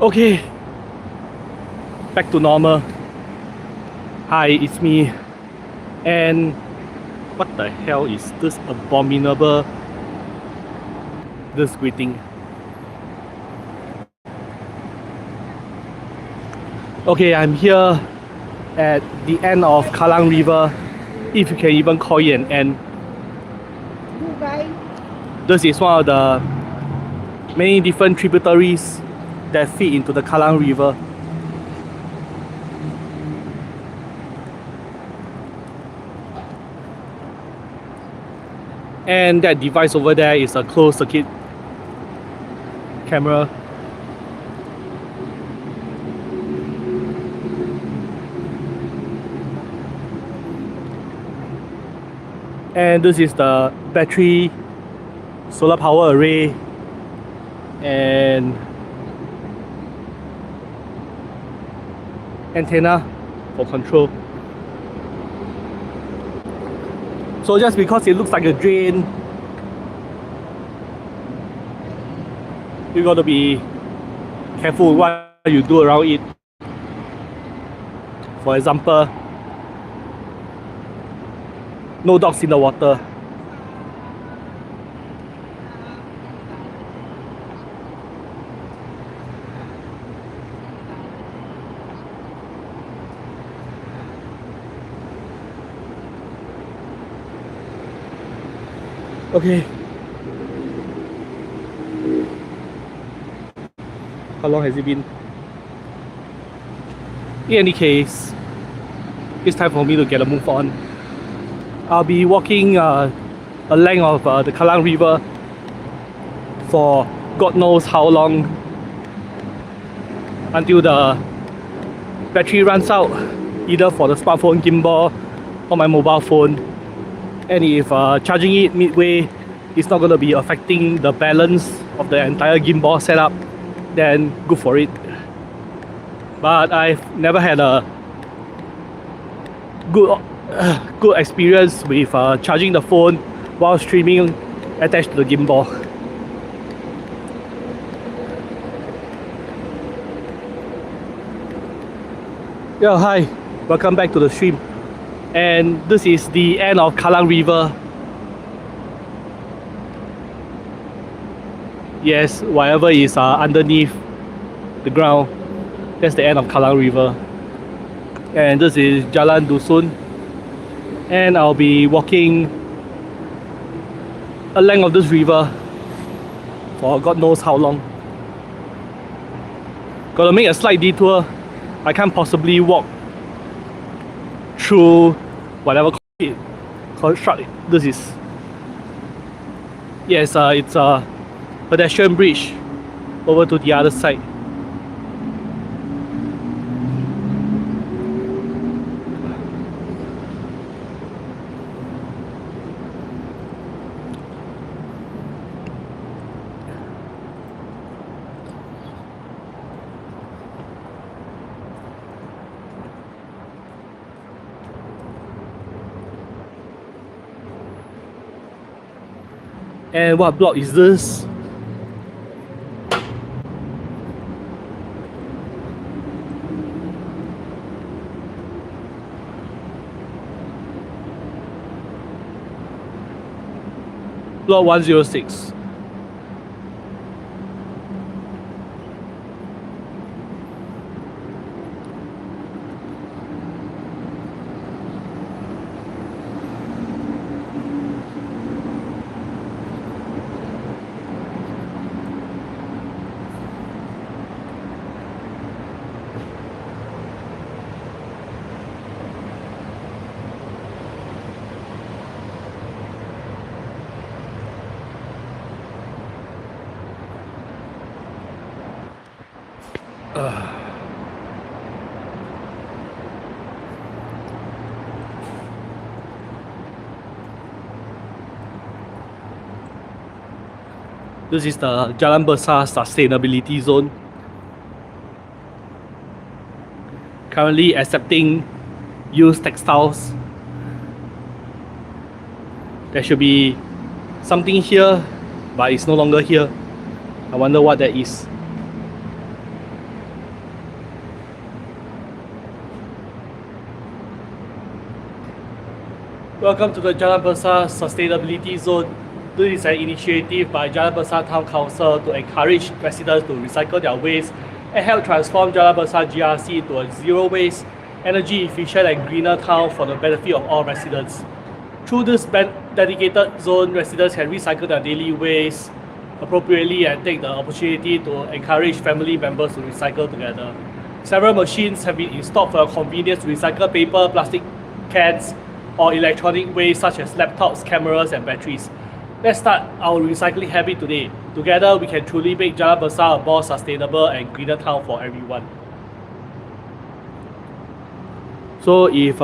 Okay, back to normal. Hi, it's me. And what the hell is this abominable this greeting? Okay, I'm here at the end of Kallang River, if you can even call it an end. This is one of the many different tributaries that feed into the Kallang River. And that device over there is a closed circuit camera. And this is the battery solar power array and antenna for control. So just because it looks like a drain, you gotta be careful what you do around it. For example, no dogs in the water. Okay. How long has it been? In any case, it's time for me to get a move on. I'll be walking a length of the Kallang River for God knows how long, until the battery runs out, either for the smartphone gimbal or my mobile phone. And if charging it midway is not going to be affecting the balance of the entire gimbal setup, then good for it. But I've never had a good experience with charging the phone while streaming attached to the gimbal. Yeah, hi, welcome back to the stream. And this is the end of Kallang River. Yes, whatever is underneath the ground, that's the end of Kallang River. And this is Jalan Dusun. And I'll be walking a length of this river for God knows how long. Gotta make a slight detour. I can't possibly walk through whatever construct this is. Yes, it's a pedestrian bridge over to the other side. And what block is this? Block 106. This is the Jalan Besar Sustainability Zone. Currently accepting used textiles. There should be something here, but it's no longer here. I wonder what that is. Welcome to the Jalan Besar Sustainability Zone. This is an initiative by Jalan Besar Town Council to encourage residents to recycle their waste and help transform Jalan Besar GRC into a zero waste, energy efficient and greener town for the benefit of all residents. Through this dedicated zone, residents can recycle their daily waste appropriately and take the opportunity to encourage family members to recycle together. Several machines have been installed for your convenience to recycle paper, plastic cans, or electronic waste such as laptops, cameras, and batteries. Let's start our recycling habit today. Together, we can truly make Jalan Besar a more sustainable and greener town for everyone. So if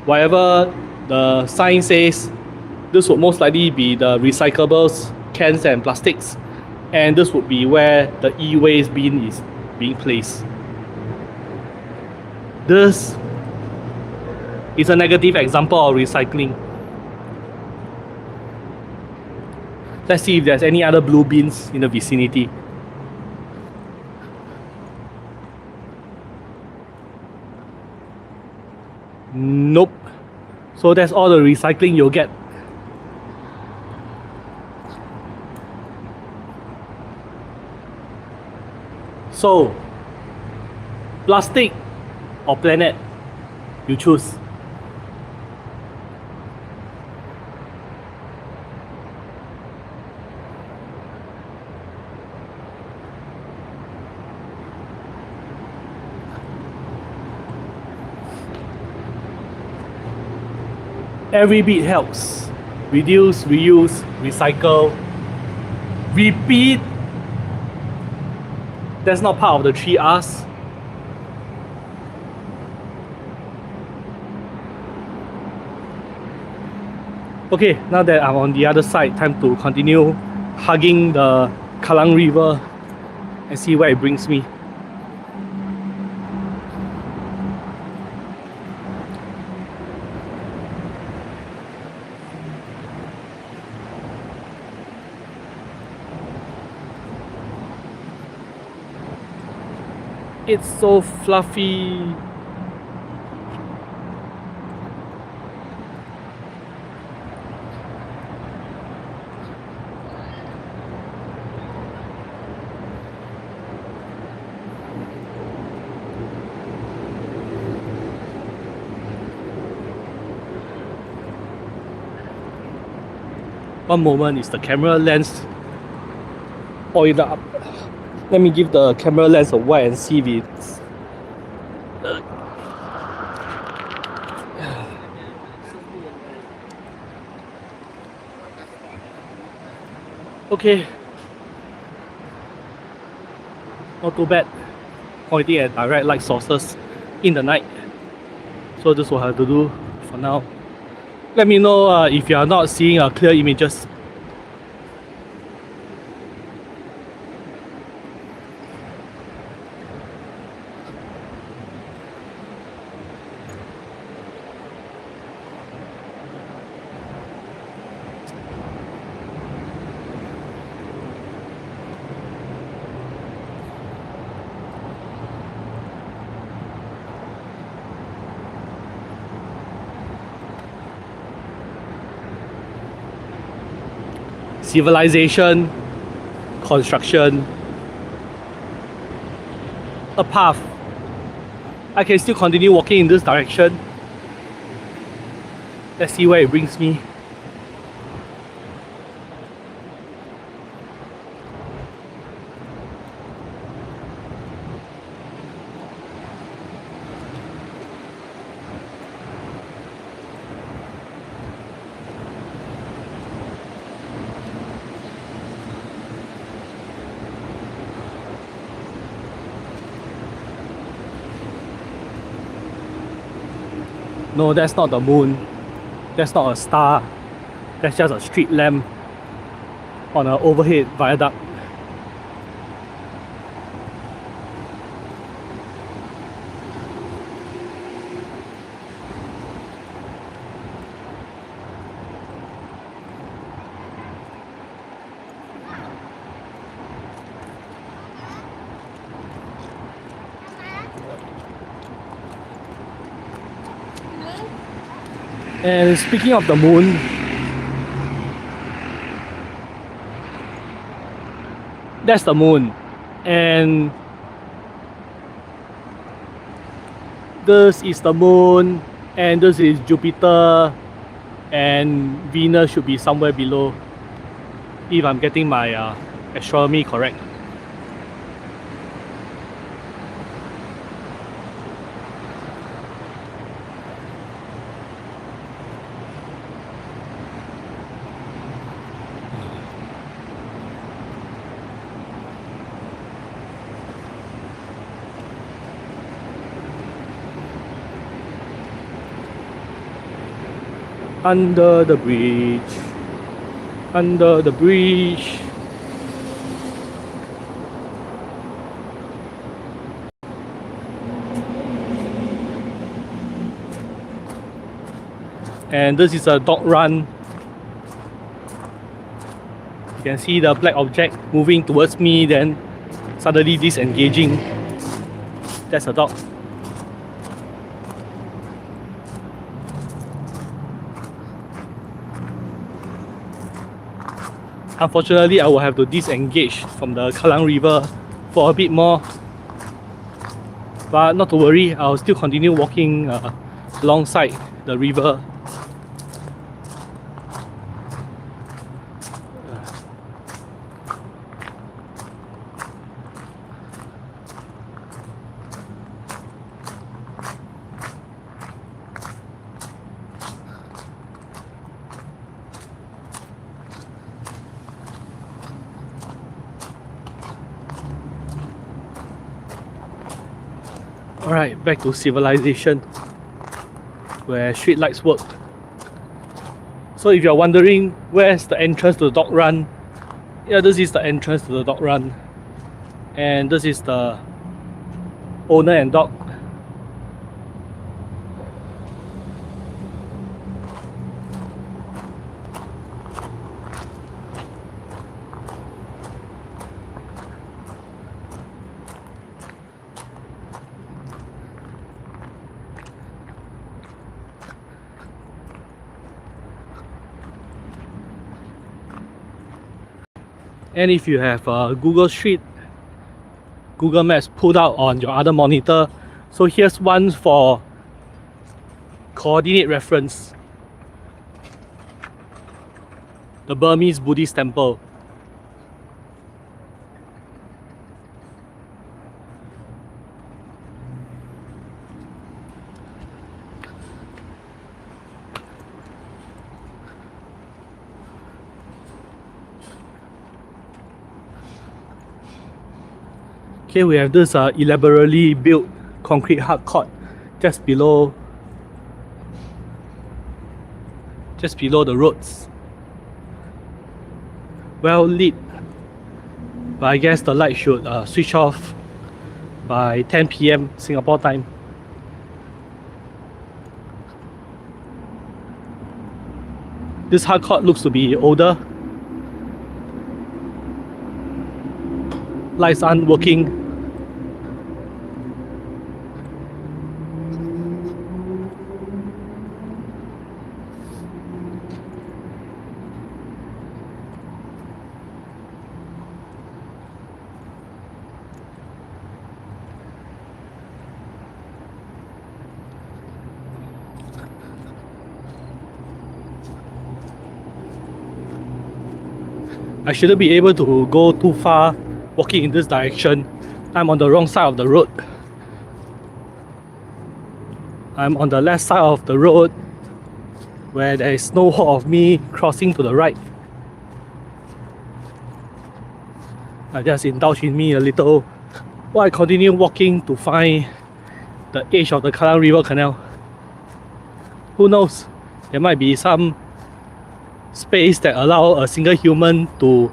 whatever the sign says, this would most likely be the recyclables, cans and plastics, and this would be where the e-waste bin is being placed. This is a negative example of recycling. Let's see if there's any other blue bins in the vicinity. Nope. So that's all the recycling you'll get. So, plastic or planet, you choose. Every bit helps. Reduce, reuse, recycle, repeat. That's not part of the 3 R's. Okay, now that I'm on the other side, time to continue hugging the Kallang River and see where it brings me. It's so fluffy. One moment, is the camera lens oiled up? Let me give the camera lens a while and see if it's... Okay. Not too bad. Pointing at direct light sources in the night. So this will have to do for now. Let me know if you are not seeing clear images. Civilization, construction, a path. I can still continue walking in this direction. Let's see where it brings me. No, that's not the moon. That's not a star. That's just a street lamp on an overhead viaduct. And speaking of the moon, that's the moon, and this is the moon, and this is Jupiter, and Venus should be somewhere below, if I'm getting my astronomy correct. Under the bridge, under the bridge. And this is a dog run. You can see the black object moving towards me, then suddenly disengaging. That's a dog. Unfortunately, I will have to disengage from the Kallang River for a bit more. But not to worry, I'll still continue walking alongside the river. Alright, back to civilization, where street lights work. So if you're wondering where's the entrance to the dog run, yeah, this is the entrance to the dog run. And this is the owner and dog. And if you have Google Maps pulled out on your other monitor, so here's one for coordinate reference. The Burmese Buddhist temple. Okay, we have this elaborately built concrete hard court just below the roads. Well lit, but I guess the light should switch off by 10 PM Singapore time. This hard court looks to be older. Lights aren't working. I shouldn't be able to go too far walking in this direction. I'm on the wrong side of the road. I'm on the left side of the road where there is no hope of me crossing to the right. I just indulge in me a little while I continue walking to find the edge of the Kallang River Canal. Who knows? There might be some space that allow a single human to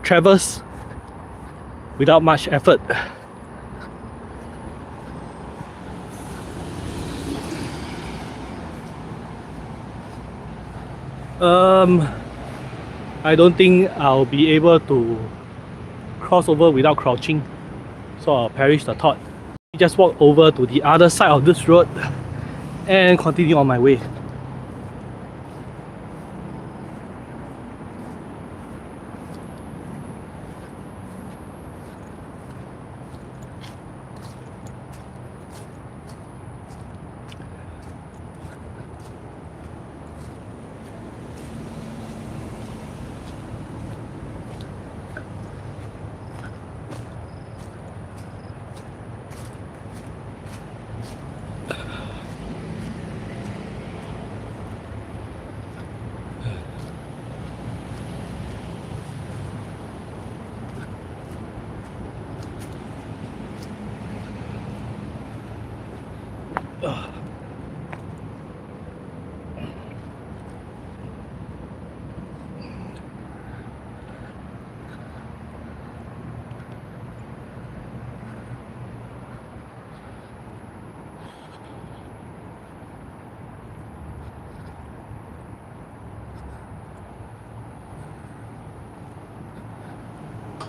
traverse without much effort. I don't think I'll be able to cross over without crouching, so I'll perish the thought. Just walk over to the other side of this road and continue on my way.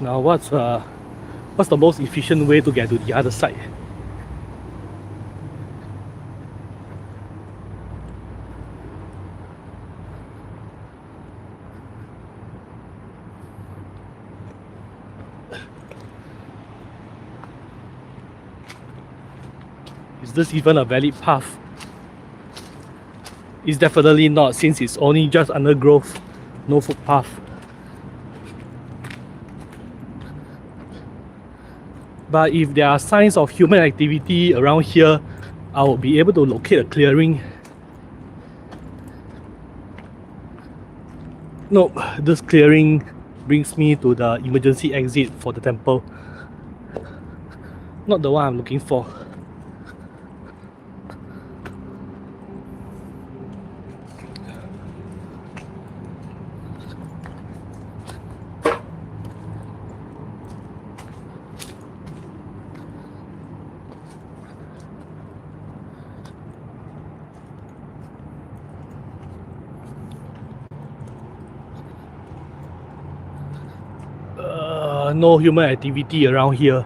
Now what's the most efficient way to get to the other side? Is this even a valid path? It's definitely not, since it's only just undergrowth, no footpath. But if there are signs of human activity around here, I will be able to locate a clearing. Nope, this clearing brings me to the emergency exit for the temple. Not the one I'm looking for. No human activity around here.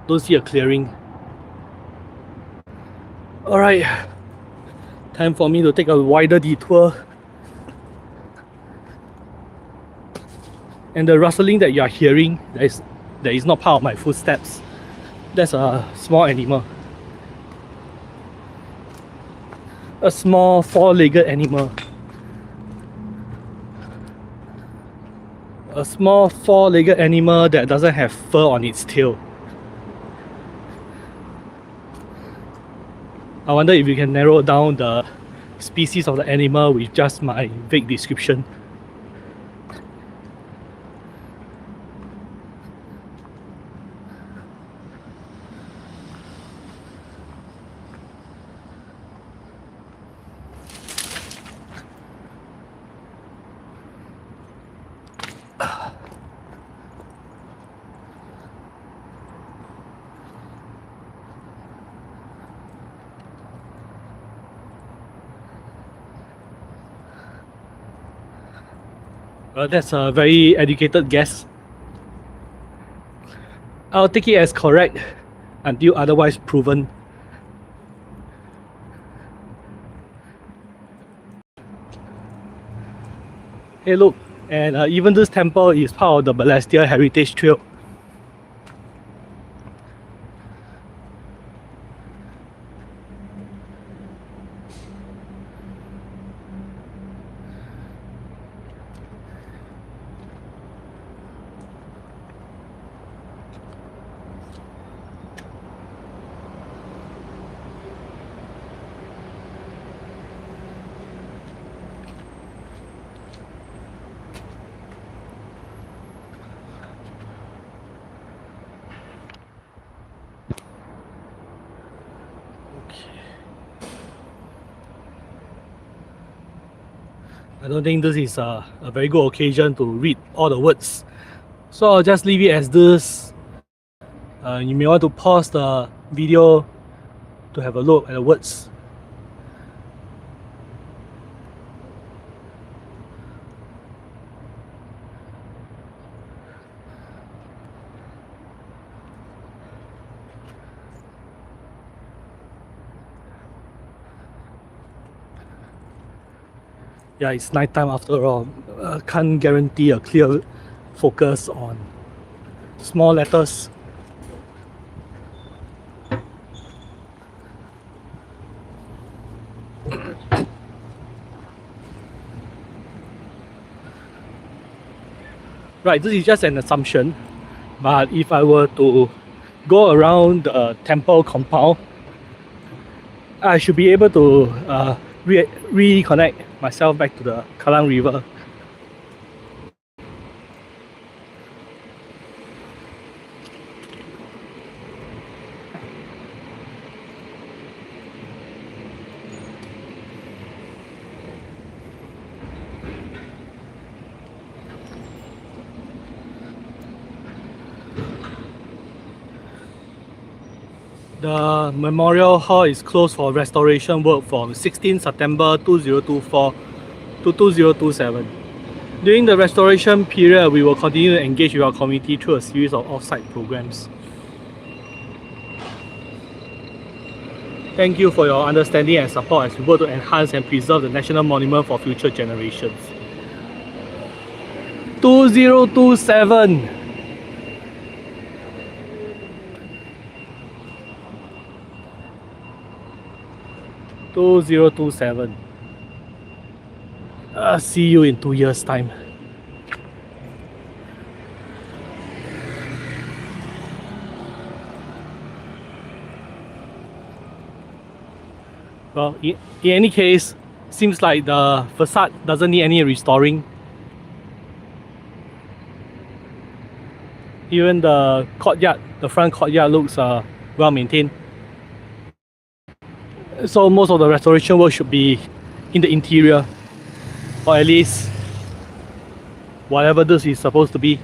Don't see a clearing. Alright, time for me to take a wider detour. And the rustling that you are hearing, that is not part of my footsteps. That's a small animal. A small four-legged animal. A small four-legged animal that doesn't have fur on its tail. I wonder if you can narrow down the species of the animal with just my vague description. That's a very educated guess. I'll take it as correct until otherwise proven. Hey look, and even this temple is part of the Balestier Heritage Trail. I don't think this is a very good occasion to read all the words. So I'll just leave it as this. You may want to pause the video to have a look at the words. Yeah, it's nighttime after all. Can't guarantee a clear focus on small letters. Right, this is just an assumption, but if I were to go around the temple compound, I should be able to reconnect myself back to the Kallang River. The Memorial Hall is closed for restoration work from 16 September 2024 to 2027. During the restoration period, we will continue to engage with our community through a series of off-site programs. Thank you for your understanding and support as we work to enhance and preserve the national monument for future generations. 2027. See you in 2 years' time. Well, in any case, seems like the facade doesn't need any restoring. Even the courtyard, the front courtyard looks well maintained. So most of the restoration work should be in the interior, or at least whatever this is supposed to be.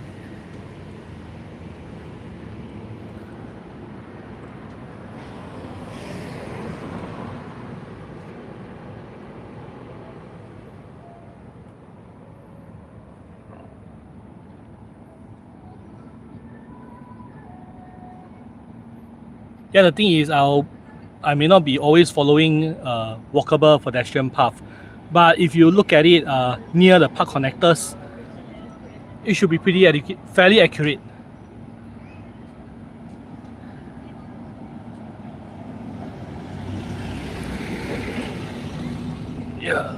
Yeah, the thing is, I may not be always following walkable pedestrian path, but if you look at it near the park connectors, it should be fairly accurate. Yeah,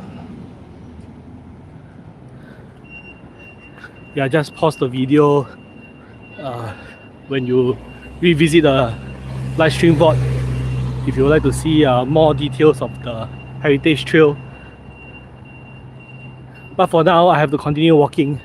just pause the video when you revisit the live stream board if you would like to see more details of the heritage trail. But for now, I have to continue walking.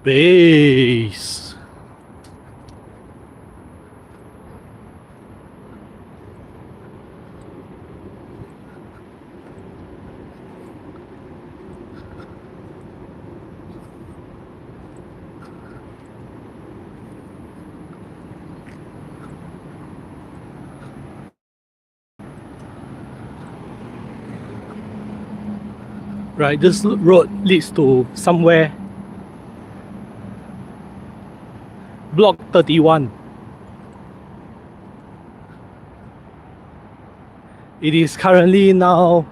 Space. Right, this road leads to somewhere. Block 31. It is currently now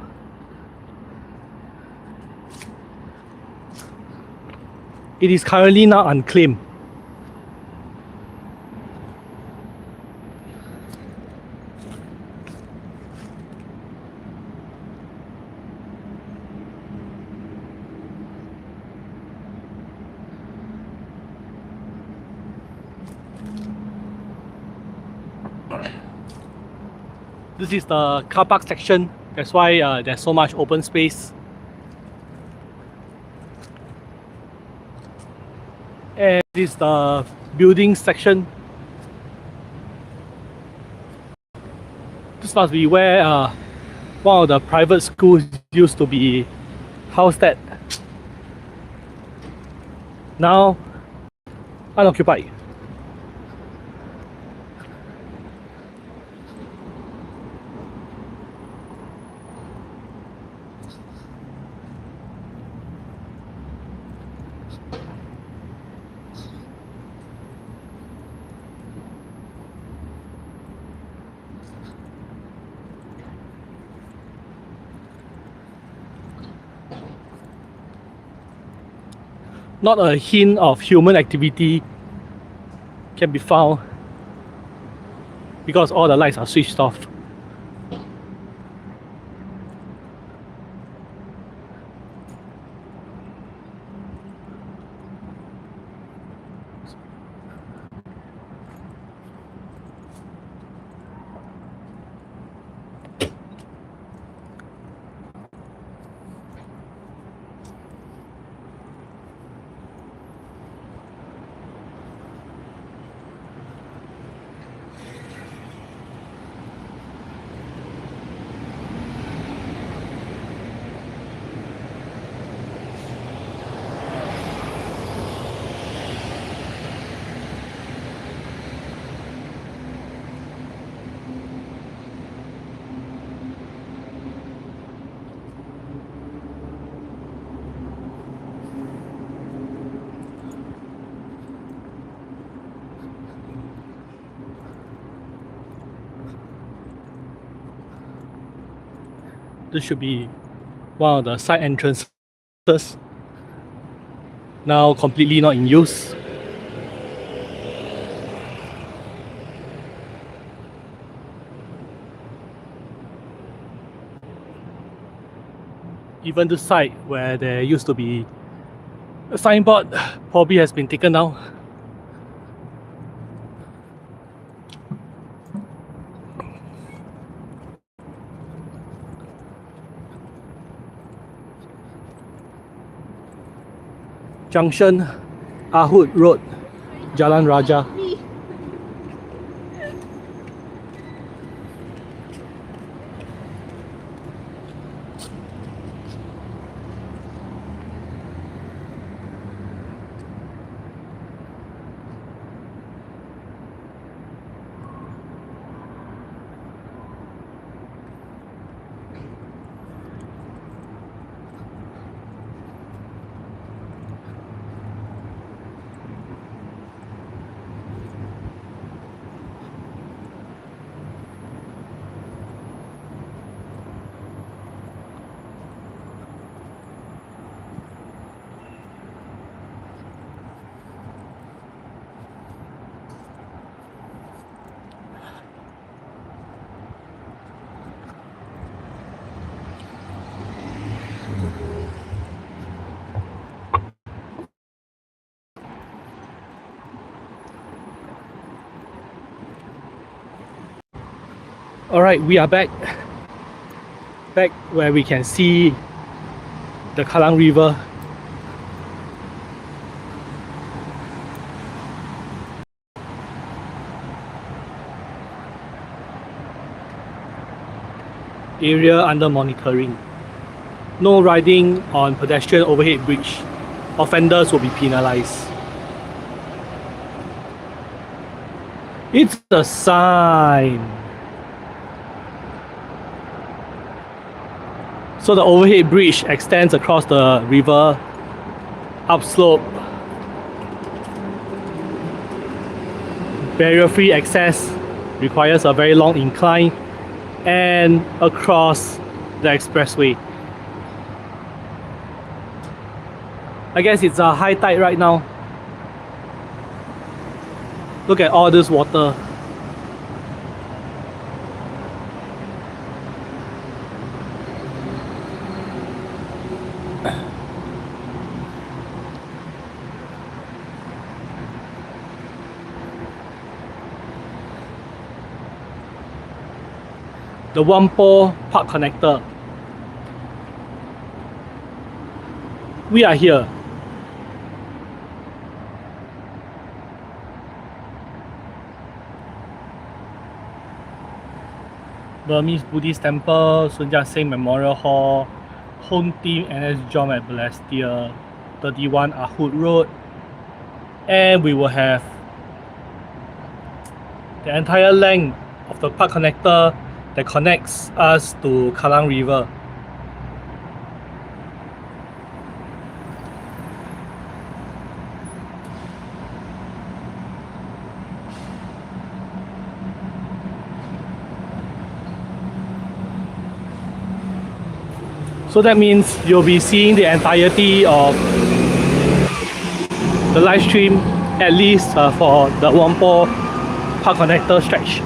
unclaimed. This is the car park section. That's why there's so much open space. And this is the building section. This must be where one of the private schools used to be housed at. Now unoccupied. Not a hint of human activity can be found because all the lights are switched off. This should be one of the side entrances, now completely not in use. Even the site where there used to be a signboard probably has been taken down. Junction, Ahud Road, Jalan Raja. Alright, we are back where we can see the Kallang River. Area under monitoring. No riding on pedestrian overhead bridge. Offenders will be penalized. It's a sign. So the overhead bridge extends across the river upslope. Barrier-free access requires a very long incline and across the expressway. I guess it's a high tide right now. Look at all this water. The Whampoa Park Connector. We are here. Burmese Buddhist Temple, Sun Yat-sen Memorial Hall, Home Team NS Jom at Balestier, 31 Ahud Road, and we will have the entire length of the park connector that connects us to Kallang River. So that means you'll be seeing the entirety of the live stream at least for the Whampoa Park Connector stretch.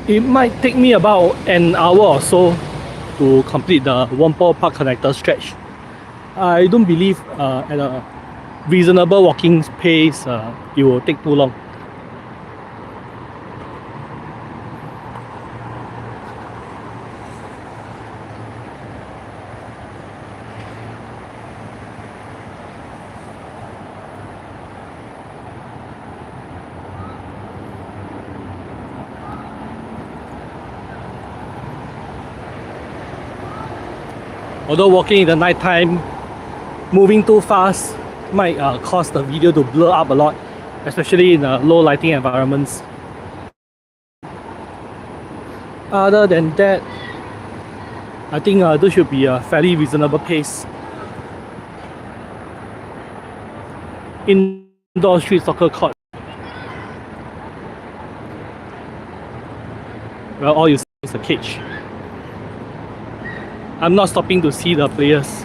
It might take me about an hour or so to complete the Whampoa Park Connector stretch. I don't believe at a reasonable walking pace it will take too long. Although walking in the night time, moving too fast might cause the video to blur up a lot, especially in low lighting environments. Other than that, I think this should be a fairly reasonable pace. Indoor street soccer court. Well, all you see is a cage. I'm not stopping to see the players.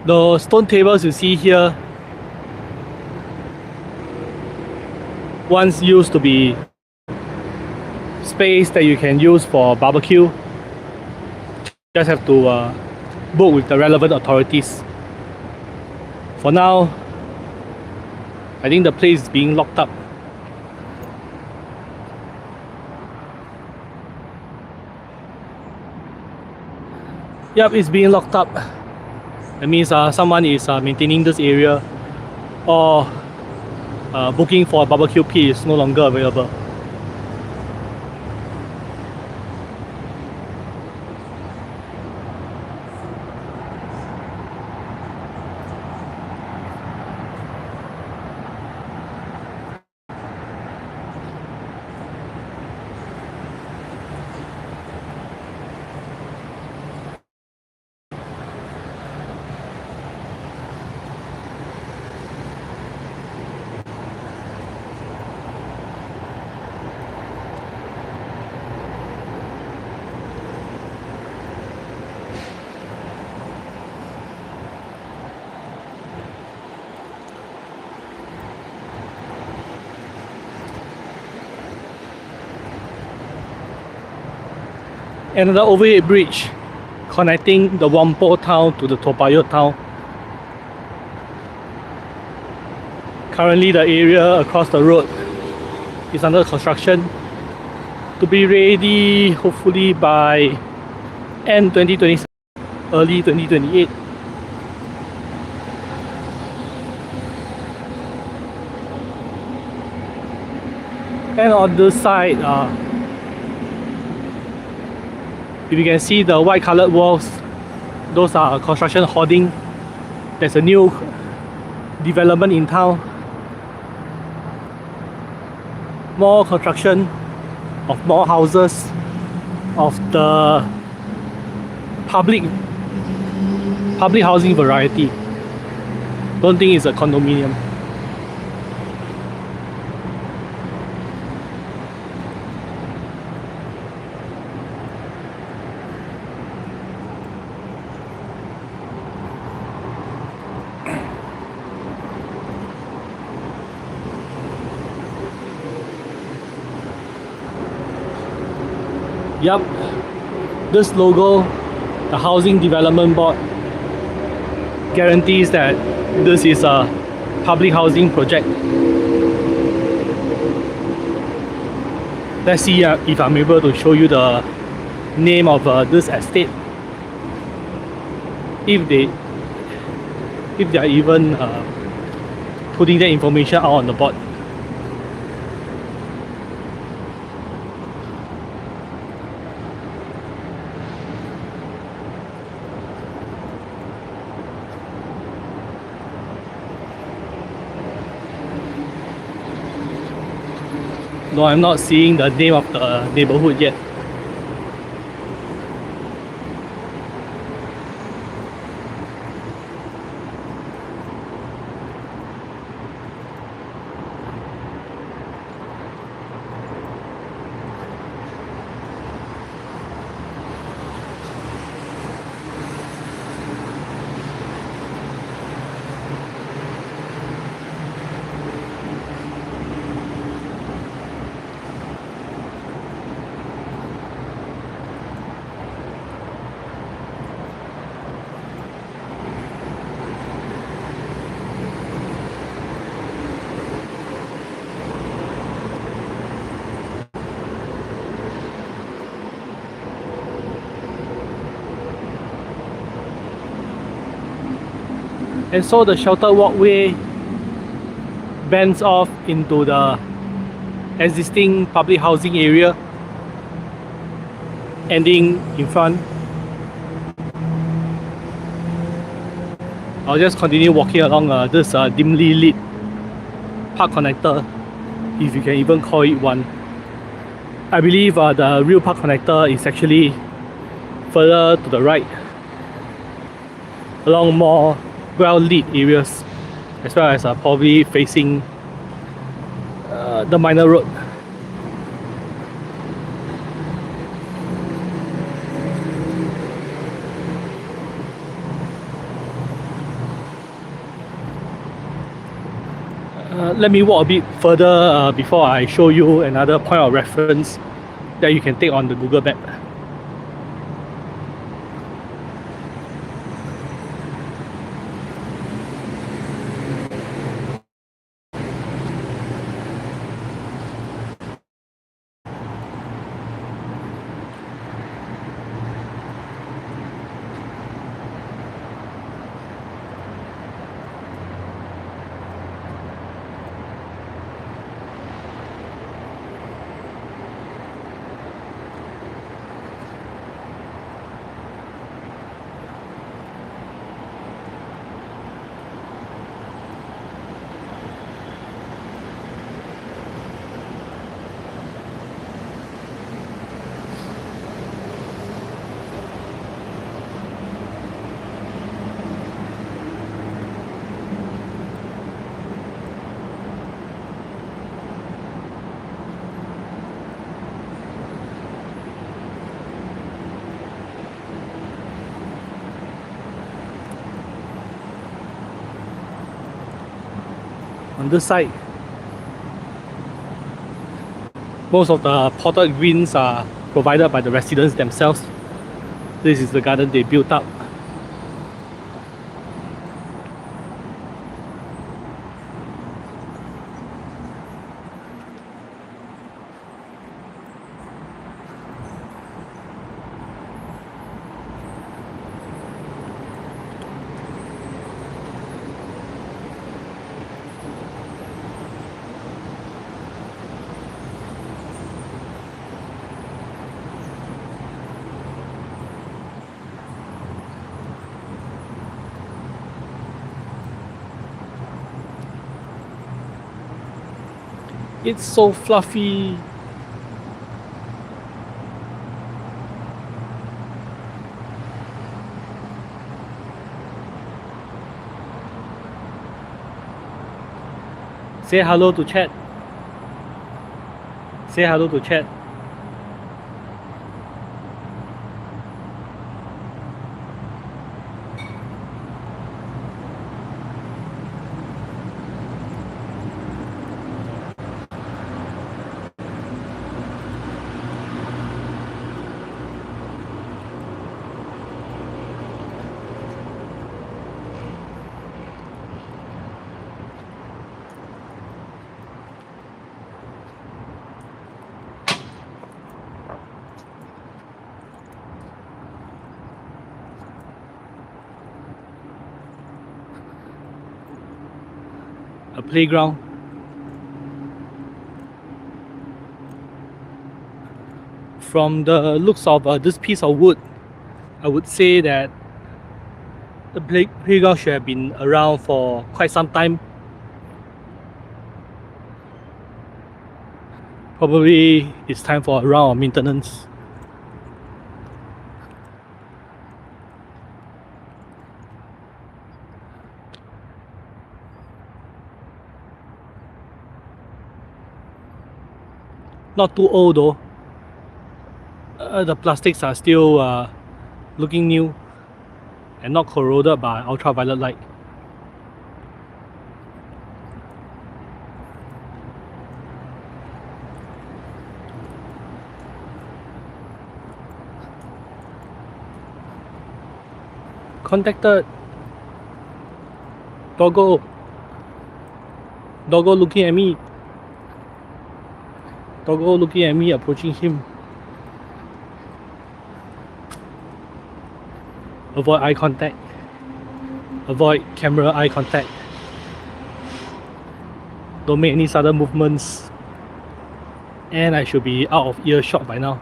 The stone tables you see here once used to be space that you can use for barbecue. Just have to book with the relevant authorities. For now, I think the place is being locked up. Yep, it's being locked up. That means someone is maintaining this area, or booking for a barbecue pit is no longer available. Another overhead bridge connecting the Whampoa town to the Toa Payoh town Currently the area across the road is under construction to be ready hopefully by end 2027, early 2028. And on this side, if you can see the white colored walls, those are construction hoarding. There's a new development in town. More construction of more houses of the public housing variety. Don't think it's a condominium. Yep, this logo, the Housing Development Board, guarantees that this is a public housing project. Let's see if I'm able to show you the name of this estate. If they are even putting that information out on the board. No, I'm not seeing the name of the neighborhood yet. And so the sheltered walkway bends off into the existing public housing area, ending in front. I'll just continue walking along this dimly lit park connector, if you can even call it one. I believe the real park connector is actually further to the right, along more well-lit areas, as well as probably facing the minor road. Let me walk a bit further before I show you another point of reference that you can take on the Google map. On this side, most of the potted greens are provided by the residents themselves. This is the garden they built up. It's so fluffy. Say hello to chat. Say hello to chat. A playground. From the looks of this piece of wood, I would say that the playground should have been around for quite some time. Probably it's time for a round of maintenance. Not too old though. The plastics are still looking new and not corroded by ultraviolet light. Contacted. Doggo. Doggo looking at me. Doggo looking at me, approaching him. Avoid eye contact. Avoid camera eye contact. Don't make any sudden movements. And I should be out of earshot by now.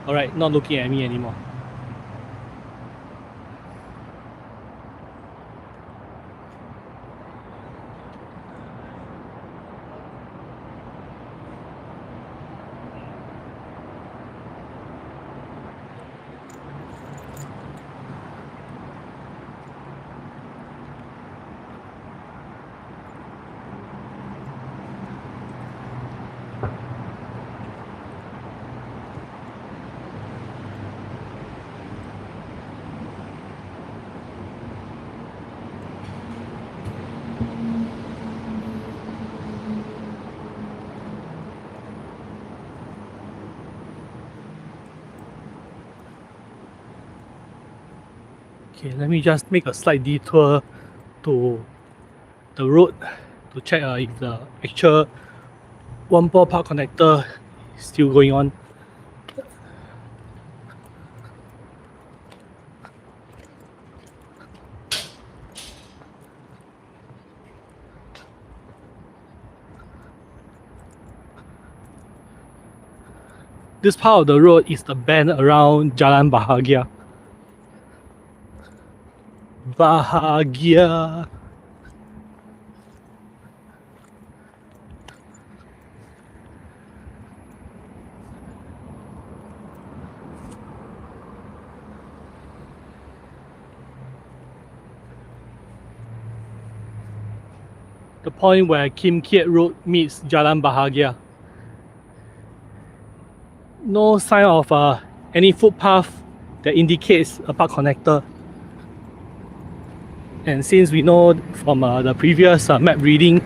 Alright, not looking at me anymore. Okay, let me just make a slight detour to the road to check if the actual one ball park connector is still going on. This part of the road is the bend around Jalan Bahagia. Bahagia. The point where Kim Kiat Road meets Jalan Bahagia. No sign of any footpath that indicates a park connector. And since we know from the previous map reading,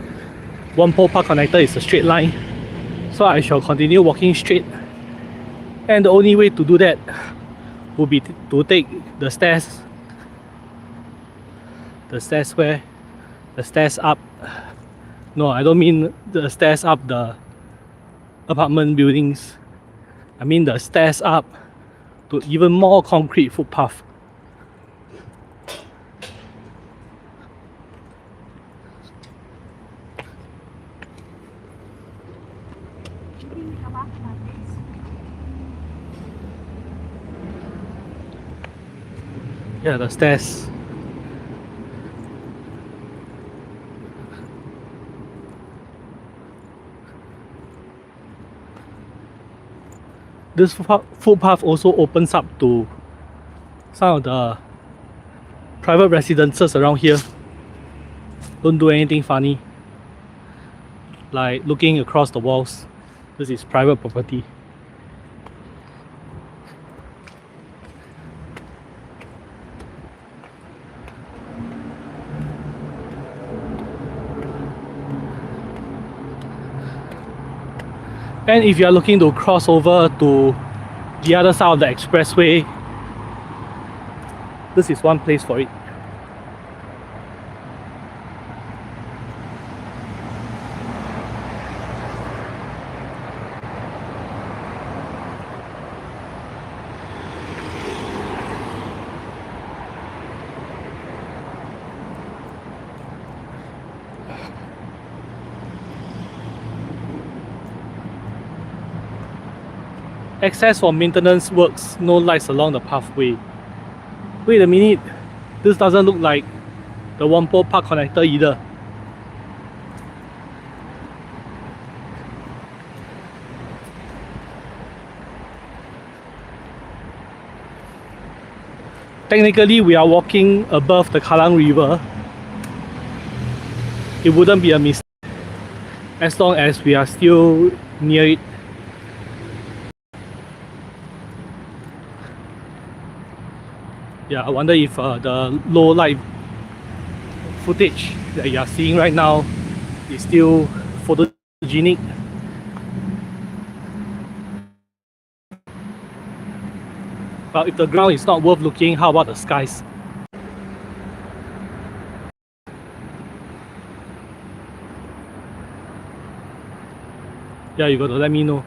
one pole park connector is a straight line, so I shall continue walking straight. And the only way to do that would be to take the stairs. The stairs where? The stairs up. No, I don't mean the stairs up the apartment buildings. I mean the stairs up to even more concrete footpath. Yeah, the stairs. This footpath also opens up to some of the private residences around here. Don't do anything funny, like looking across the walls. This is private property. And if you are looking to cross over to the other side of the expressway, this is one place for it. Access for maintenance works, no lights along the pathway. Wait a minute, this doesn't look like the Whampoa Park connector either. Technically, we are walking above the Kallang River. It wouldn't be a mistake as long as we are still near it. Yeah, I wonder if the low light footage that you are seeing right now is still photogenic. But if the ground is not worth looking, how about the skies? Yeah, you gotta let me know.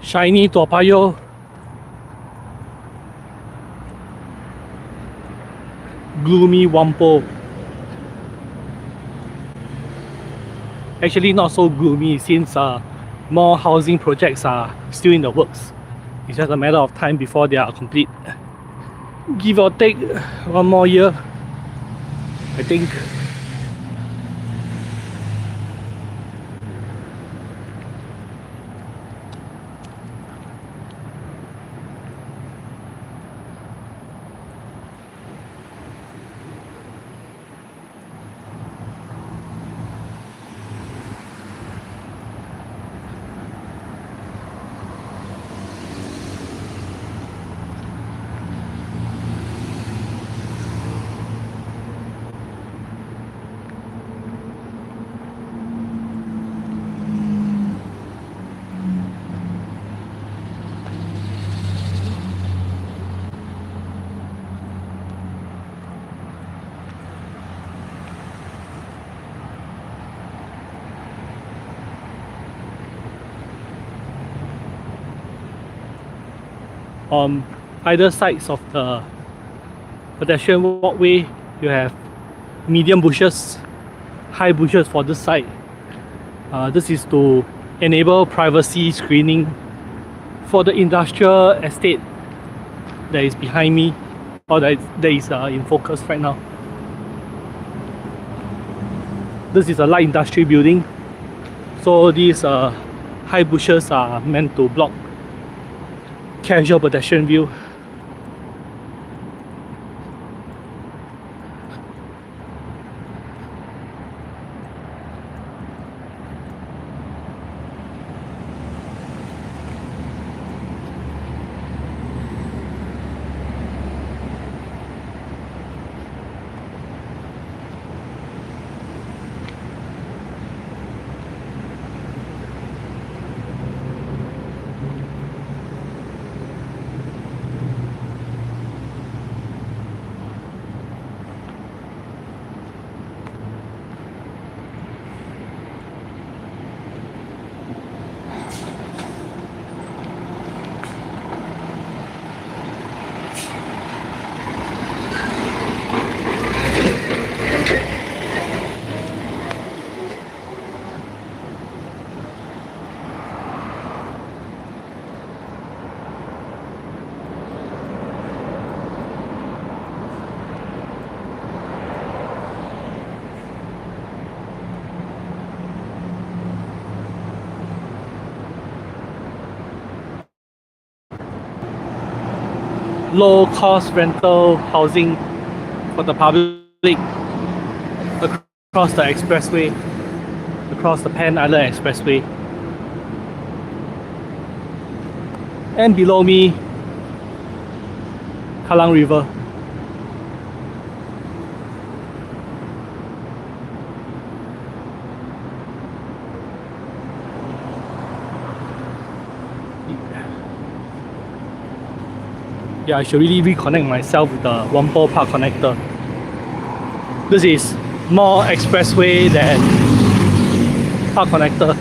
Shiny Toa Payoh, gloomy Whampoa. Actually not so gloomy since more housing projects are still in the works. It's just a matter of time before they are complete. Give or take 1 more year, I think. On either sides of the pedestrian walkway, you have medium bushes, high bushes for this side. This is to enable privacy screening for the industrial estate that is behind me, or that is in focus right now. This is a light industry building, so these high bushes are meant to block casual pedestrian view. low cost rental housing for the public across the expressway, across the Pan Island Expressway. And below me, Kallang River. Yeah, I should really reconnect myself with the Whampoa Park connector. This is more expressway than park connector.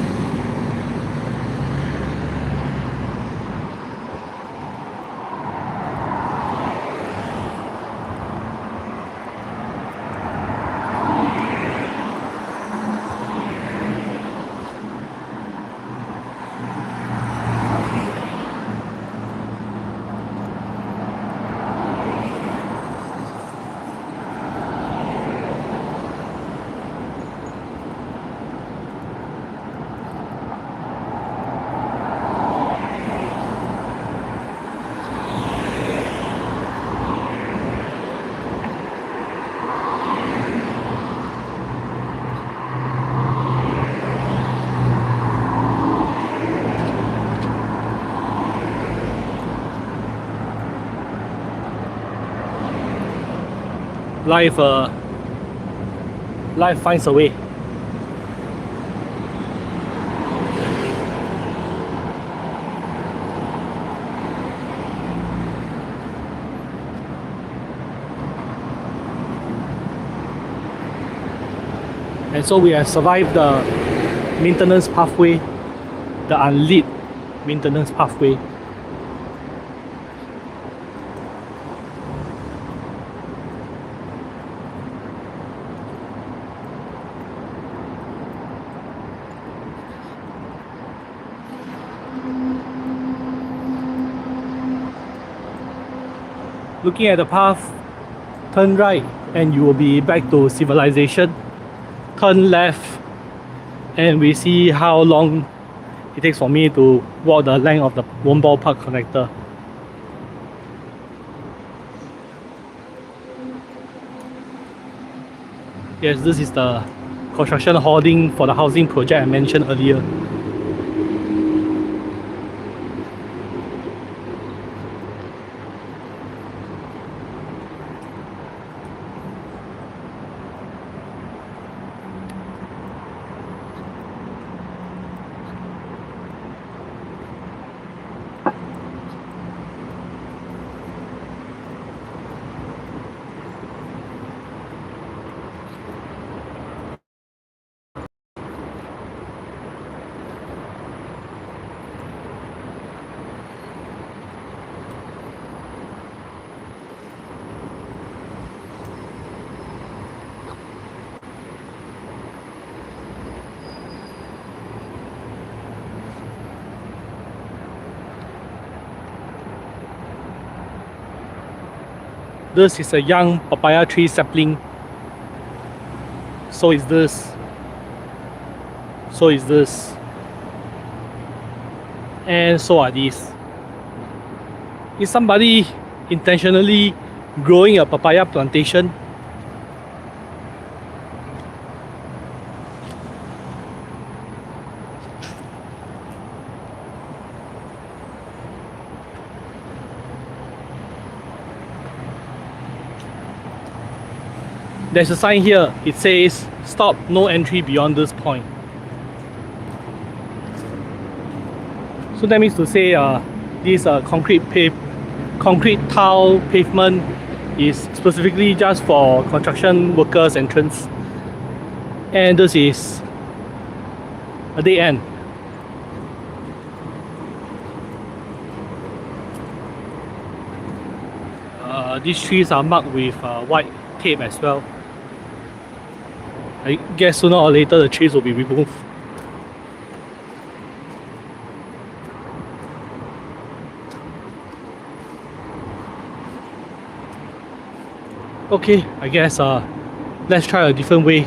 Life finds a way. And so we have survived the maintenance pathway, the unlit maintenance pathway. Looking at the path, turn right and you will be back to civilization. Turn left and we see how long it takes for me to walk the length of the Whampoa Park connector. Yes, this is the construction hoarding for the housing project I mentioned earlier. This is a young papaya tree sapling. So is this. So is this. And so are these. Is somebody intentionally growing a papaya plantation? There's a sign here, it says stop, no entry beyond this point. So that means to say this concrete tile pavement is specifically just for construction workers' entrance. And this is a dead end. These trees are marked with white tape as well. I guess sooner or later the trees will be removed. Okay, I guess let's try a different way.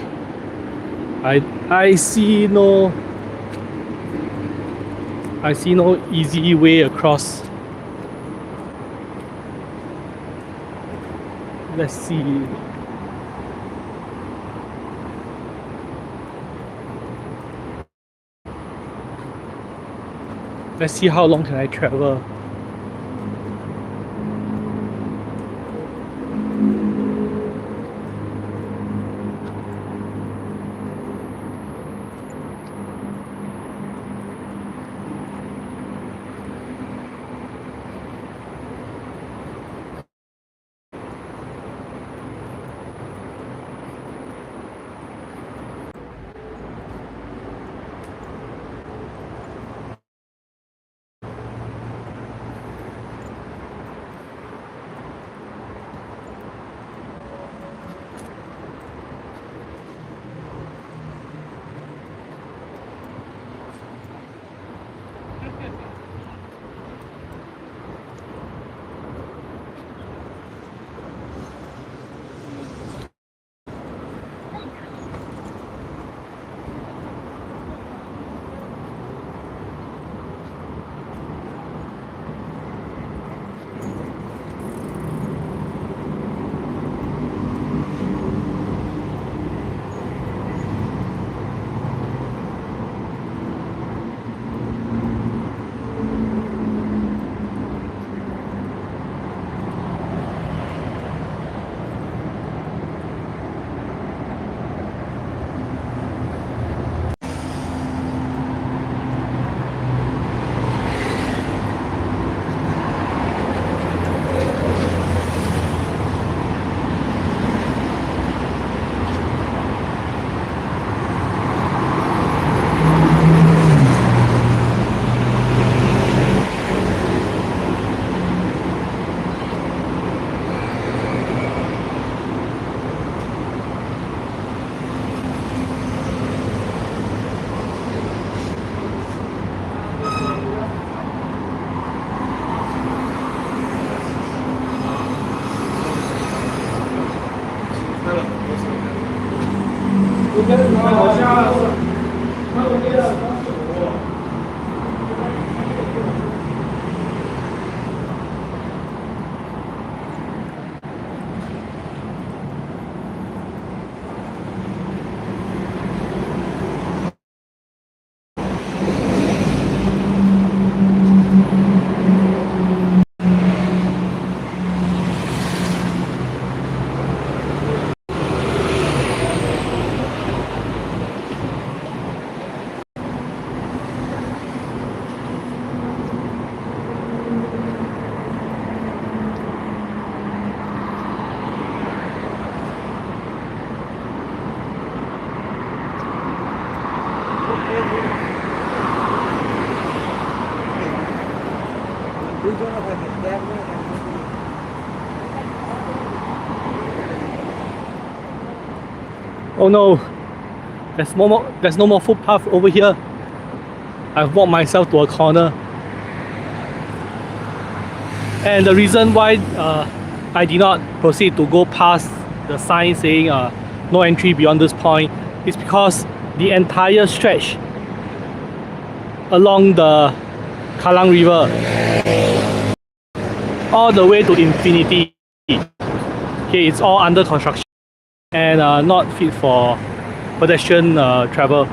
I see no easy way across. Let's see. Let's see how long can I travel. Oh no, there's no more footpath over here. I've walked myself to a corner. And the reason why I did not proceed to go past the sign saying no entry beyond this point is because the entire stretch along the Kallang River all the way to infinity, okay, it's all under construction and not fit for pedestrian travel.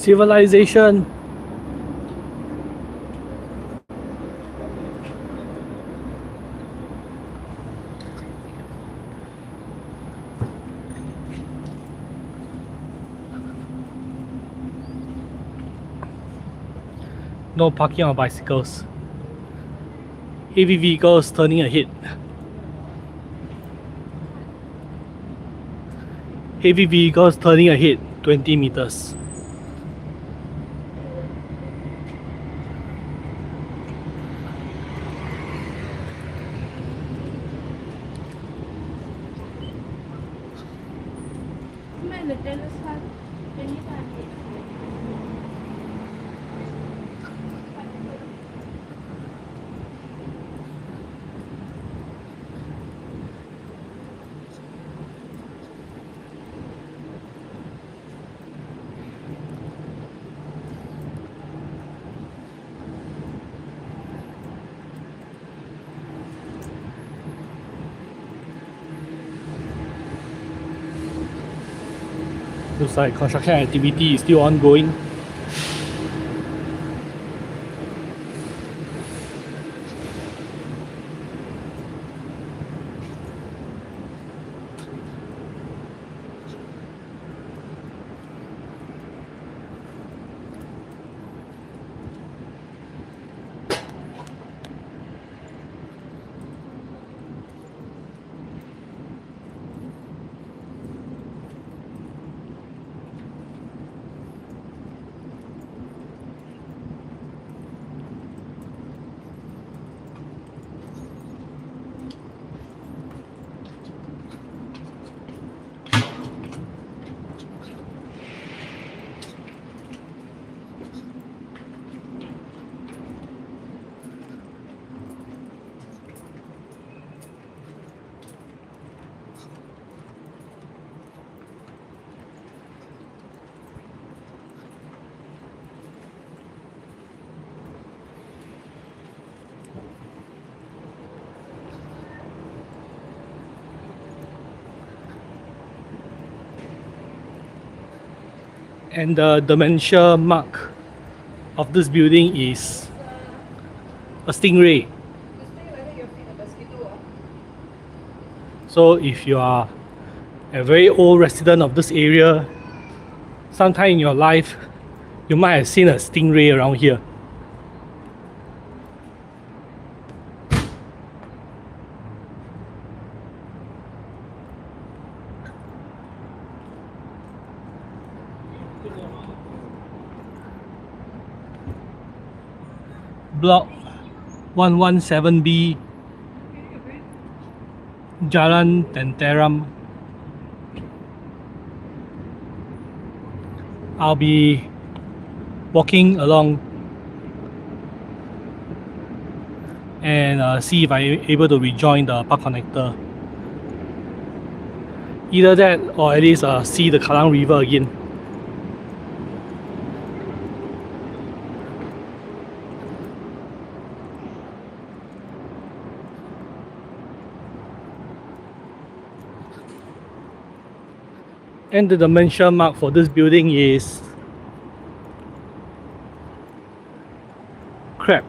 Civilization. No parking on bicycles. Heavy vehicles turning ahead. Heavy vehicles turning ahead 20 meters. Looks like construction activity is still ongoing. And the dementia mark of this building is a stingray. So if you are a very old resident of this area, sometime in your life you might have seen a stingray around here. Block 117B, Jalan Tenteram. I'll be walking along and see if I'm able to rejoin the park connector. Either that or at least see the Kallang River again. And the dimension mark for this building is crap.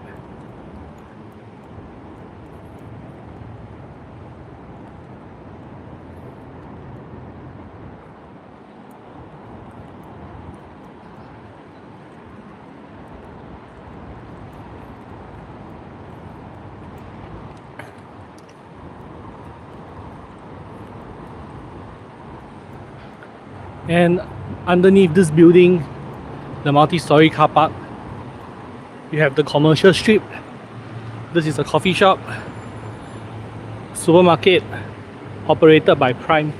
And underneath this building, the multi-story car park, you have the commercial strip. This is a coffee shop, supermarket operated by Prime.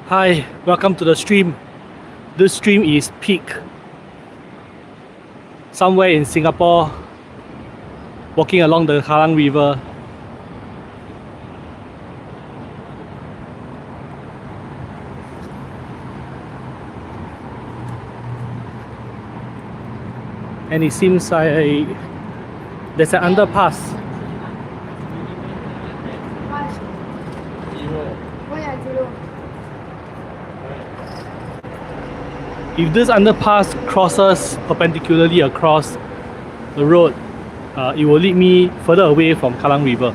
Hi, welcome to the stream. this stream is peak somewhere in Singapore, walking along the Kallang River. And it seems like there's an underpass. If this underpass crosses perpendicularly across the road, it will lead me further away from Kallang River.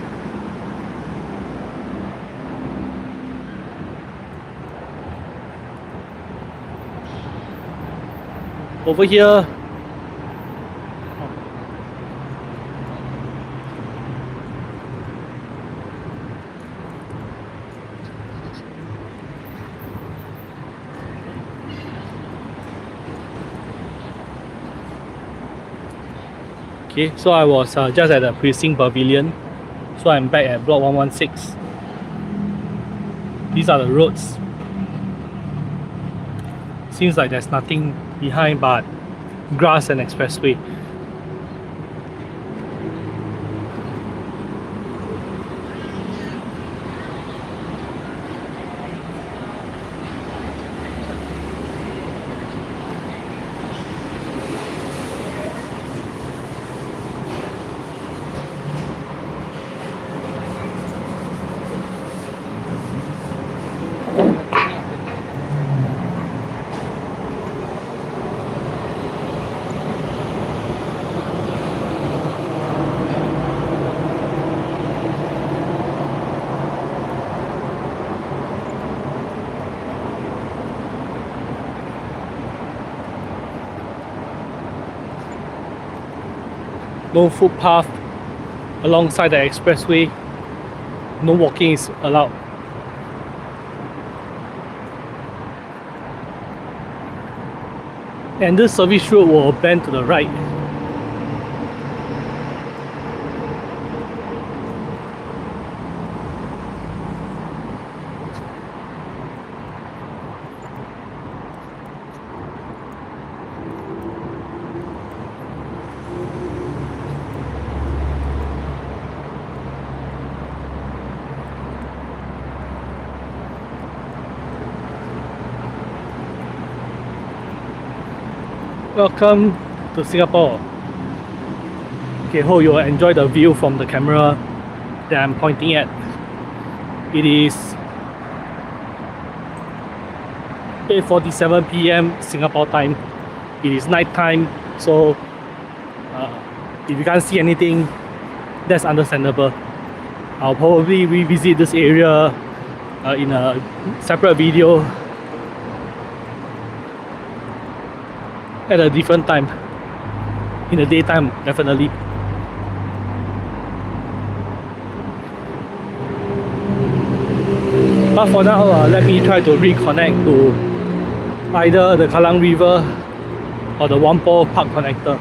Over here, okay, so I was just at the precinct pavilion, so I'm back at block 116. These are the roads. Seems like there's nothing behind but grass and expressway. No footpath alongside the expressway. No walking is allowed. And this service road will bend to the right. Welcome to Singapore. Okay, hope you will enjoy the view from the camera that I'm pointing at. It is 8:47 p.m. Singapore time. It is night time, so if you can't see anything, that's understandable. I'll probably revisit this area in a separate video at a different time. In the daytime, definitely. But for now, let me try to reconnect to either the Kallang River or the Whampoa Park connector.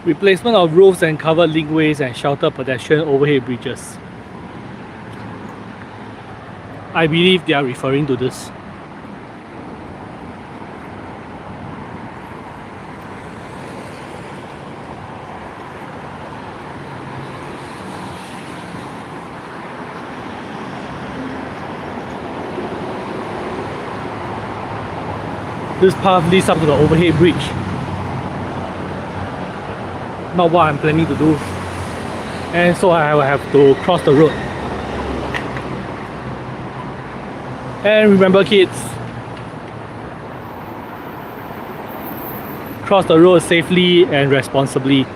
Replacement of roofs and covered linkways and shelter pedestrian overhead bridges. I believe they are referring to this. This path leads up to the overhead bridge. Not what I'm planning to do. And so I will have to cross the road. And remember kids, cross the road safely and responsibly.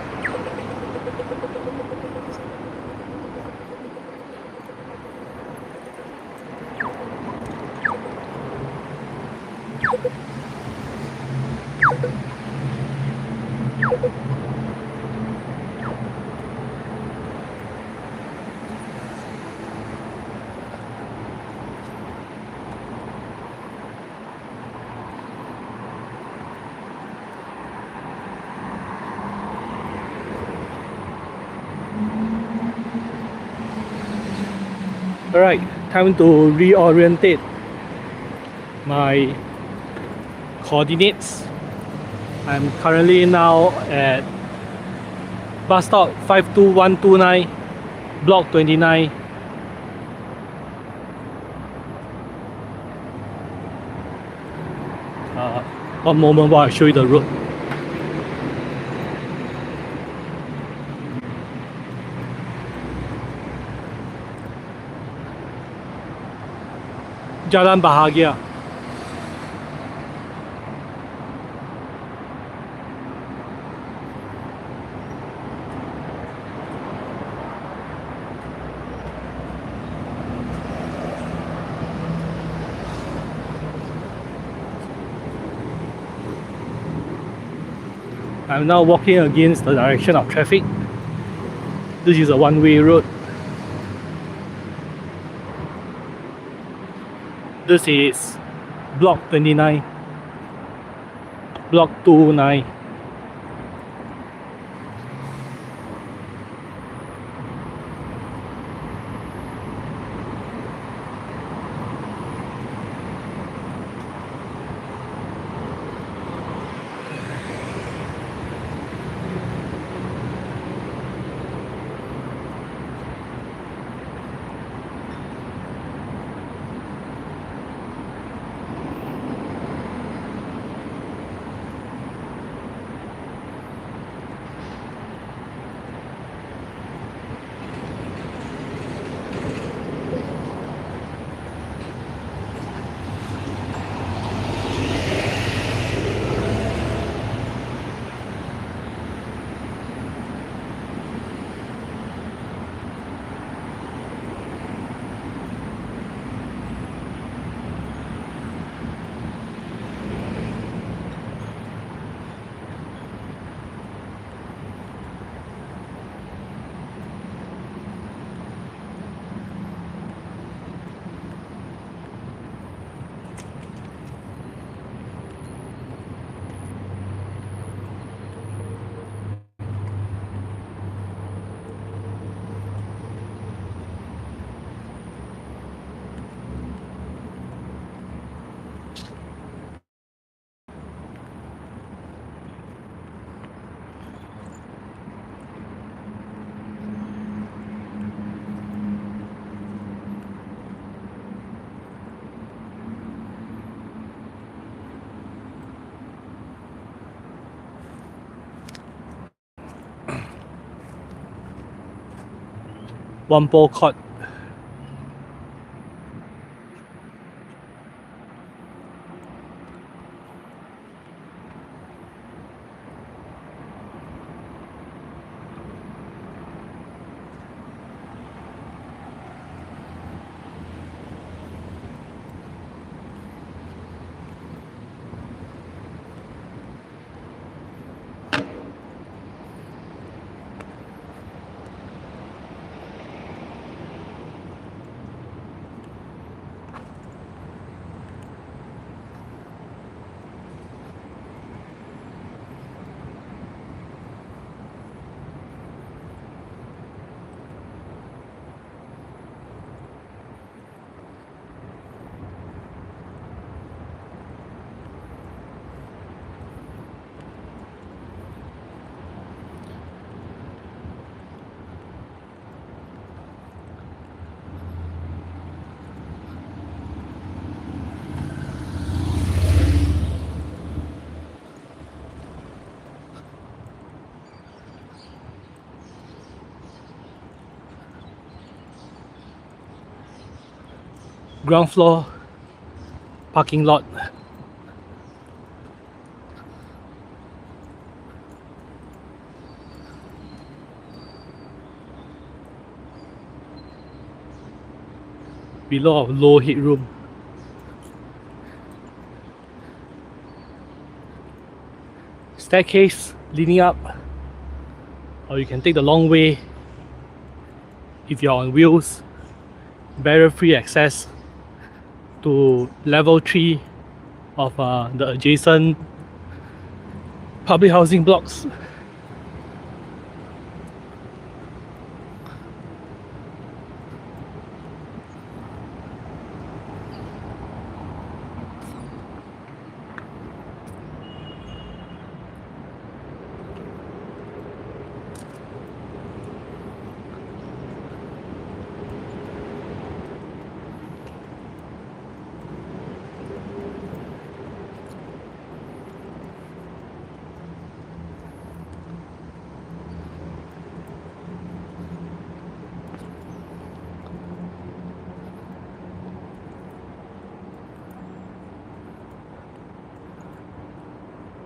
Alright, time to reorientate my coordinates. I'm currently now at bus stop 52129, block 29. One moment while I show you the road. Jalan Bahagia. I'm now walking against the direction of traffic. This is a one-way road. This is block 29, block 29. Whampoa Court. ground floor parking lot. Below of low headroom. Staircase leading up, or you can take the long way if you're on wheels. Barrier-free access to level 3 of the adjacent public housing blocks.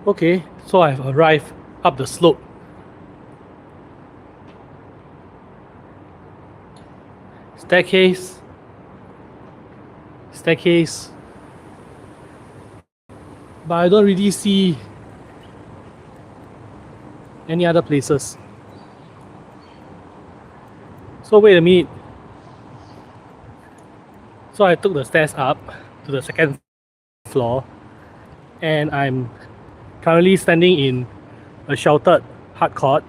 Okay, so I've arrived up the slope. Staircase, but I don't really see any other places. So wait a minute. So I took the stairs up to the second floor, and I'm currently standing in a sheltered hard court.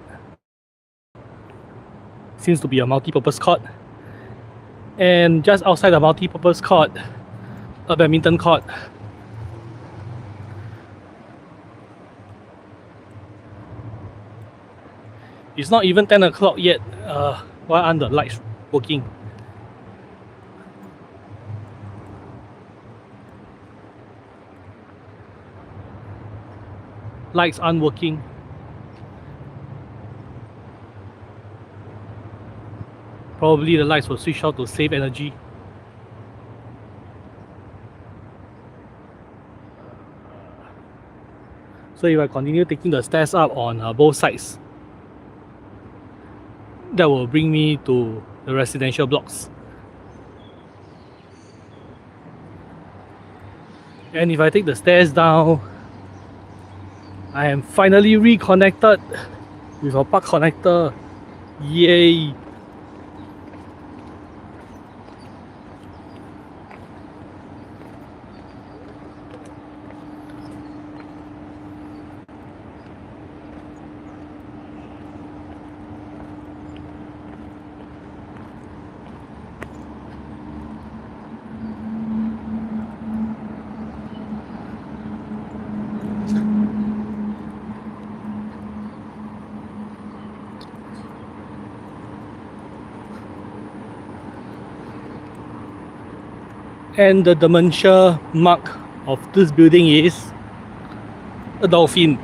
Seems to be a multi-purpose court. And just outside the multi-purpose court, a badminton court. It's not even 10 o'clock yet. Why aren't the lights working? Lights aren't working. Probably the lights will switch out to save energy. So if I continue taking the stairs up on both sides, that will bring me to the residential blocks. And if I take the stairs down, I am finally reconnected with a park connector. Yay! And the dementia mark of this building is a dolphin.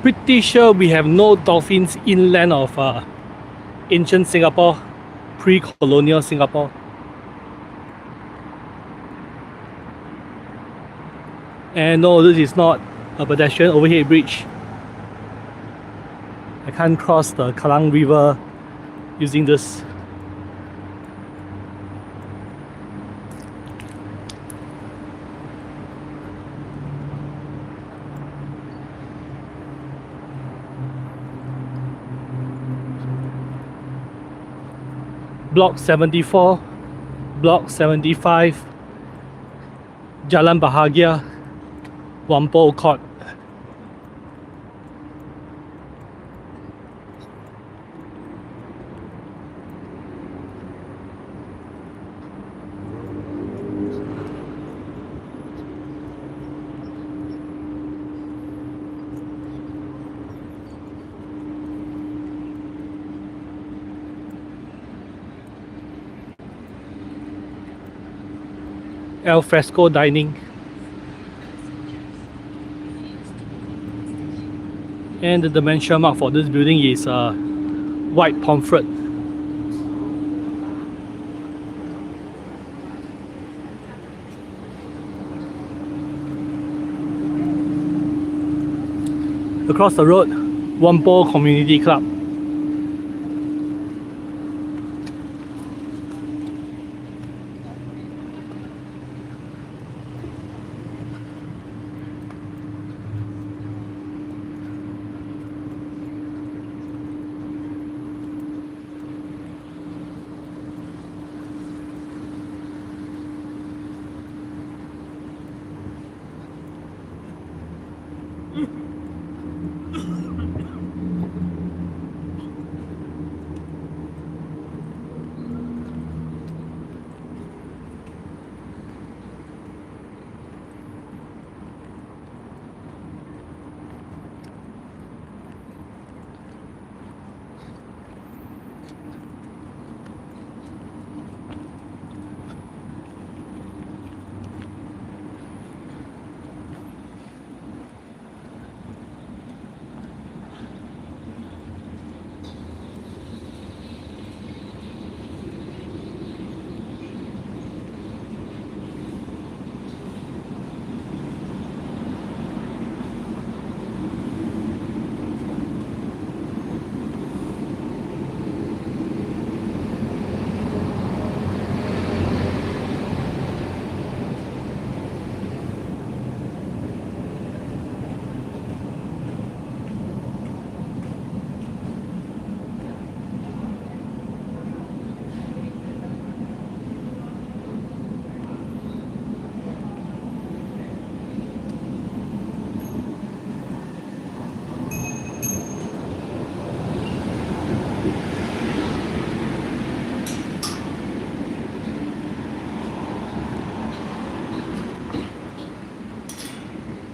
Pretty sure we have no dolphins inland of ancient Singapore, pre-colonial Singapore. And no, this is not a pedestrian overhead bridge. I can't cross the Kallang River using this. Block 74, Block 75, Jalan Bahagia, Whampoa Court. Al fresco dining. And the dimension mark for this building is white pomfret. across the road, Whampoa Community Club.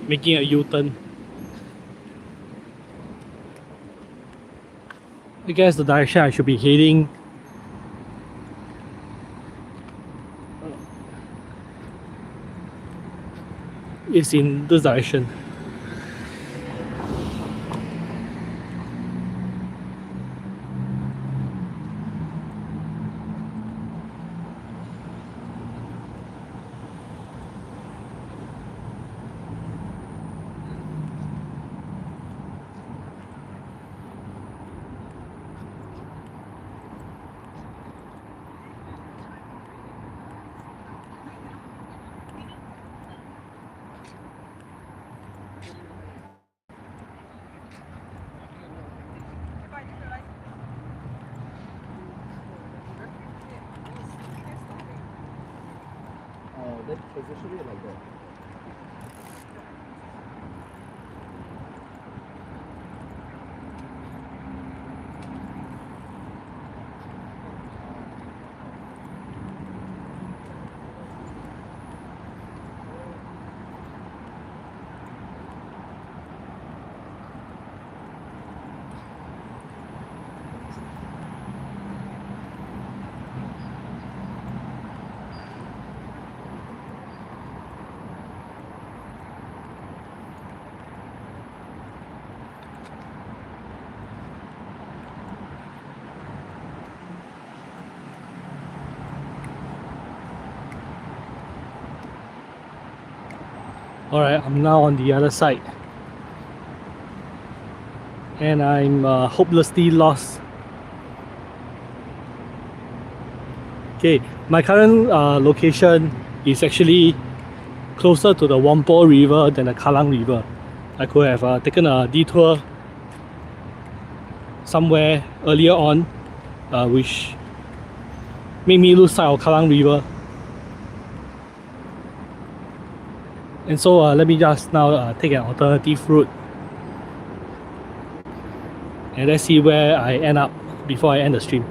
Making a U-turn. I guess the direction I should be heading is in this direction. Then position it like that. Alright, I'm now on the other side. And I'm hopelessly lost. Okay, my current location is actually closer to the Whampoa River than the Kallang River. I could have taken a detour somewhere earlier on, which made me lose sight of Kallang River. And so let me just now take an alternative route. And let's see where I end up before I end the stream.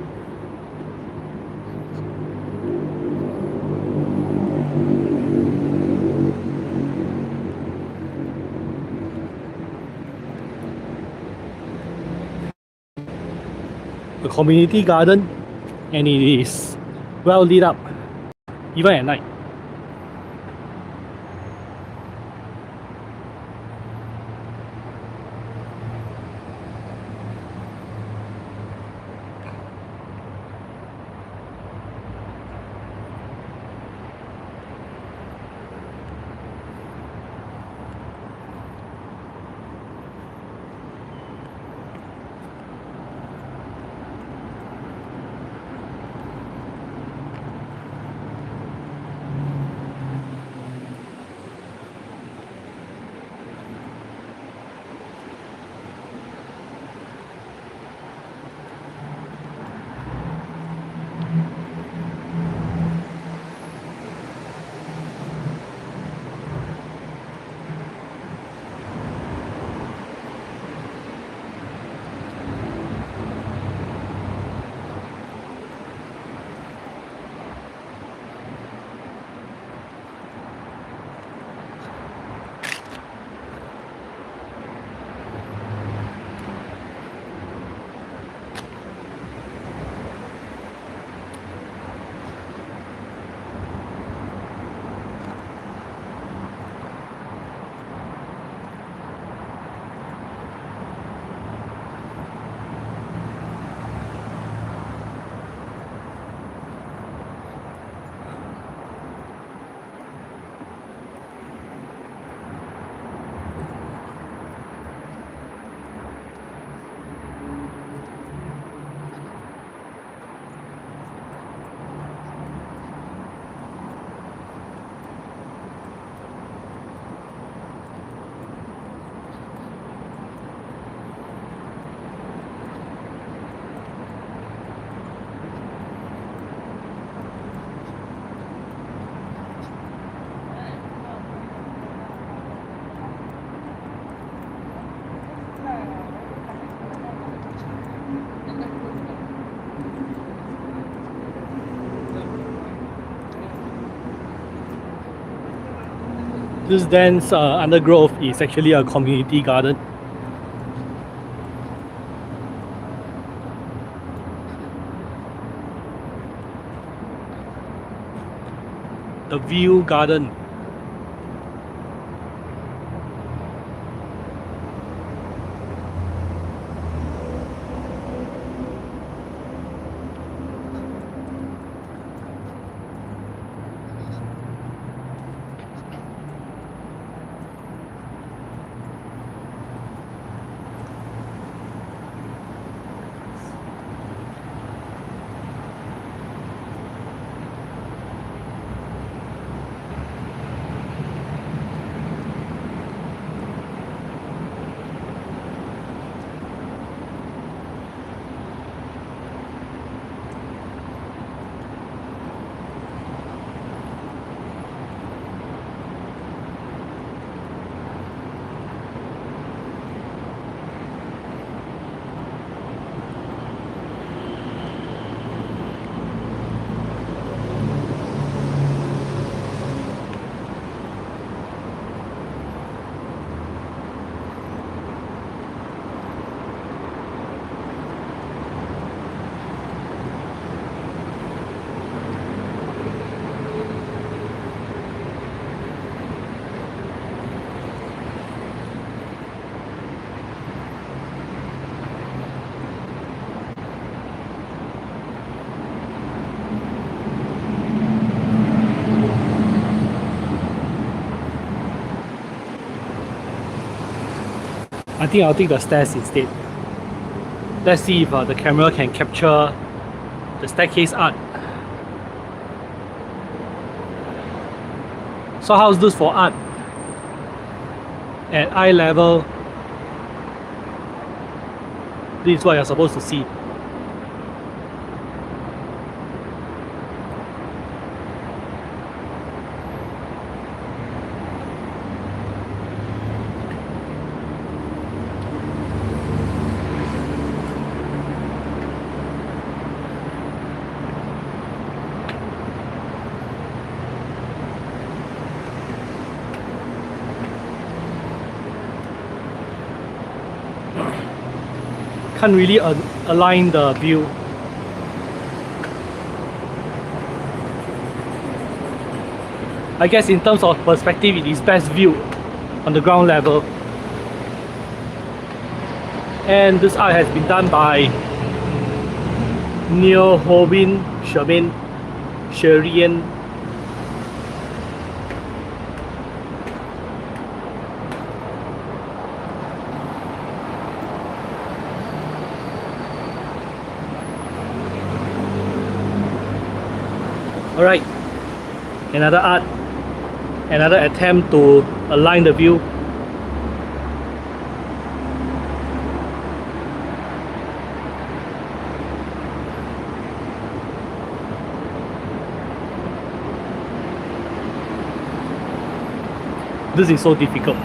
A community garden, and it is well lit up, even at night. This dense undergrowth is actually a community garden. The view garden. I think I'll take the stairs instead. Let's see if the camera can capture the staircase art. So how's this for art? At eye level, this is what you're supposed to see. Can't really align the view. I guess in terms of perspective, it is best view on the ground level. And this art has been done by Neo Hobin Sherman Sherian. Alright, another art, another attempt to align the view. This is so difficult.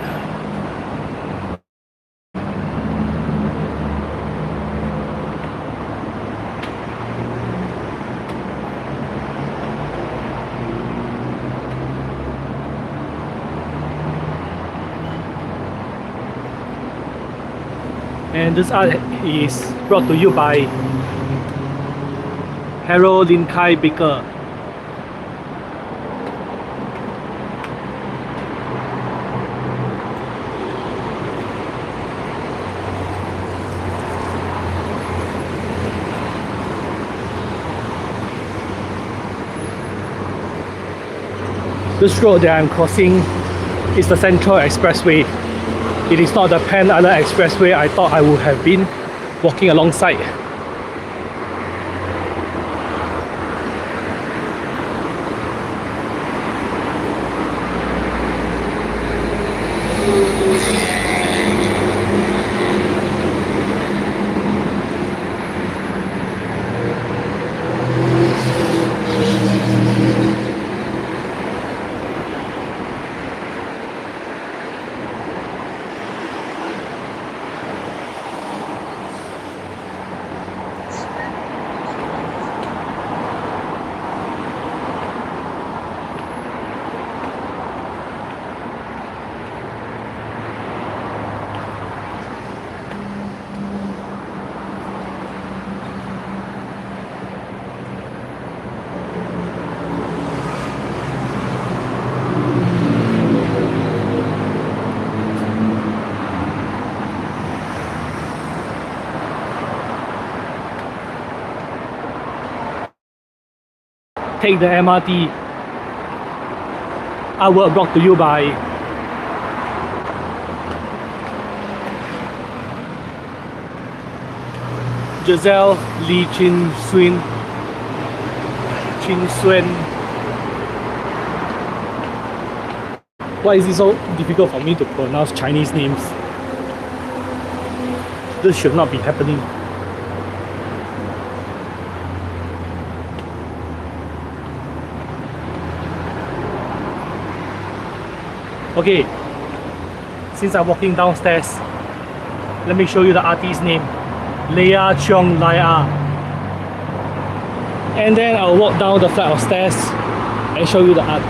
And this art is brought to you by Harold Lin Kai Baker. This road that I'm crossing is the Central Expressway. It is not the Pan Island Expressway I thought I would have been walking alongside. take the MRT. Artwork brought to you by Giselle Lee Chin Suen. Why is it so difficult for me to pronounce Chinese names? This should not be happening. Okay, since I'm walking downstairs, let me show you the artist's name. Leah Cheong Lai Ah. And then I'll walk down the flight of stairs and show you the art.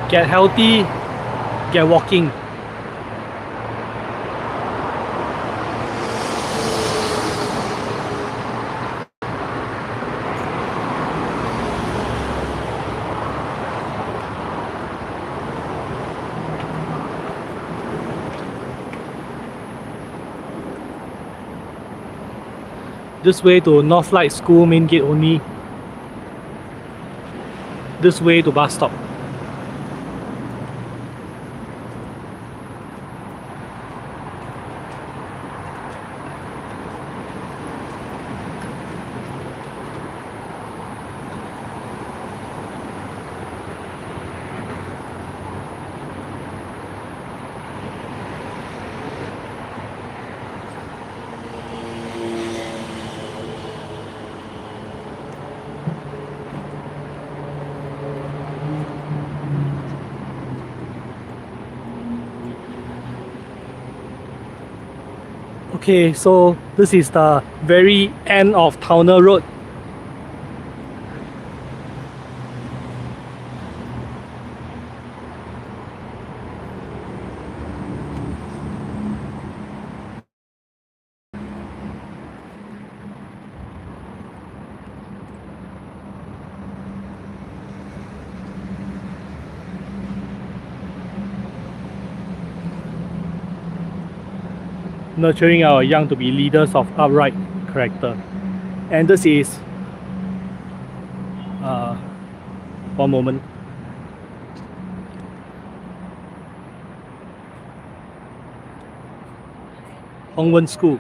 Get healthy, get walking. This way to Northlight School main gate only. This way to bus stop. Okay, so this is the very end of Towner Road. Nurturing our young to be leaders of upright character. And this is one moment. Hongwen School.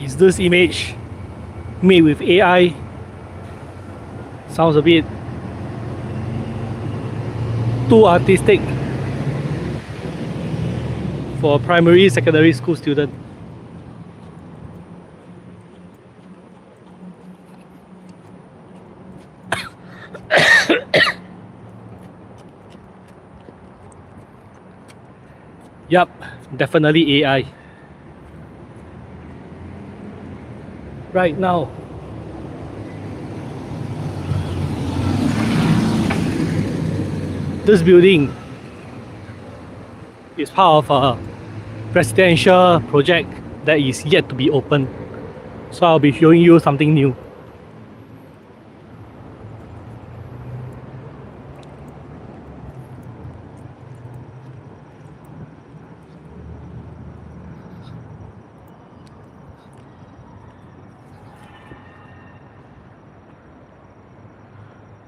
Is this image made with AI? Sounds a bit too artistic for a primary secondary school student. Yup, definitely AI. Right now, this building is part of a residential project that is yet to be open. So I'll be showing you something new.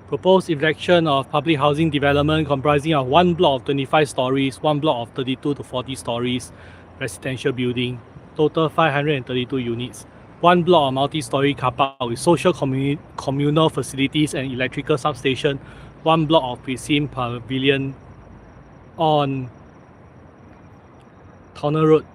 Proposed erection of public housing development comprising of one block of 25 stories, one block of 32 to 40 stories, residential building, total 532 units, one block of multi-story car park with social communal facilities and electrical substation, one block of precinct pavilion on Tunnel Road.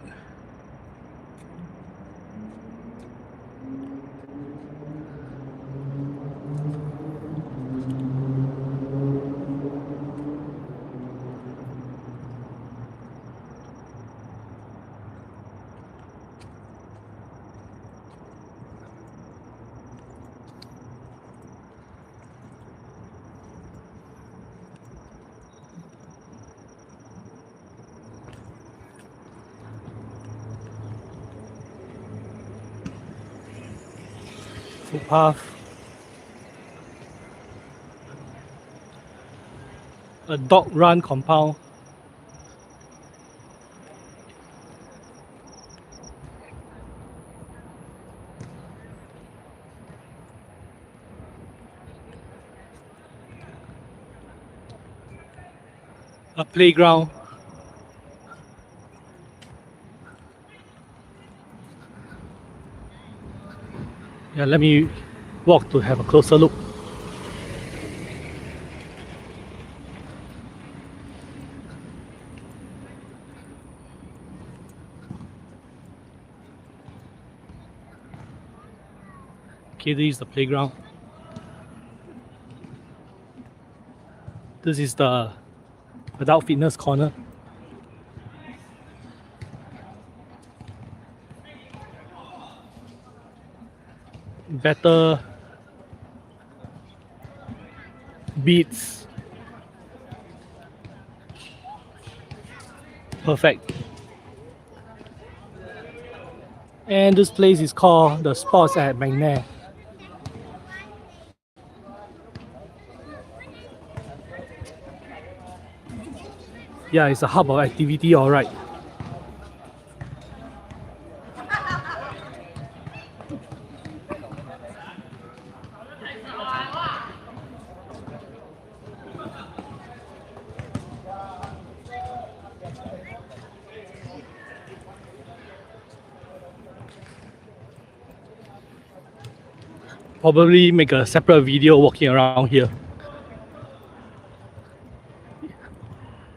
Footpath, a dog run compound, a playground, yeah, let me walk to have a closer look. Okay, this is the playground. This is the adult fitness corner. Better beats. Perfect. And this place is called the Sports at McNair. Yeah, it's a hub of activity, alright. Probably make a separate video walking around here.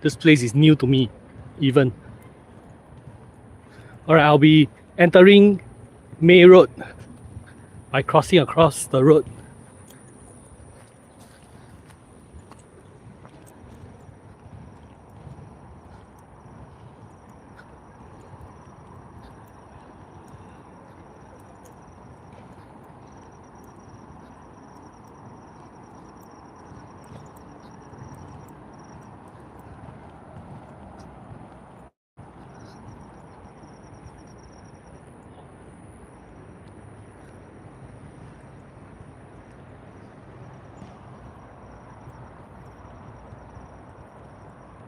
This place is new to me, even. Alright, I'll be entering May Road by crossing across the road.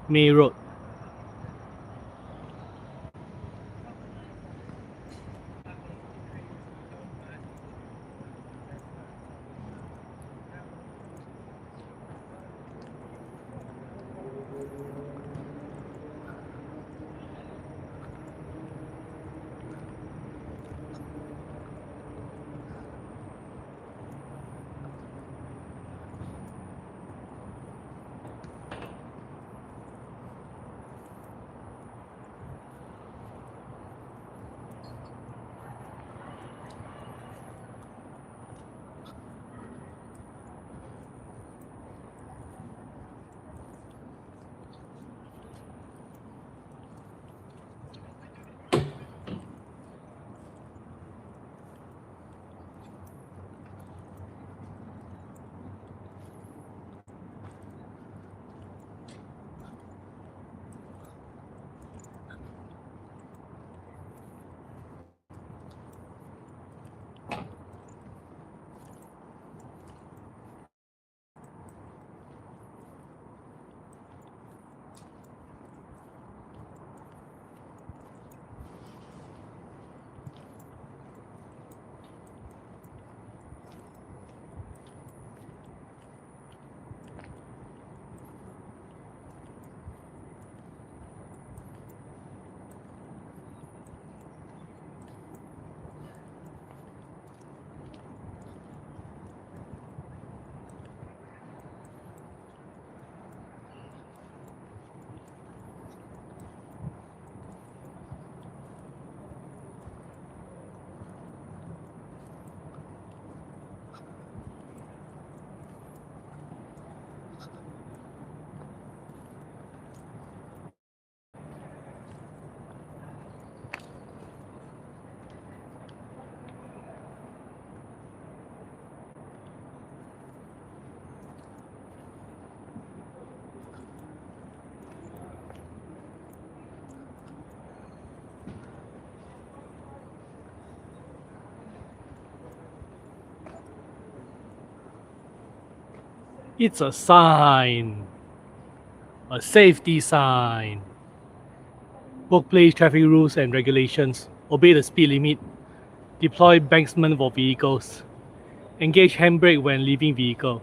May Road. It's a sign. A safety sign. Workplace traffic rules and regulations. Obey the speed limit. Deploy banksman for vehicles. Engage handbrake when leaving vehicle.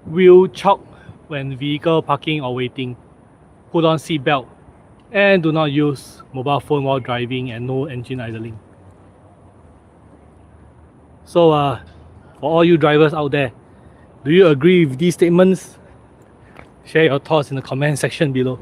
Wheel chock when vehicle parking or waiting. Put on seat belt. And do not use mobile phone while driving and no engine idling. So for all you drivers out there, do you agree with these statements? Share your thoughts in the comment section below.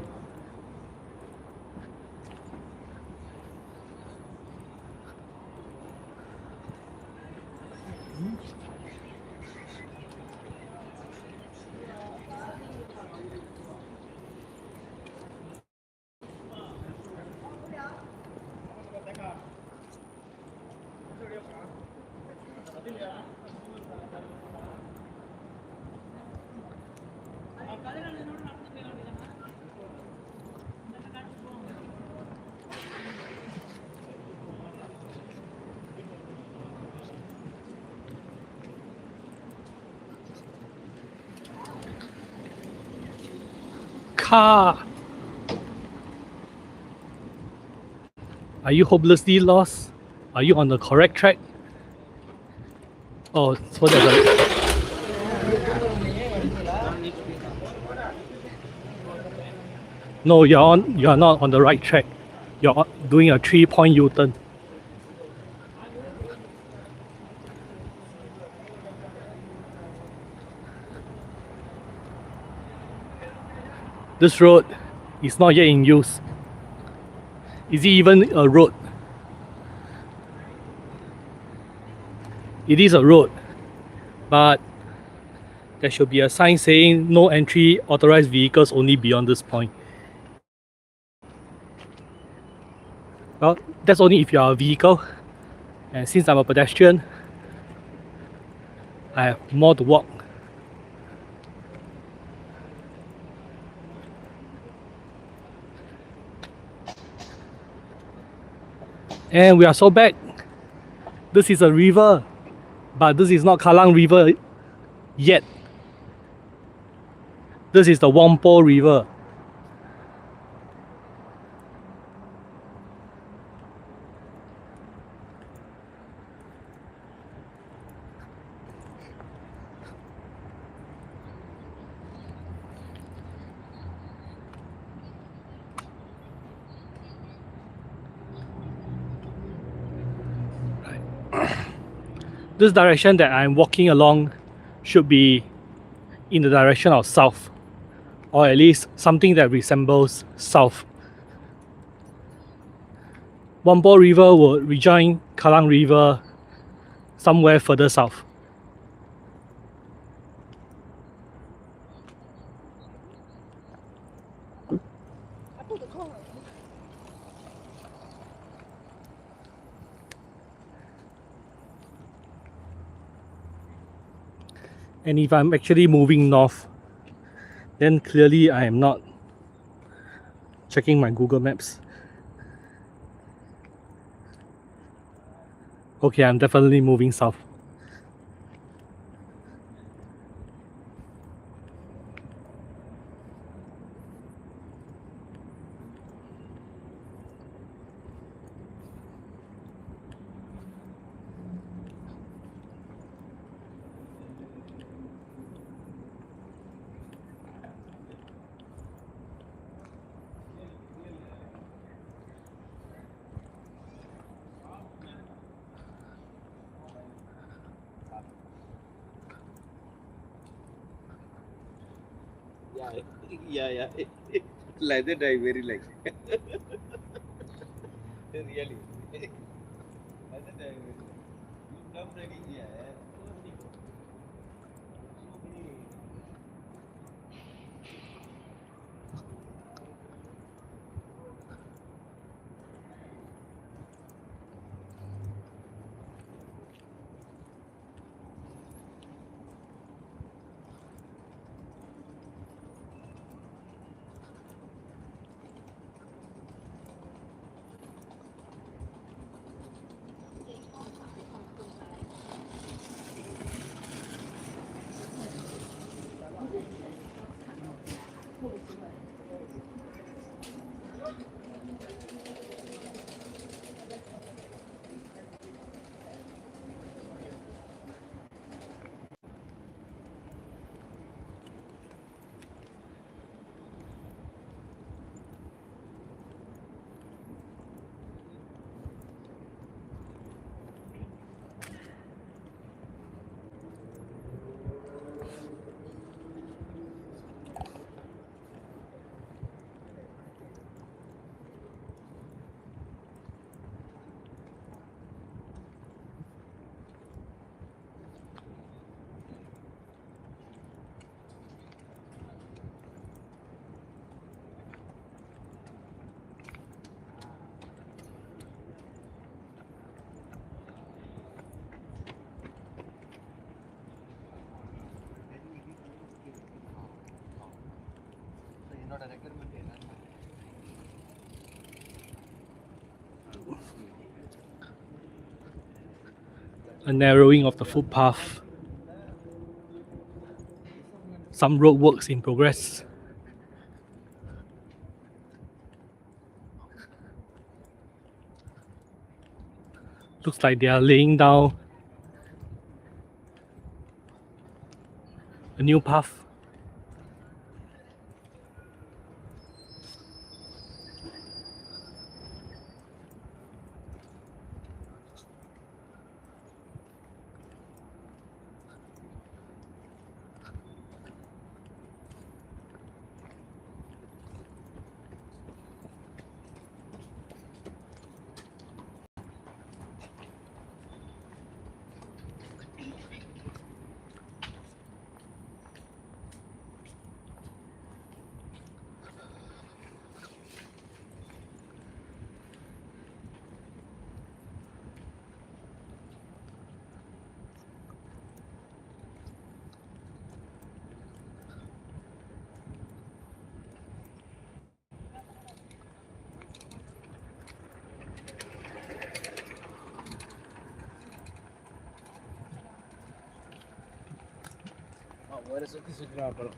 Car! Are you hopelessly lost? Are you on the correct track? Oh, so there's a... No, you're not on the right track. You're doing a 3-point U-turn. This road is not yet in use. Is it even a road? It is a road, but there should be a sign saying no entry, authorized vehicles only beyond this point. Well, that's only if you are a vehicle, and since I'm a pedestrian, I have more to walk. And we are so back. This is a river, but this is not Kallang River yet. This is the Whampoa River. This direction that I'm walking along should be in the direction of south, or at least something that resembles south. Whampoa River will rejoin Kallang River somewhere further south. And if I'm actually moving north, then clearly I am not checking my Google Maps. Okay, I'm definitely moving south. Yeah. Like that, I very like. Really. Like that, I very like. You come ready, yeah. என்னோட requirement என்னன்னு a narrowing of the footpath. Some road works in progress. Looks like they are laying down a new path. வேறு சுற்றி சுற்றினா அப்புறம்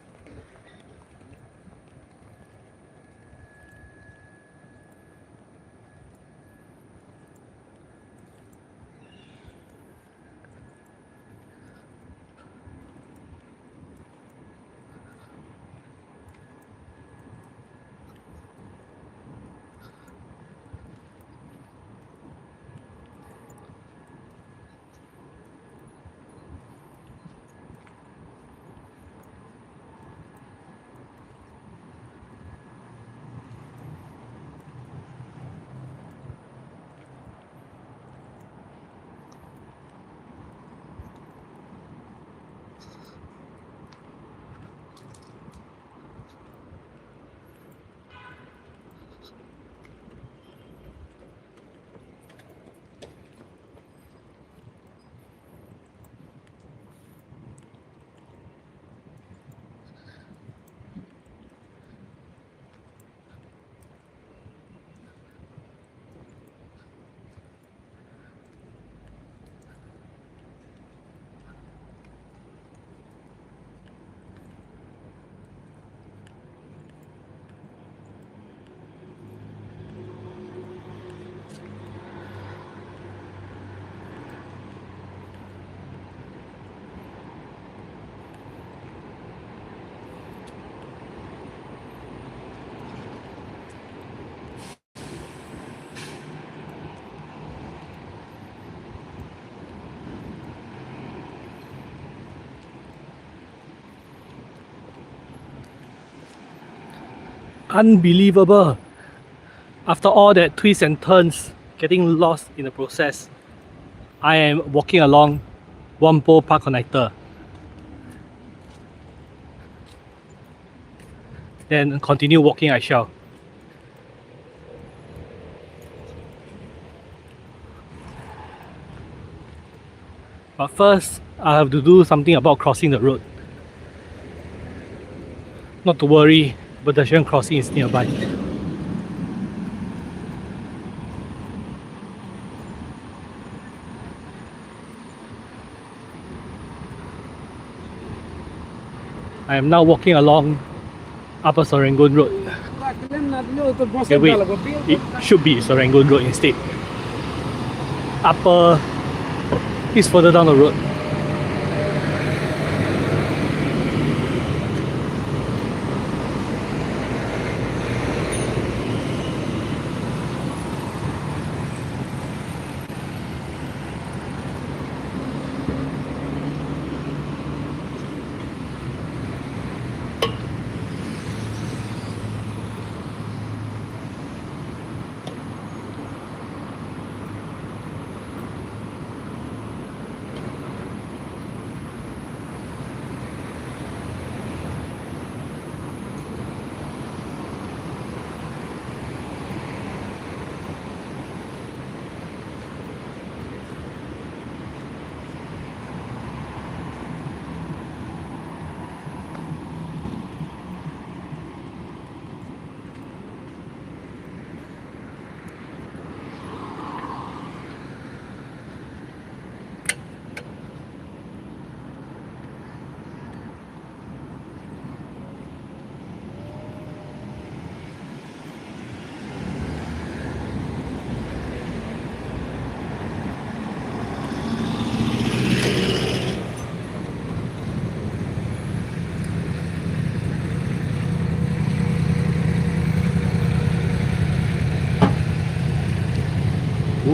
Unbelievable. After all that twists and turns, getting lost in the process, I am walking along Whampoa Park Connector. Then continue walking I shall. But first, I have to do something about crossing the road. Not to worry, pedestrian crossing is nearby. I am now walking along Upper Serangoon Road. Okay, wait, it should be Serangoon Road instead. Upper is further down the road.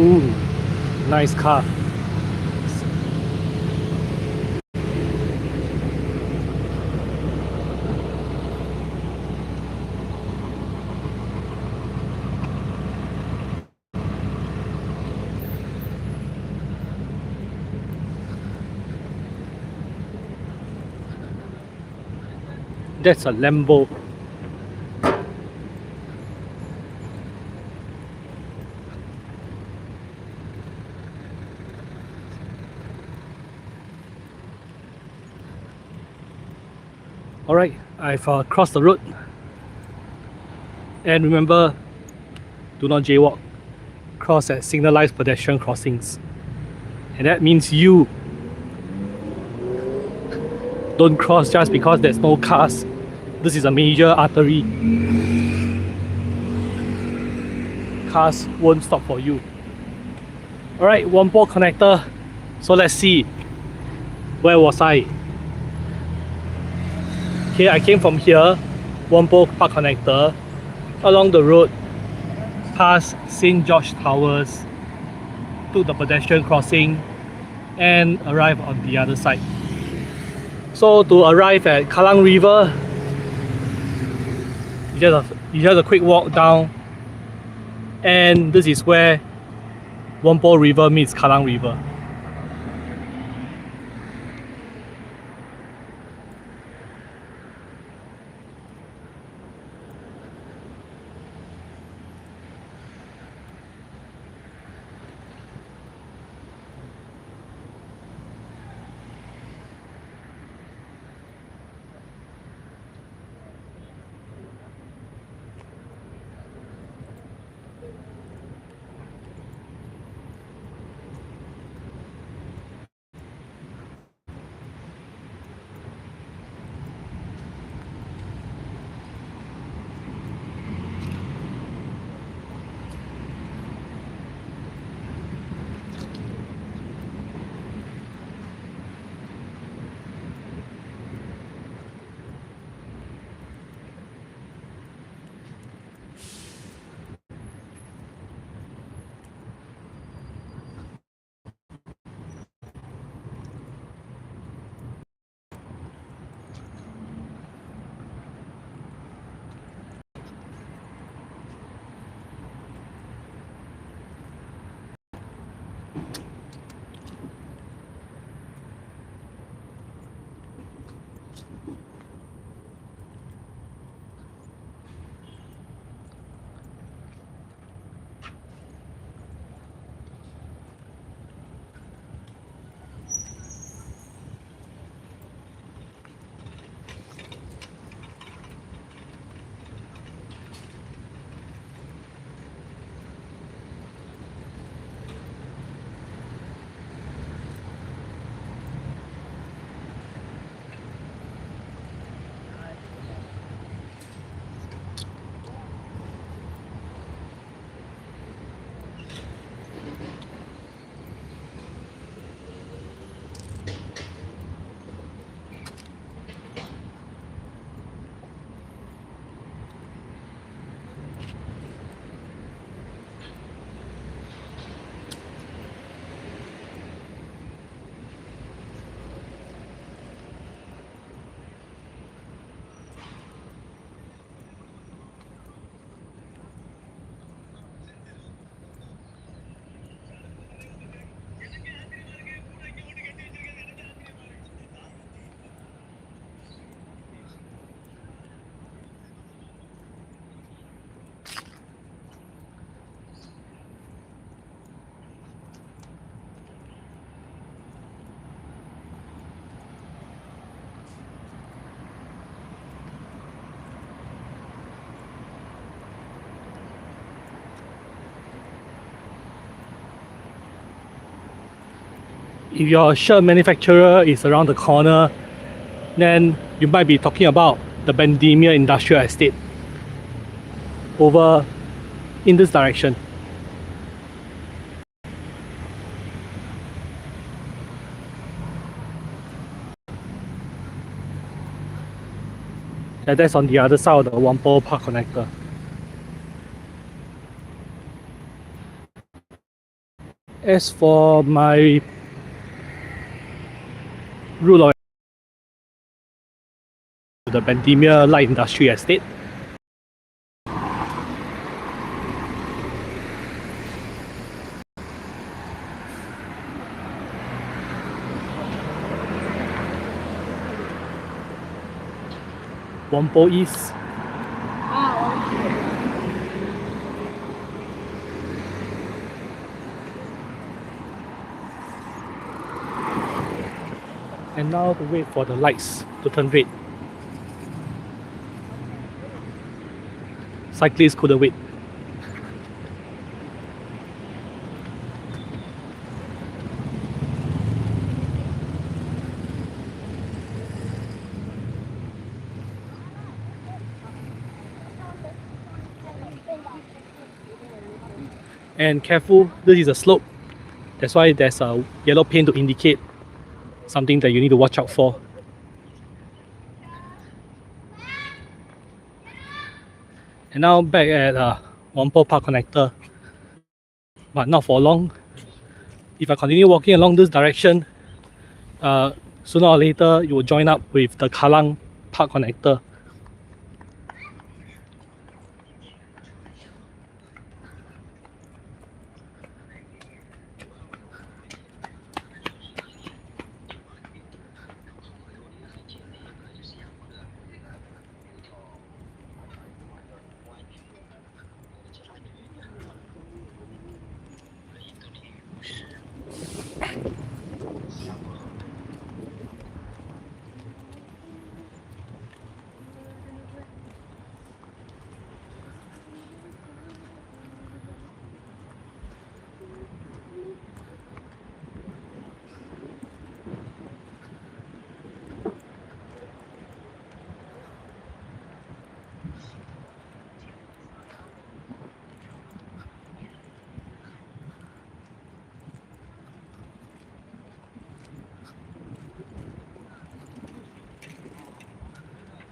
Ooh, nice car. That's a Lambo. Alright, I've crossed the road. And remember, do not jaywalk. Cross at signalized pedestrian crossings. And that means you don't cross just because there's no cars. This is a major artery. Cars won't stop for you. Alright, Whampoa connector. So let's see. Where was I? Okay, I came from here, Whampoa Park connector, along the road, past St. George Towers, took the pedestrian crossing, and arrived on the other side. So to arrive at Kallang River, you just a quick walk down, and this is where Whampoa River meets Kallang River. If your shirt manufacturer is around the corner, then you might be talking about the Bendemeer Industrial Estate over in this direction. And that's on the other side of the Whampoa Park connector. As for my rule of the Bendemeer Light Industry Estate, Whampoa East. And now to wait for the lights to turn red. Cyclists couldn't wait. And careful, this is a slope. That's why there's a yellow paint to indicate something that you need to watch out for. And now back at Whampoa Park Connector, but not for long. If I continue walking along this direction, sooner or later you will join up with the Kallang Park Connector.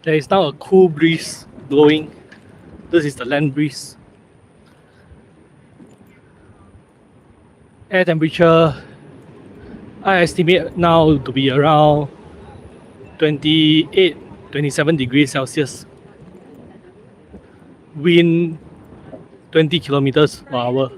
There is now a cool breeze blowing. This is the land breeze. Air temperature, I estimate now to be around 28, 27 degrees Celsius. Wind 20 kilometers per hour.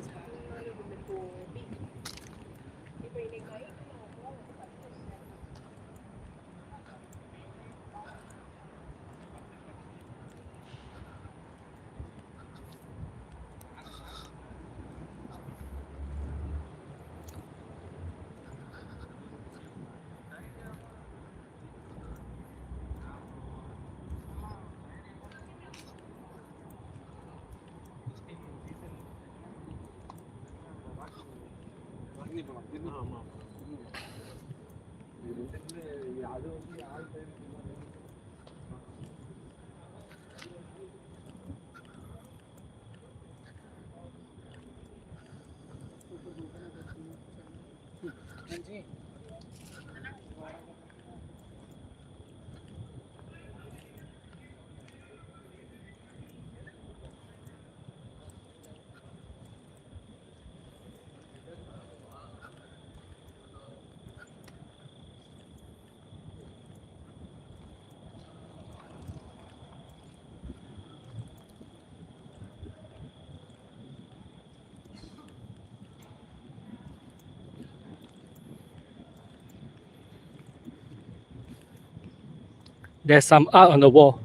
There's some art on the wall.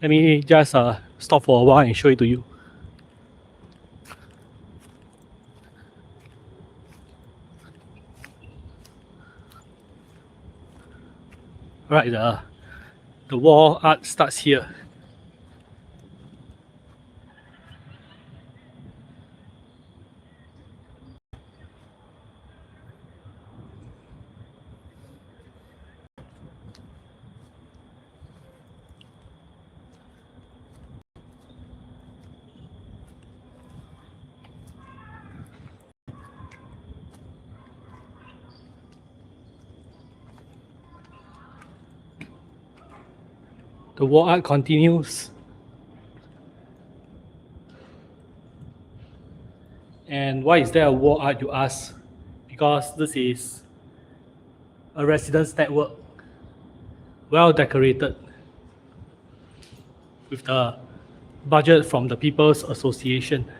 Let me just stop for a while and show it to you. Right, the wall art starts here. The wall art continues. And why is there a wall art, you ask? because this is a residence network, well decorated, with the budget from the People's Association.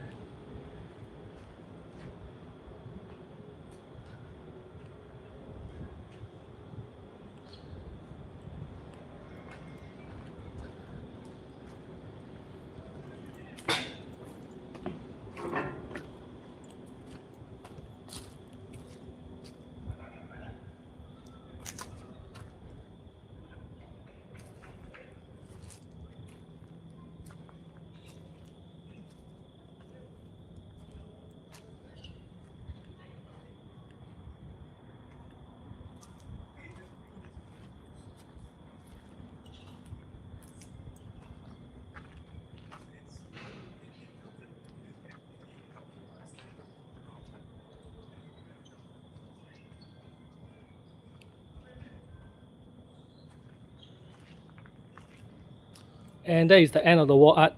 And that is the end of the wall art.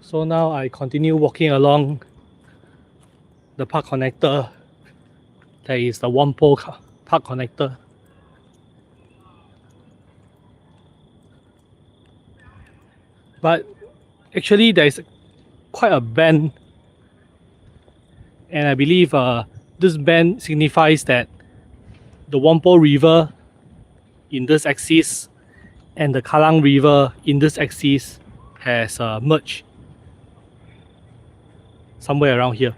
So now I continue walking along the park connector. There is the Whampoa park connector. But actually there is quite a bend, and I believe this bend signifies that the Whampoa River in this axis and the Kallang River in this axis has merged somewhere around here.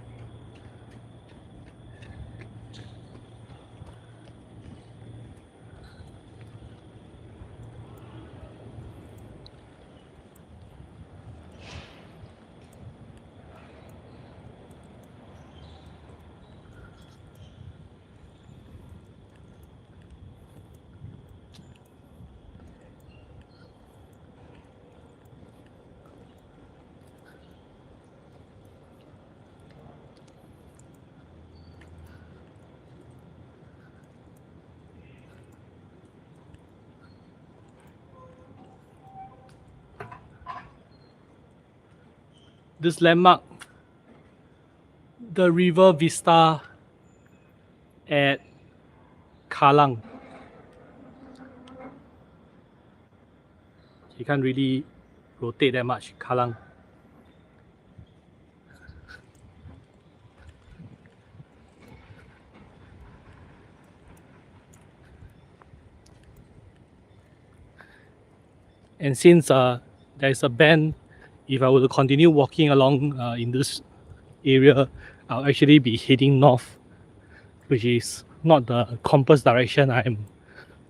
This landmark, the river vista at Kallang. You can't really rotate that much, Kallang. And since there is a bend, if I were to continue walking along in this area, I'll actually be heading north, which is not the compass direction I'm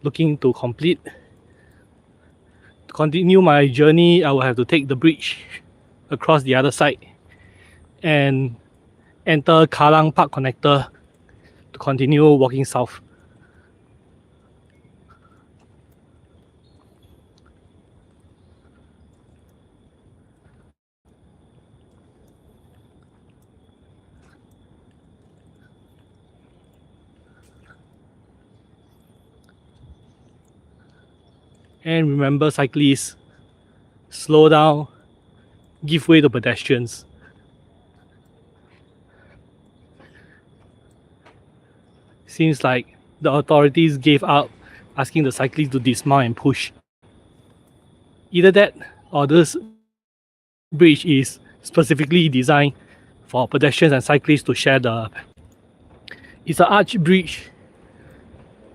looking to complete. To continue my journey, I will have to take the bridge across the other side and enter Kallang Park Connector to continue walking south. And remember, cyclists, slow down, give way to pedestrians. Seems like the authorities gave up asking the cyclists to dismount and push. Either that or this bridge is specifically designed for pedestrians and cyclists to share the. It's an arch bridge.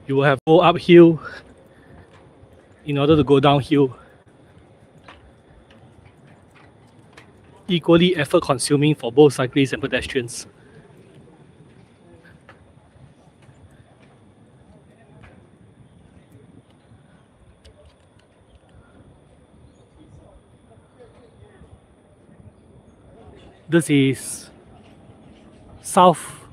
You will have to go uphill in order to go downhill. Equally effort consuming for both cyclists and pedestrians. This is south.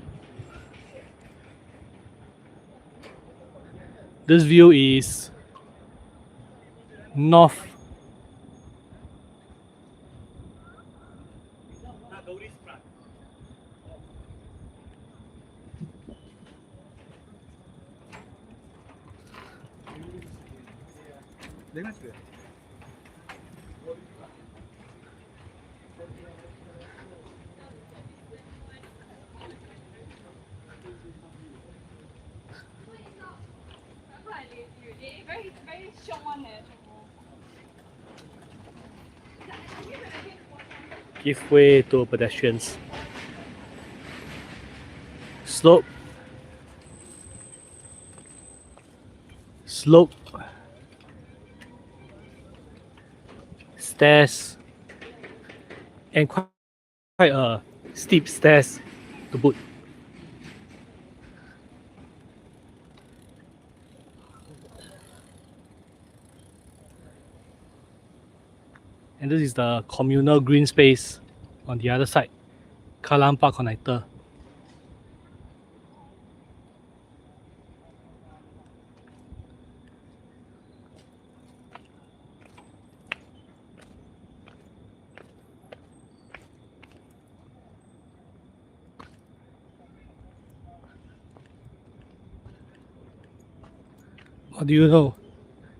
This view is north. Give way to pedestrians. Slope. Slope. Stairs. And quite a steep stairs to boot. And this is the communal green space on the other side, Kallang Park connector. What do you know?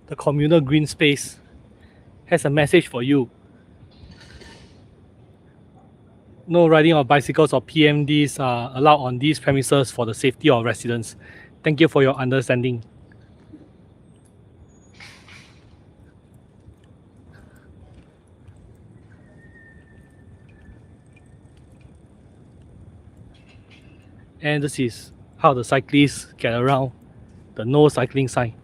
The communal green space has a message for you. No riding of bicycles or PMDs are allowed on these premises for the safety of residents. Thank you for your understanding. And this is how the cyclists get around the no cycling sign.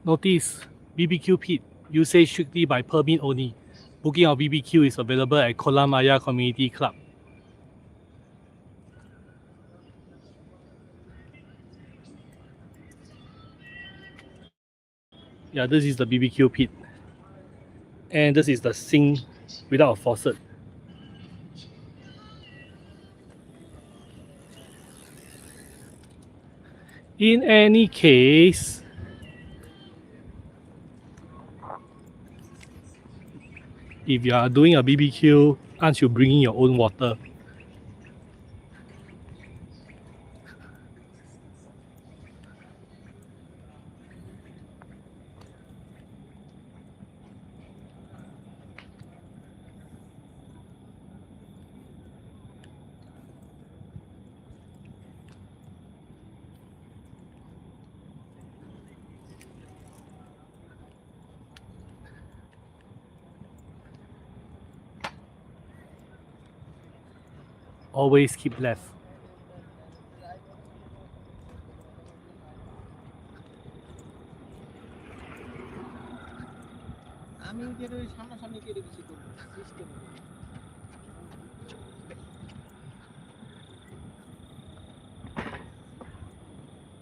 Notice, BBQ pit, usage strictly by permit only. Booking of BBQ is available at Kolam Maya Community Club. Yeah, this is the BBQ pit. And this is the sink without a faucet. In any case, if you are doing a BBQ, aren't you bringing your own water? Always keep left.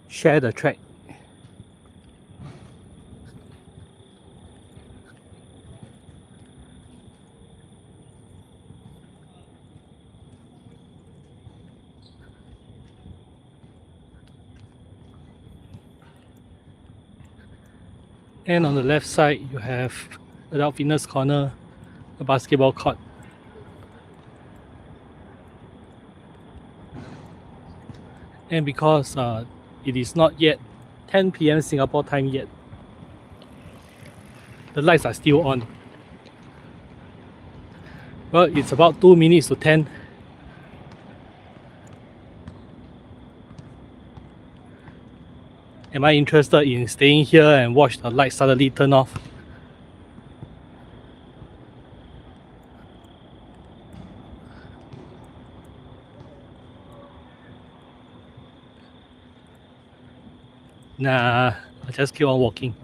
Share the track. And on the left side, you have adult fitness corner, a basketball court. And because it is not yet 10 p.m. Singapore time yet, the lights are still on. Well, it's about 2 minutes to 10. Am I interested in staying here and watch the light suddenly turn off? Nah, I'll just keep on walking.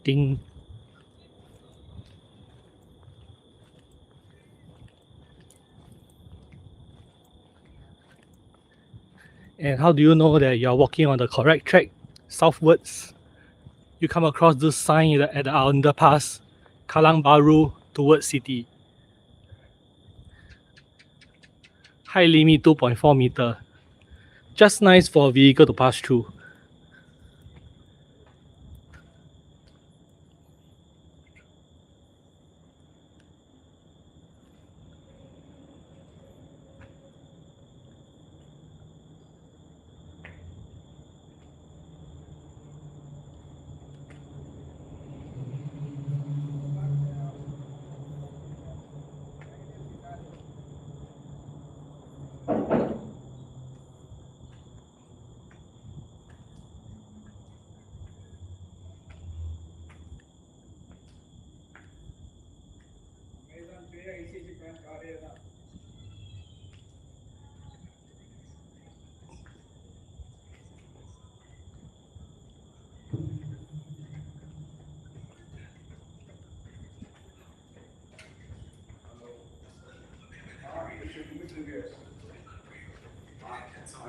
Ding. And how do you know that you're walking on the correct track? Southwards, you come across this sign at the underpass, Kallang Baru towards city. Height limit 2.4 meter. Just nice for a vehicle to pass through.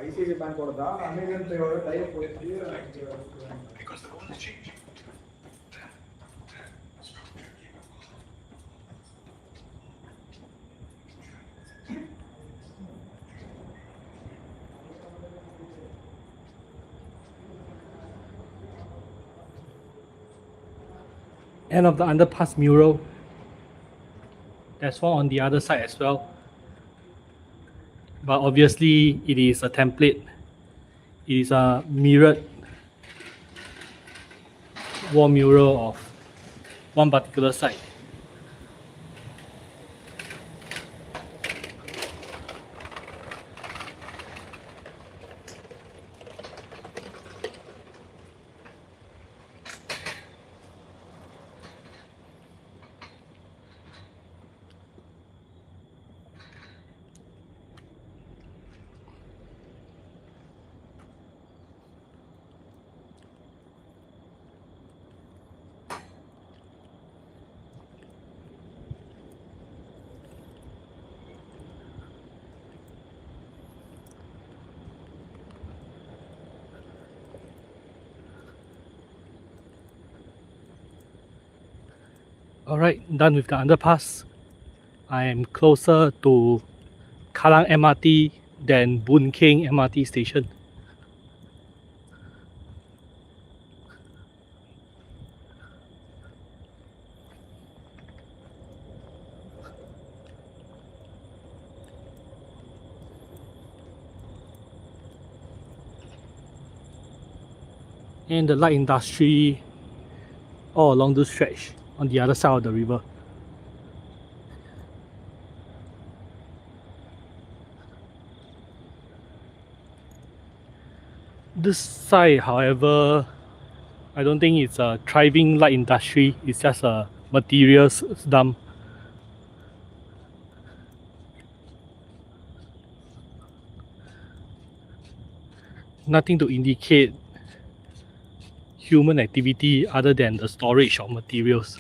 ICC bank ಕೊಡದಾ Amazon Pay ಒಳಗೆ type ಕೊಡ್ತೀವಿ End of the underpass mural. There's one on the other side as well. But obviously it is a template. It is a mirrored wall mural of one particular site. Alright, done with the underpass. I am closer to Kallang MRT than Boon Keng MRT station. And the light industry all along this stretch on the other side of the river. This side, however, I don't think it's a thriving light industry, it's just a materials dump. Nothing to indicate human activity other than the storage of materials.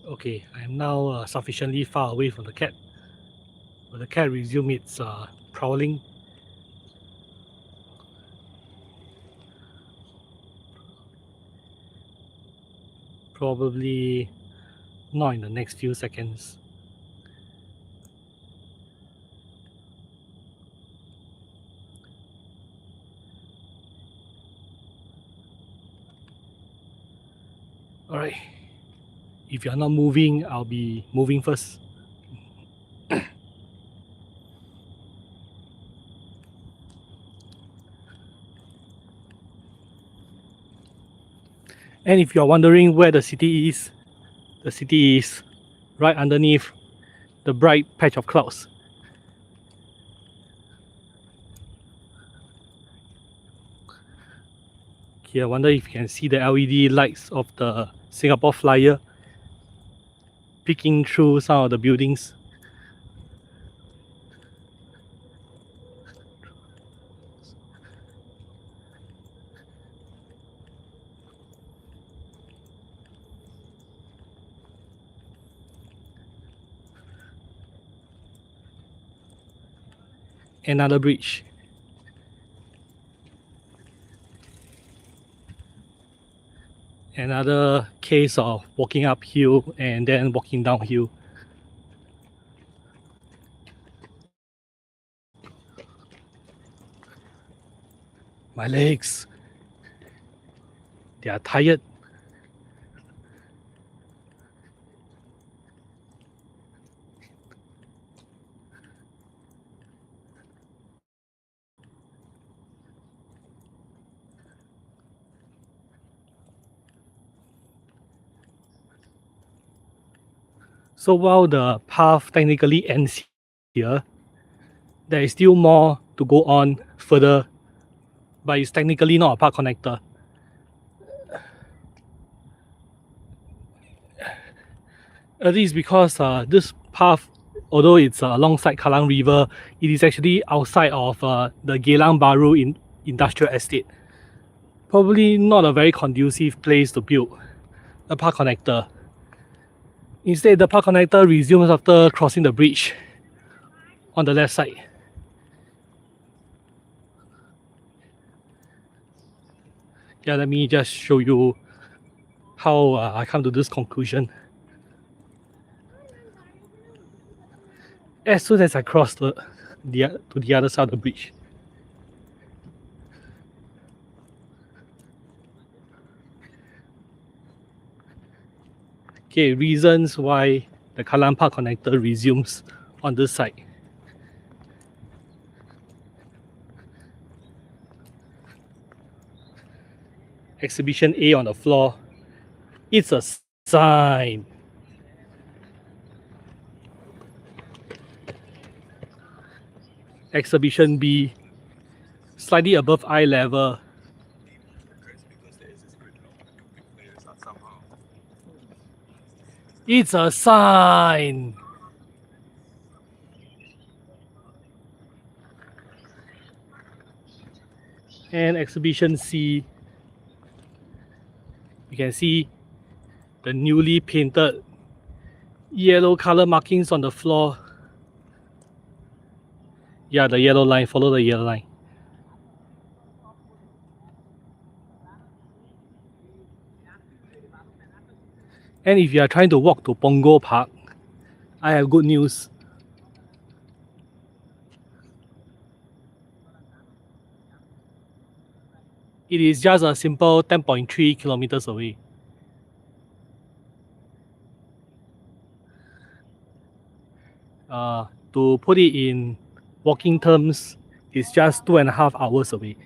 Okay, I am now sufficiently far away from the cat. Will the cat resume its prowling? Probably not in the next few seconds. Alright, if you're not moving, I'll be moving first. And if you're wondering where the city is right underneath the bright patch of clouds. Okay, I wonder if you can see the LED lights of the Singapore Flyer peeking through some of the buildings. Another bridge. Another case of walking uphill and then walking downhill. My legs, they are tired. So while the path technically ends here, there is still more to go on further, but it's technically not a park connector. This is because this path, although it's alongside Kallang River, it is actually outside of the Geylang Bahru industrial estate. Probably not a very conducive place to build a park connector. Instead, the park connector resumes after crossing the bridge on the left side. Yeah, let me just show you how I come to this conclusion. As soon as I cross to the other side of the bridge, okay, reasons why the Kallang Park connector resumes on this side. Exhibition A on the floor. It's a sign. Exhibition B, slightly above eye level. It's a sign. And exhibition C, you can see the newly painted yellow color markings on the floor. Yeah, the yellow line, follow the yellow line. And if you are trying to walk to Punggol Park, I have good news. It is just a simple 10.3 kilometers away. To put it in walking terms, it's just 2.5 hours away.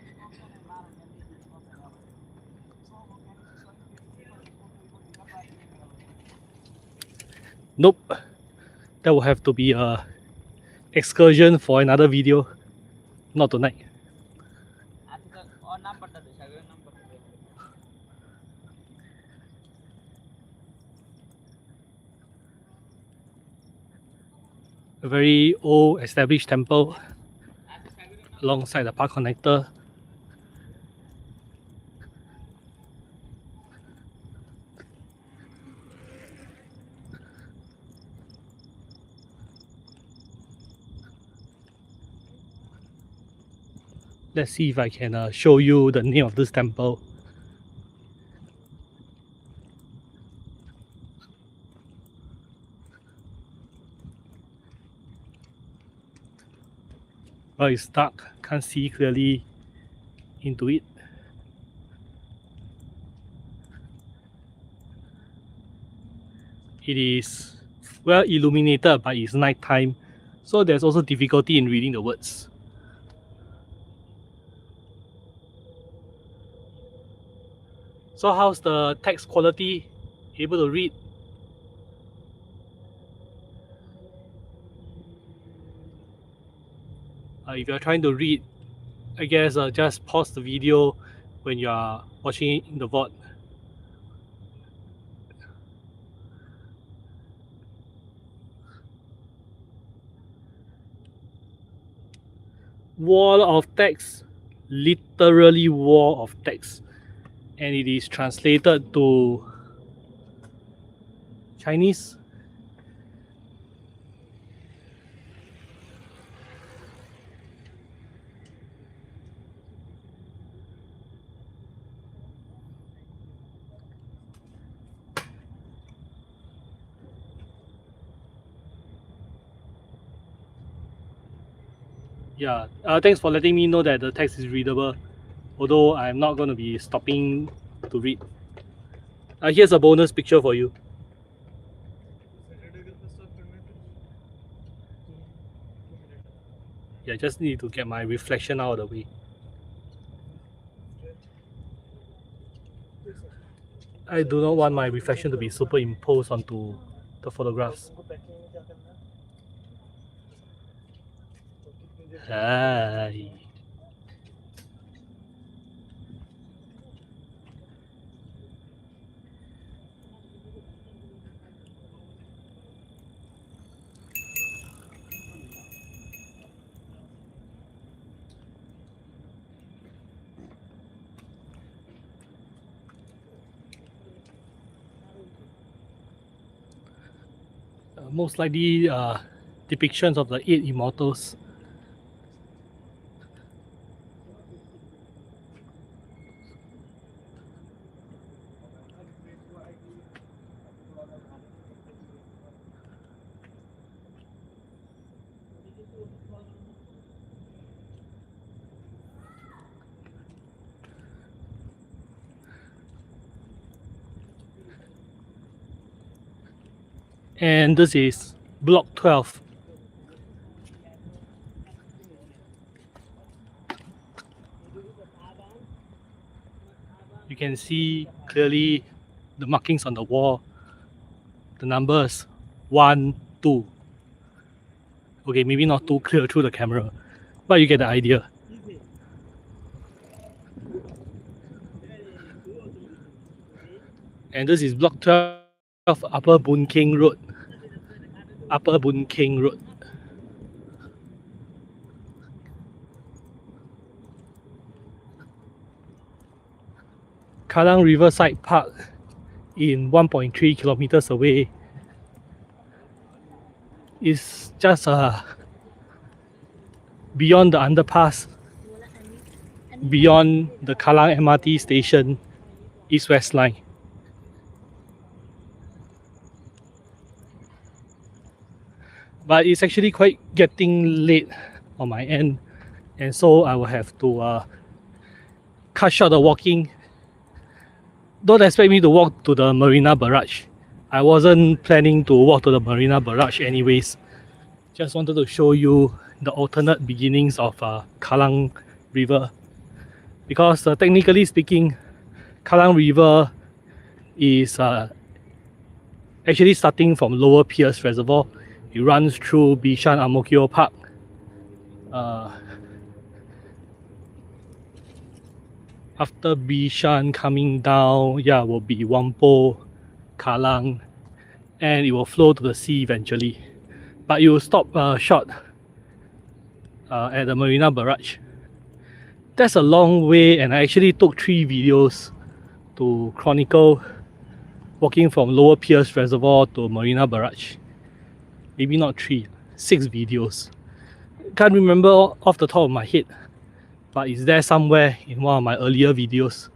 Nope, that will have to be a excursion for another video, not tonight. A very old established temple alongside the park connector. Let's see if I can show you the name of this temple. Well, it's dark, can't see clearly into it. It is well illuminated, but it's night time, so there's also difficulty in reading the words. So how's the text quality? Able to read? If you're trying to read, I guess just pause the video when you are watching it in the VOD. Wall of text, literally wall of text, and it is translated to Chinese. Yeah, thanks for letting me know that the text is readable, although I'm not going to be stopping to read. Here's a bonus picture for you. Yeah, just need to get my reflection out of the way. I do not want my reflection to be superimposed onto the photographs. Hi. Most likely depictions of the 8 immortals. And this is block 12. You can see clearly the markings on the wall, the numbers 1, 2. Okay, maybe not too clear through the camera, but you get the idea. And this is block 12, Upper Boon Keng Road. Upper Boon Keng Road. Kallang Riverside Park in 1.3 kilometers away is just beyond the underpass, beyond the Kallang MRT station, east-west line. But it's actually quite getting late on my end, and so I will have to cut short the walking. Don't expect me to walk to the Marina Barrage. I wasn't planning to walk to the Marina Barrage anyways. Just wanted to show you the alternate beginnings of Kallang River. Because technically speaking, Kallang River is actually starting from Lower Pierce Reservoir. It runs through Bishan Ang Mo Kio Park. After Bishan coming down, will be Whampoa, Kallang, and it will flow to the sea eventually. But it will stop short at the Marina Barrage. That's a long way, and I actually took 3 videos to chronicle walking from Lower Pierce Reservoir to Marina Barrage. Maybe not 3, 6 videos. Can't remember off the top of my head. but it's there somewhere in one of my earlier videos.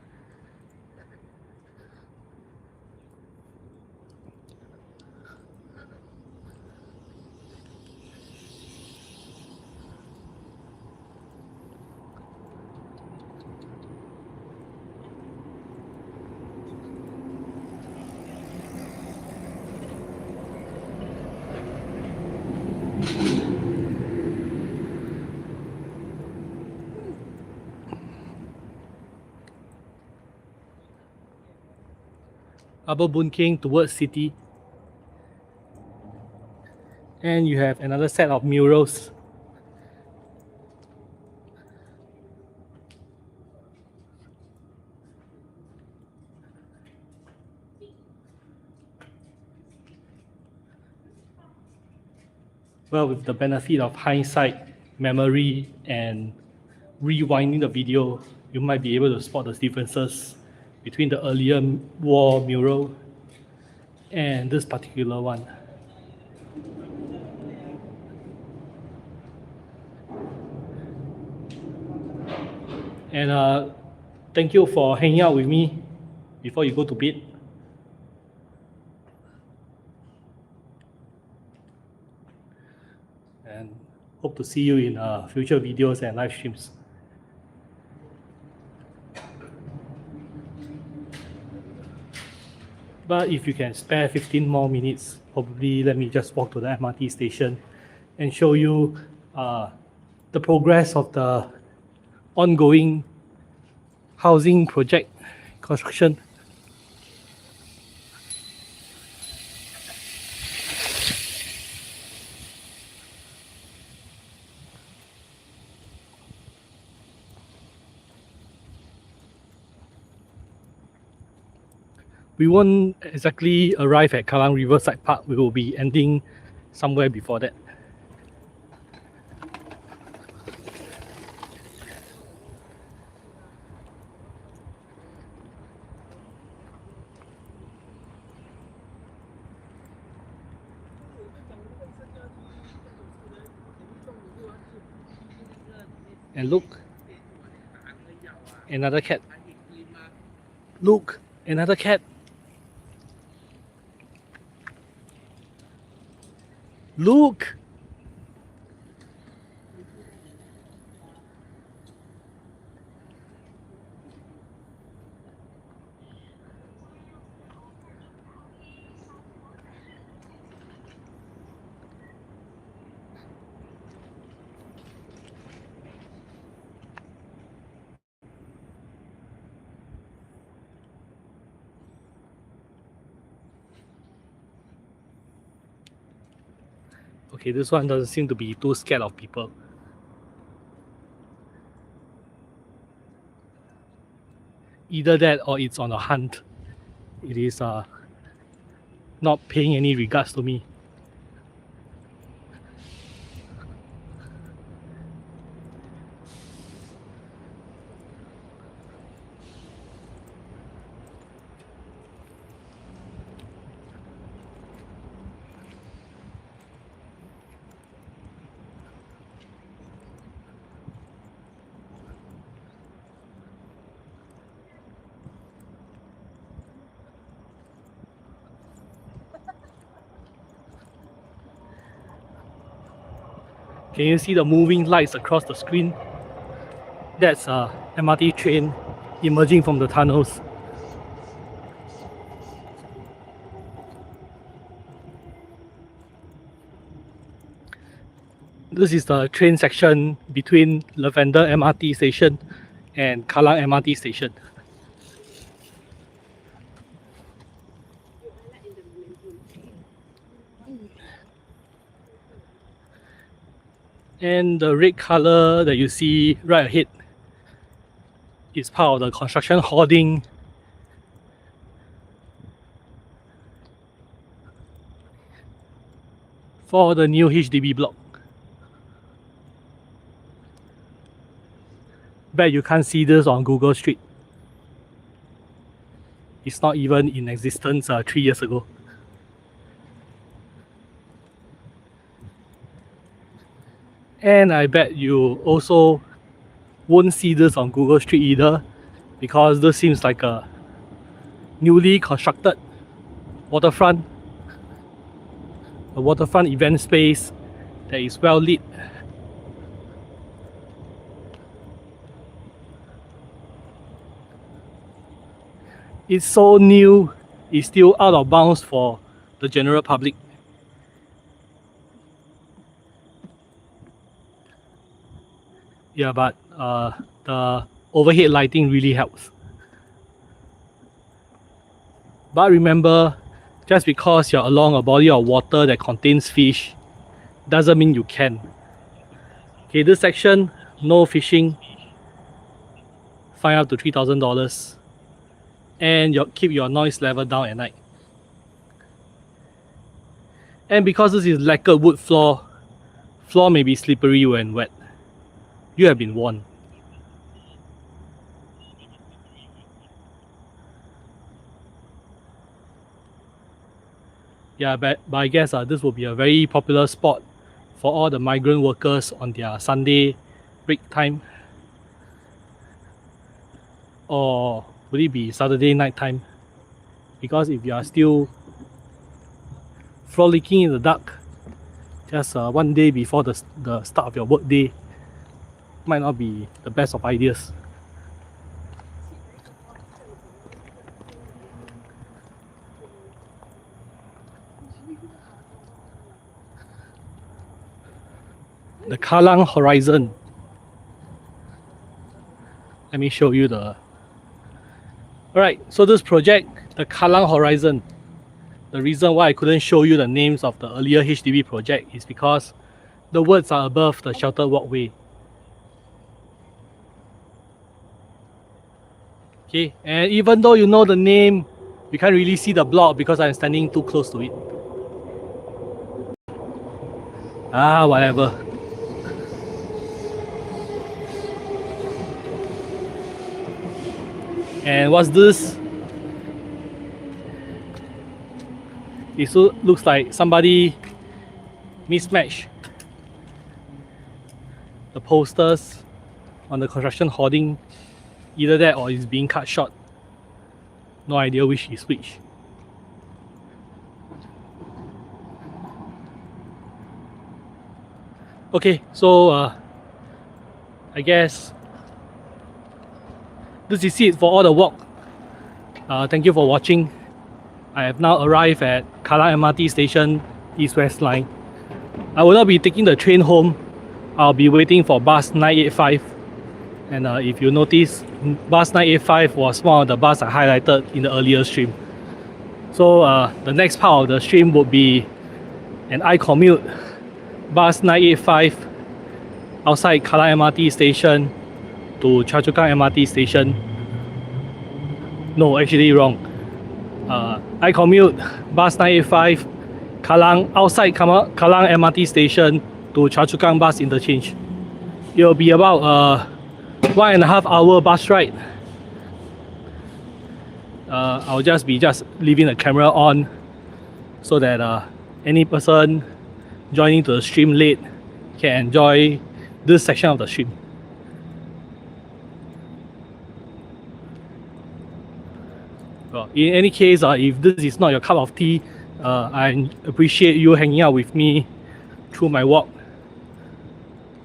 Upper Boon Keng towards city. And you have another set of murals. Well, with the benefit of hindsight, memory, and rewinding the video, you might be able to spot the differences between the earlier war mural and this particular one. And thank you for hanging out with me before you go to bed. And hope to see you in future videos and live streams. But if you can spare 15 more minutes, probably let me just walk to the MRT station and show you the progress of the ongoing housing project construction. We won't exactly arrive at Kallang Riverside Park. We will be ending somewhere before that. And look, another cat. Look, another cat. Look! Okay, this one doesn't seem to be too scared of people. Either that or it's on a hunt. It is not paying any regards to me. Can you see the moving lights across the screen? That's a MRT train emerging from the tunnels. This is the train section between Lavender MRT station and Kallang MRT station. And the red color that you see right ahead is part of the construction hoarding for the new HDB block. Bet you can't see this on Google Street. It's not even in existence 3 years ago. And I bet you also won't see this on Google Street either, because this seems like a newly constructed waterfront, a waterfront event space that is well lit. It's so new, it's still out of bounds for the general public. Yeah, but the overhead lighting really helps. But remember, just because you're along a body of water that contains fish doesn't mean you can. Okay, this section, no fishing, fine up to $3,000, and keep your noise level down at night. And because this is lacquered wood floor may be slippery when wet. You have been warned. Yeah, but I guess this will be a very popular spot for all the migrant workers on their Sunday break time. Or would it be Saturday night time? Because if you are still frolicking in the dark just one day before the start of your work day, might not be the best of ideas. The Kallang Horizon. Let me show you the... Alright, so this project, the Kallang Horizon, the reason why I couldn't show you the names of the earlier HDB project is because the words are above the sheltered walkway. Okay, and even though you know the name, you can't really see the block because I'm standing too close to it. Ah, whatever. And what's this? It looks like somebody mismatched the posters on the construction hoarding. Either that or it's being cut short. No idea which is which. Okay, so I guess this is it for all the walk. Thank you for watching. I have now arrived at Kallang MRT station, East-West line. I will not be taking the train home. I'll be waiting for bus 985. And if you notice, bus 985 was one of the buses I highlighted in the earlier stream. So the next part of the stream would be an iCommute bus 985 outside Kallang MRT station to Choa Chu Kang MRT station. No, actually wrong. iCommute bus 985 outside Kallang MRT station to Choa Chu Kang bus interchange. It will be about 1.5 hour bus ride. I'll just be leaving the camera on so that any person joining to the stream late can enjoy this section of the stream. Well, in any case, if this is not your cup of tea, I appreciate you hanging out with me through my walk.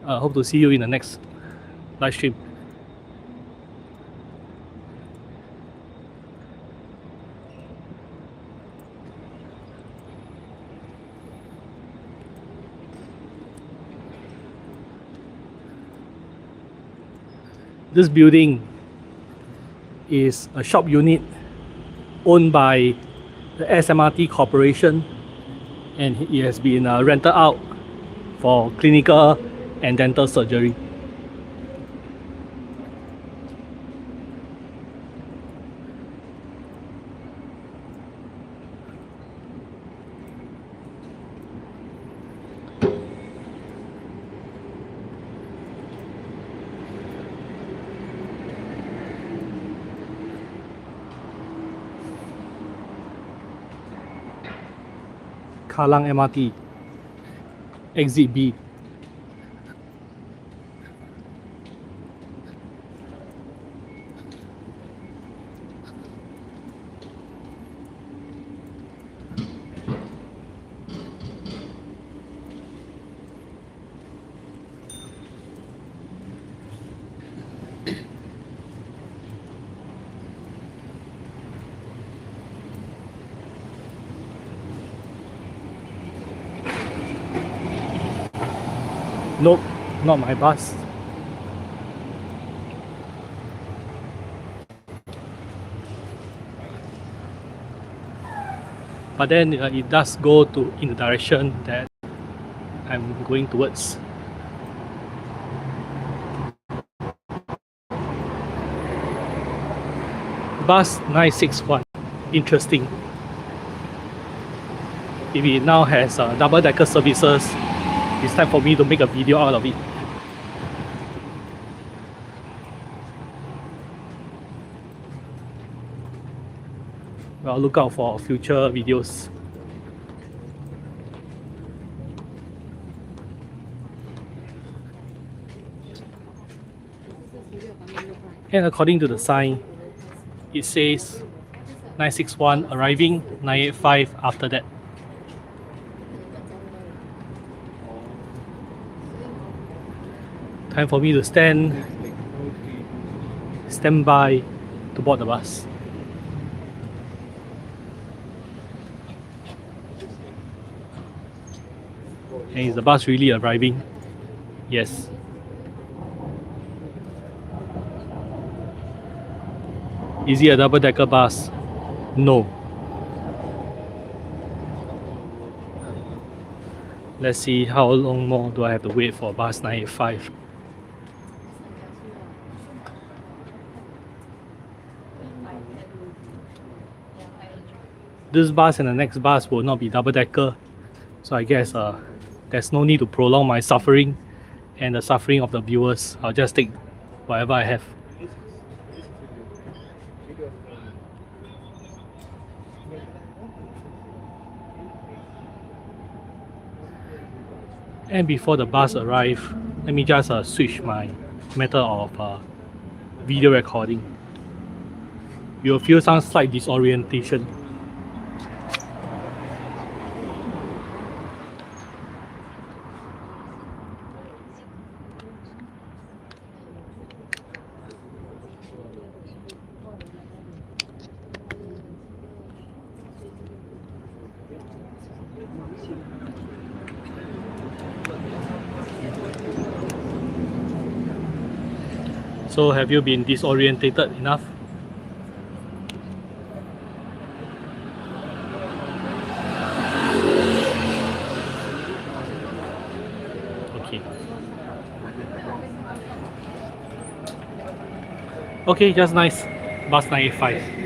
Hope to see you in the next live stream. This building is a shop unit owned by the SMRT Corporation, and it has been rented out for clinical and dental surgery. Kallang MRT, Exit B. Nope, not my bus. But then it does go in the direction that I'm going towards. Bus 961, interesting. If it now has double-decker services, it's time for me to make a video out of it. Well, look out for future videos. And according to the sign, it says 961 arriving, 985 after that. Time for me to stand by to board the bus. And is the bus really arriving? Yes. Is it a double-decker bus? No. Let's see how long more do I have to wait for bus 985. This bus and the next bus will not be double-decker, so I guess there's no need to prolong my suffering and the suffering of the viewers. I'll just take whatever I have. And before the bus arrives, let me just switch my method of video recording. You'll feel some slight disorientation. So have you been disorientated enough? Okay. Okay, just nice. Bus 985.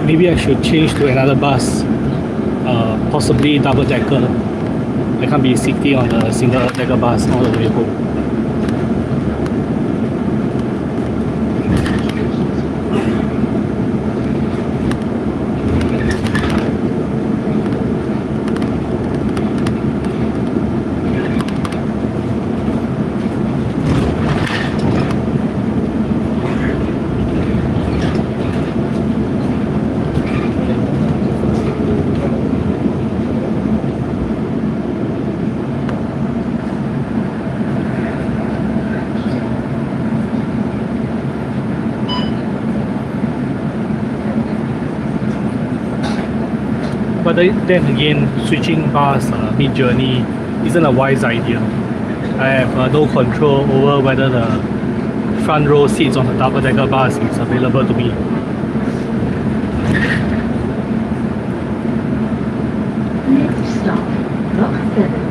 maybe I should change to another bus, possibly double decker. I can't be sitting on a single decker bus all the way home. But then again, switching bus mid-journey isn't a wise idea. I have no control over whether the front row seats on the double-decker bus is available to me. Next stop, Block 7.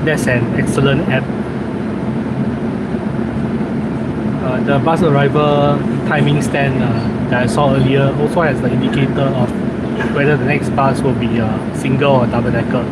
That's an excellent app. The bus arrival timing stand that I saw earlier also has the indicator of whether the next bus will be single or double decker.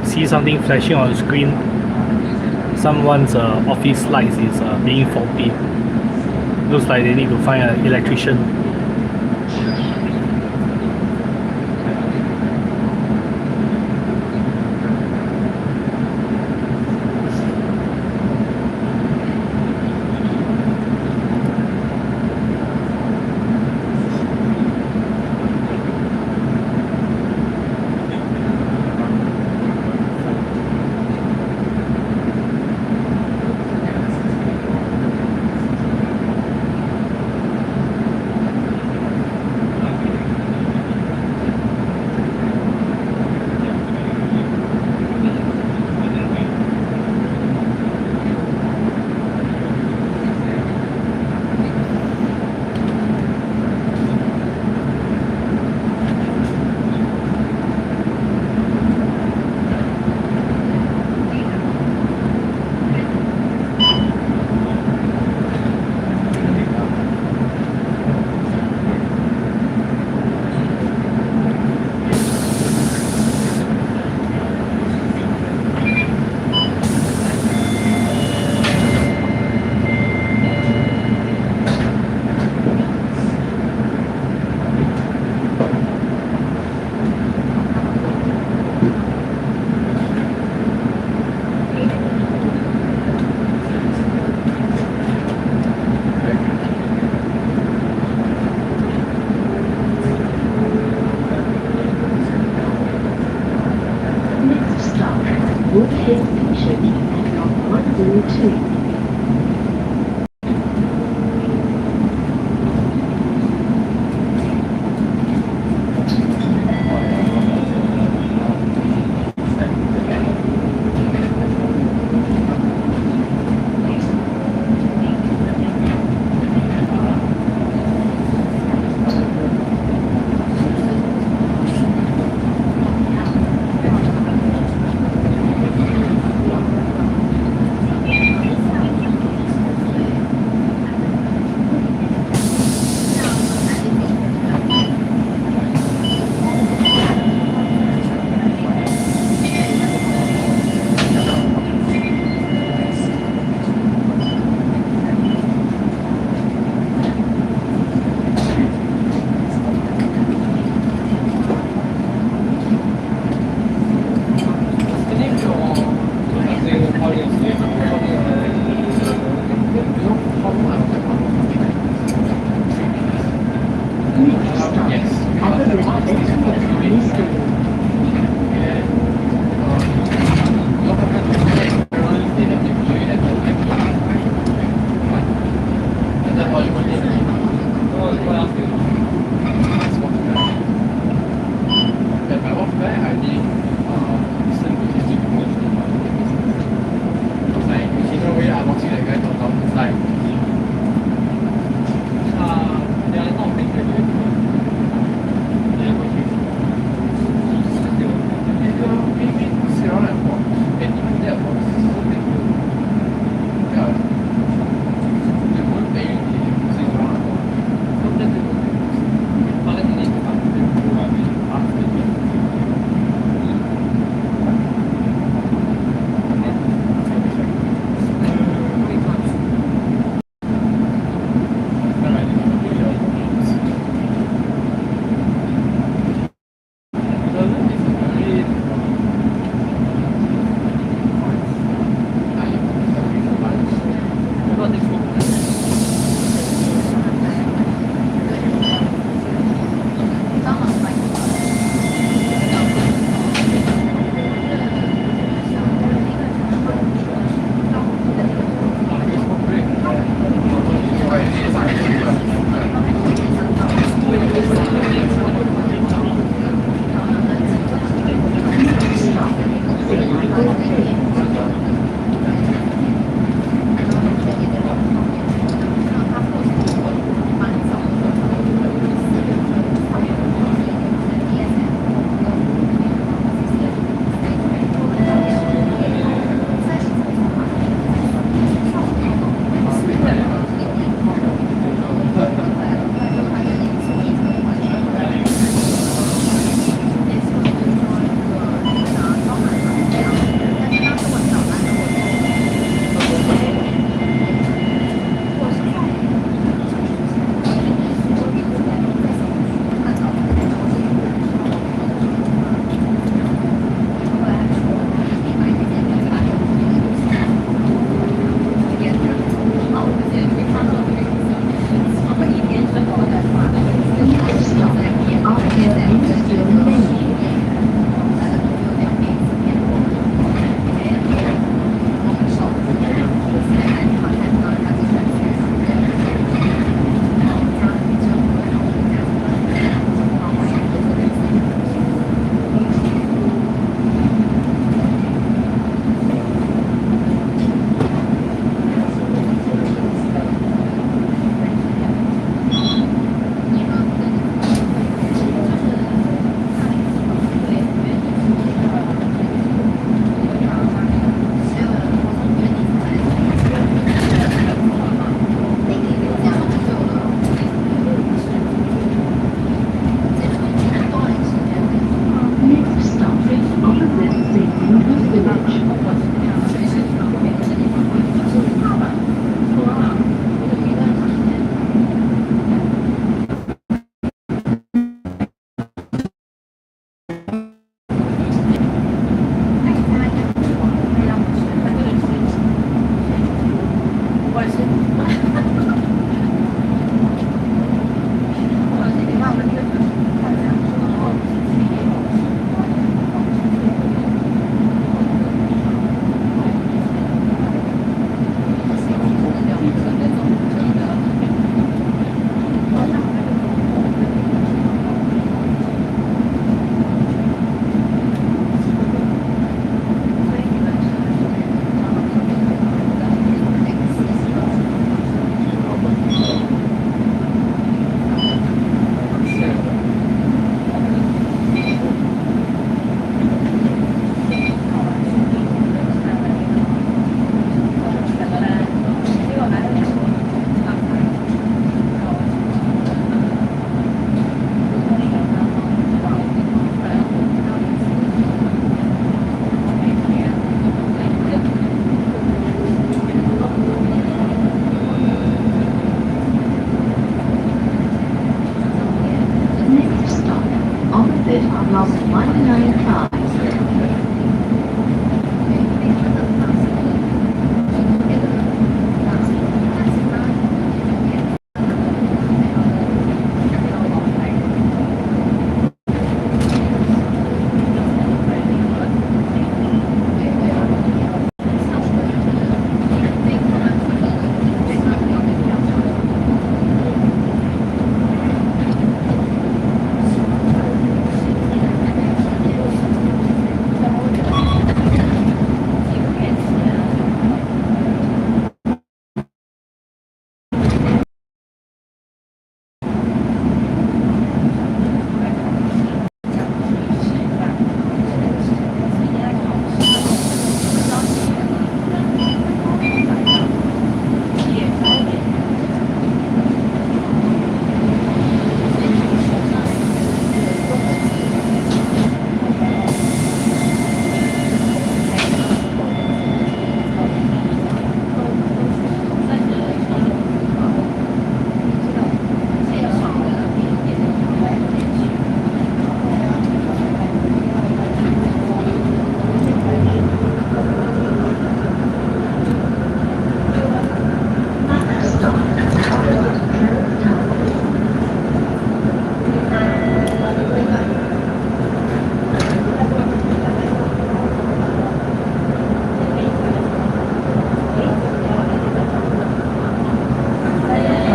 See something flashing on the screen. Someone's office lights is being faulty. Looks like they need to find an electrician. AnotherXiluo 2.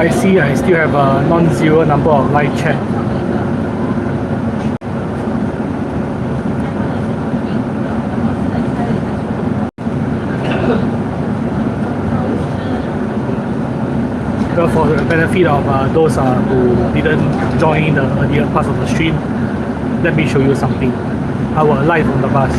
I see I still have a non-zero number of live chat. Well, for the benefit of those who didn't join the earlier parts of the stream, let me show you something. Our life on the bus.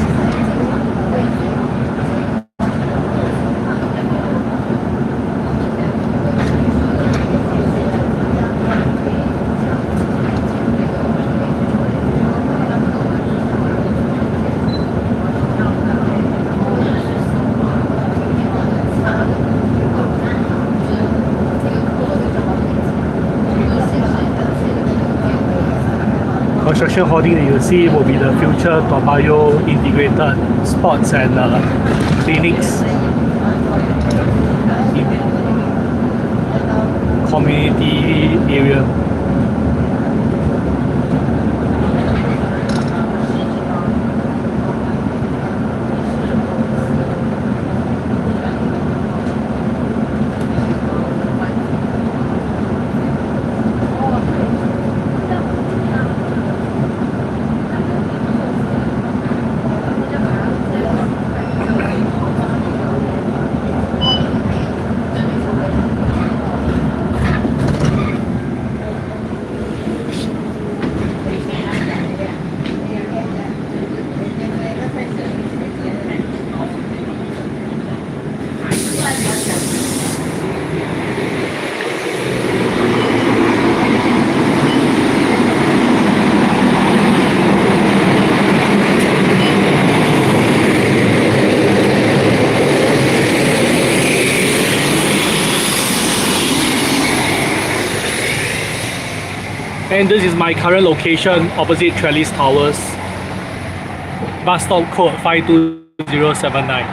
Construction hoarding that you see will be the future Toa Payoh integrated sports and clinics, community area. And this is my current location opposite Trellis Towers. Bus stop code 52079.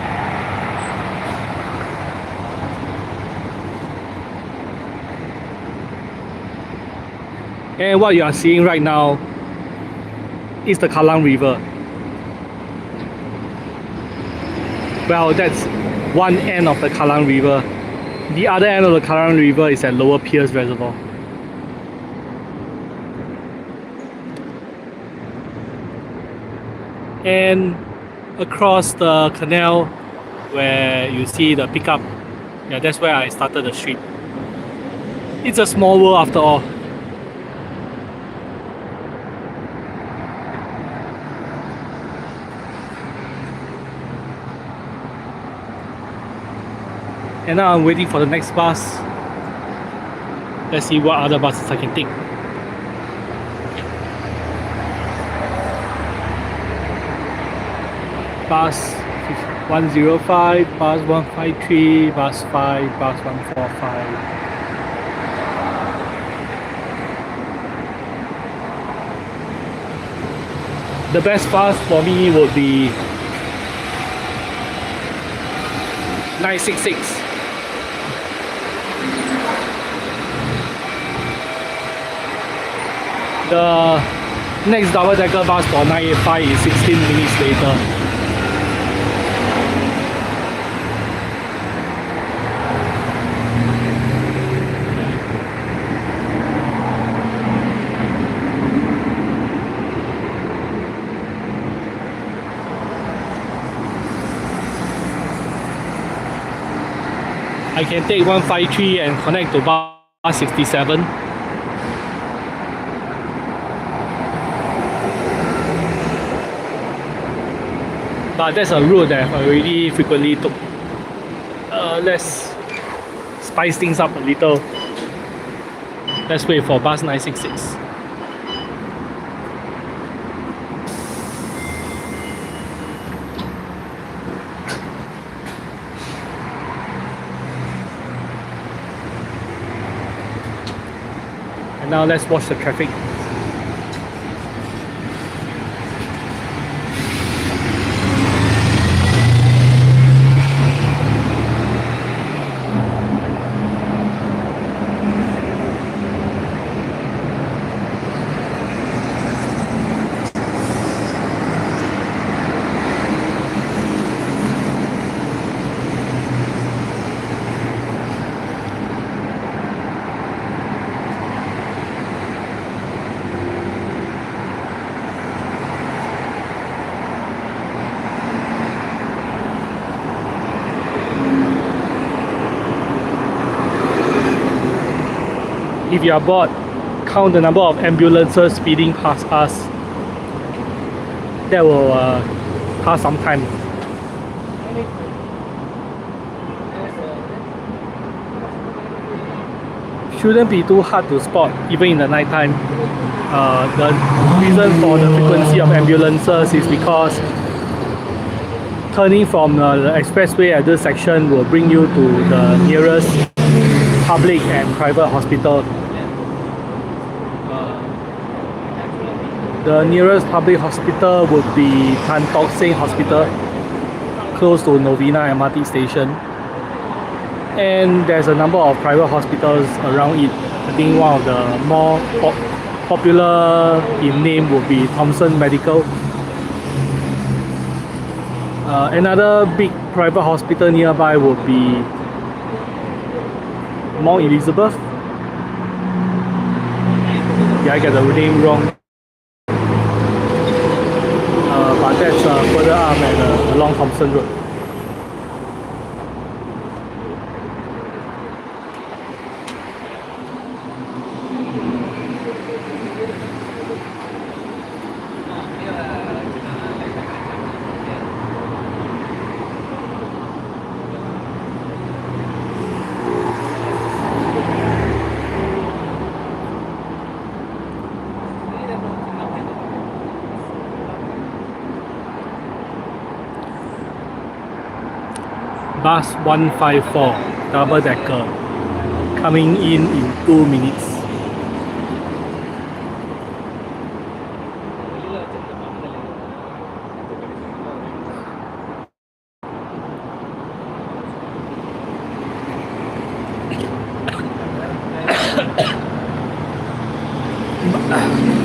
And what you are seeing right now is the Kallang River. Well, that's one end of the Kallang River. The other end of the Kallang River is at Lower Pierce Reservoir. And across the canal where you see the pickup, yeah, that's where I started the street. It's a small world after all. And now I'm waiting for the next bus. Let's see what other buses I can take. Bus 105, bus 153, bus 5, bus 145. The best bus for me would be 966. The next double-decker bus for 985 is 16 minutes later. I can take 153 and connect to bus 67. But that's a route that I've already frequently took. Let's spice things up a little. Let's wait for bus 966. And now let's watch the traffic. if you are bored, count the number of ambulances speeding past us. That will pass some time. Shouldn't be too hard to spot even in the night time. The reason for the frequency of ambulances is because turning from the expressway at this section will bring you to the nearest public and private hospital. The nearest public hospital would be Tan Tock Seng Hospital, close to Novena MRT station. And there's a number of private hospitals around it. I think one of the more popular in name would be Thomson Medical. Another big private hospital nearby would be Mount Elizabeth. Did I get the name wrong? But that's further up and along Thomson Road. Bus 154 double decker coming in 2 minutes.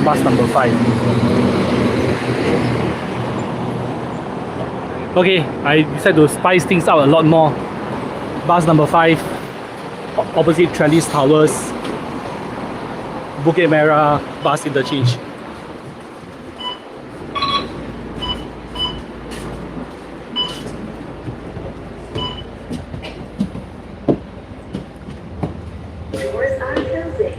Bus number 5. Okay, I decided to spice things out a lot more. Bus number 5, opposite Trellis Towers, Bukit Merah bus interchange. Doors are closing.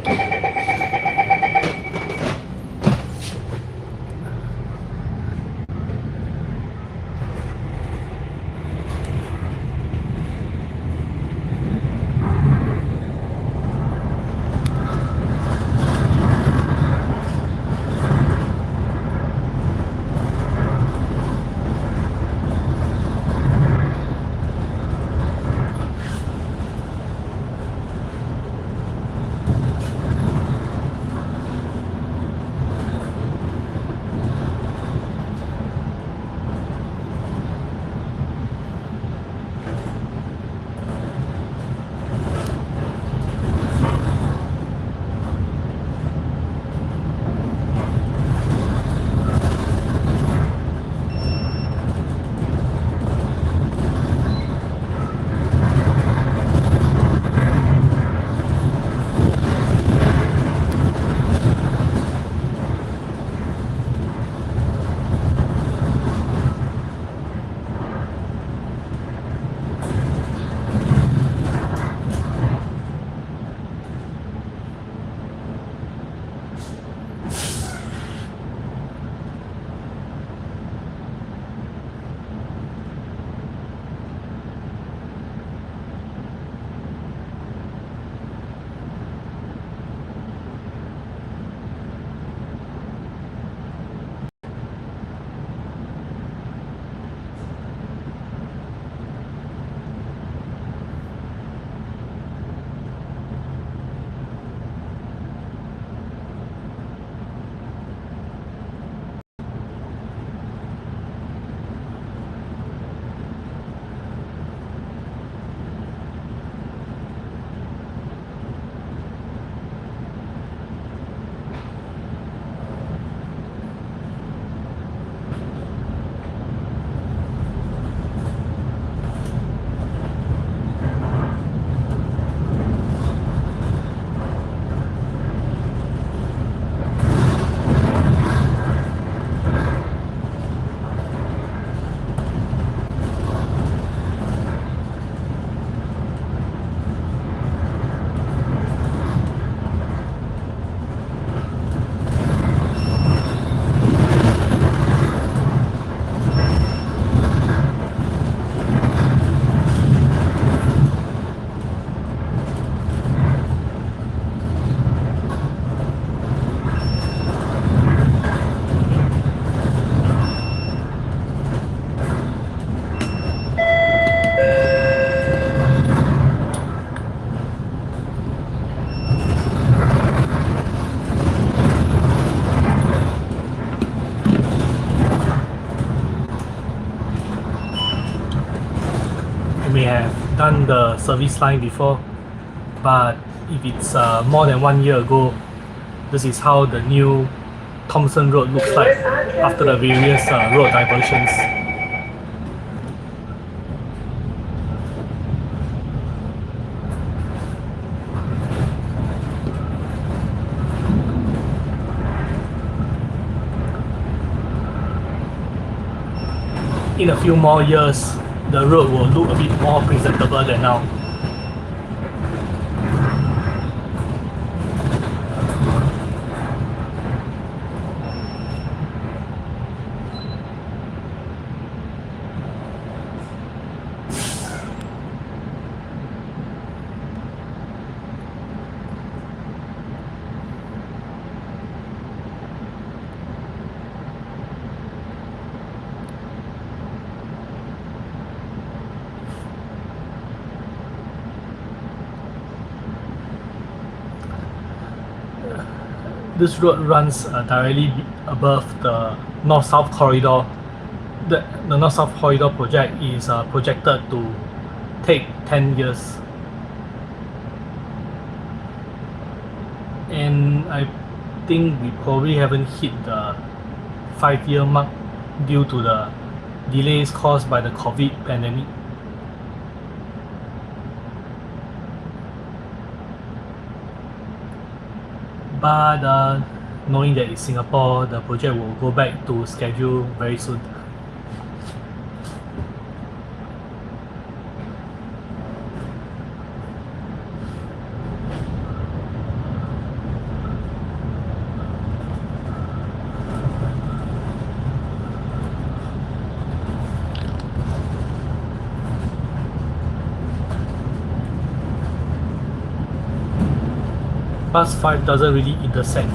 service line before, but if it's more than 1 year ago, this is how the new Thompson Road looks like after the various road diversions. In a few more years, the road will look a bit more presentable than now. This road runs directly above the North-South Corridor. The North-South Corridor project is projected to take 10 years. And I think we probably haven't hit the 5-year mark due to the delays caused by the COVID pandemic. But knowing that it's Singapore, the project will go back to schedule very soon. Bus 5 doesn't really intersect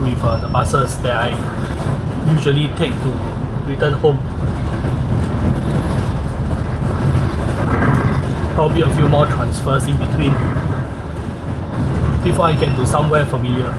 with the buses that I usually take to return home. Probably a few more transfers in between before I get to somewhere familiar.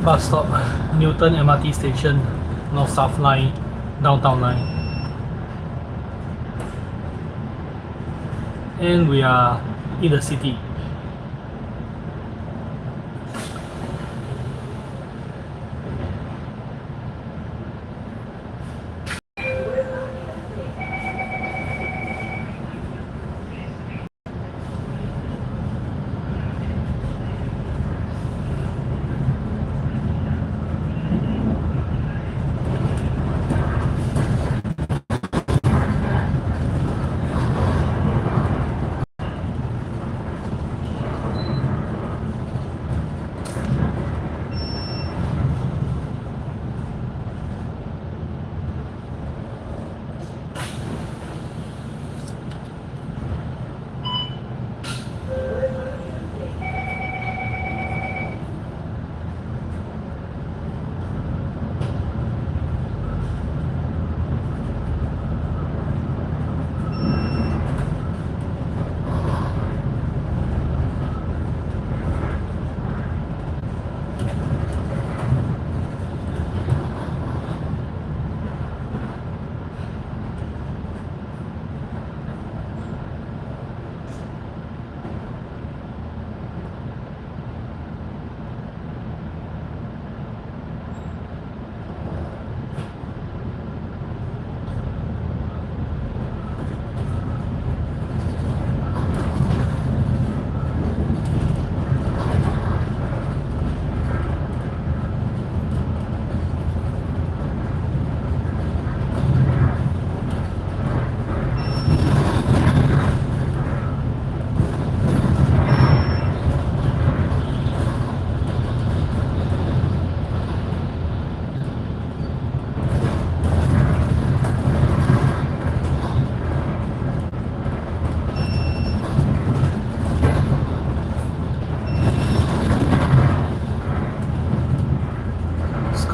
Bus stop, Newton MRT station, North-South line, Downtown line. And we are in the city.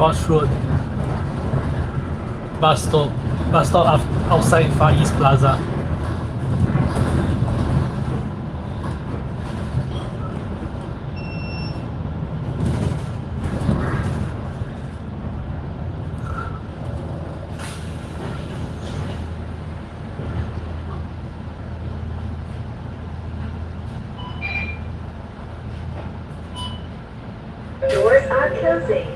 Scotch Road bus stop outside Far East Plaza. Doors are closing.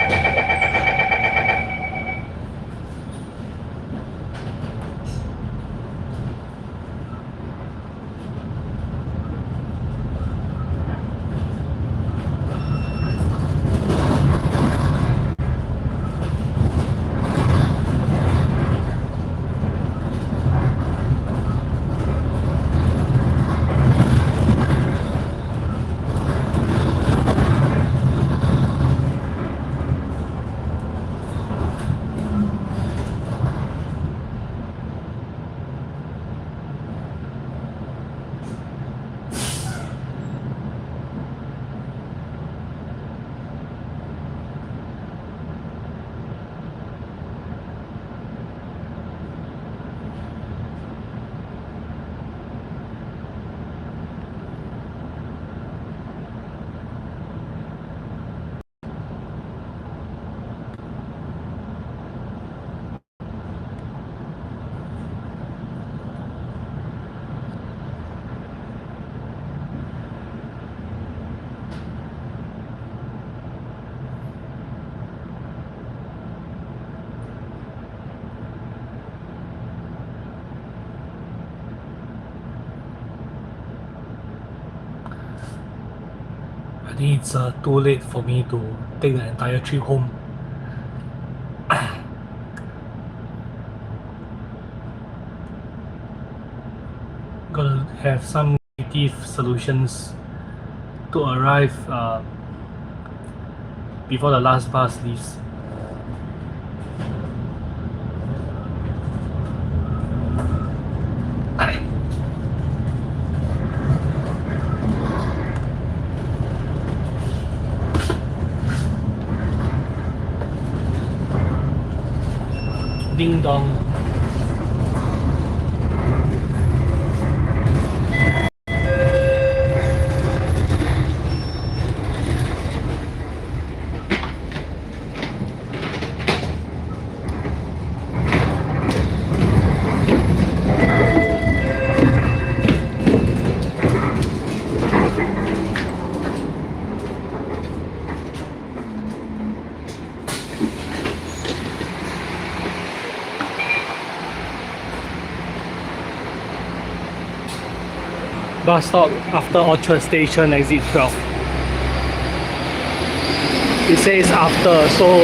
I think it's too late for me to take the entire trip home. Gotta have some creative solutions to arrive before the last bus leaves. Ding dong. Bus stop after Orchard Station, exit 12. It says after, so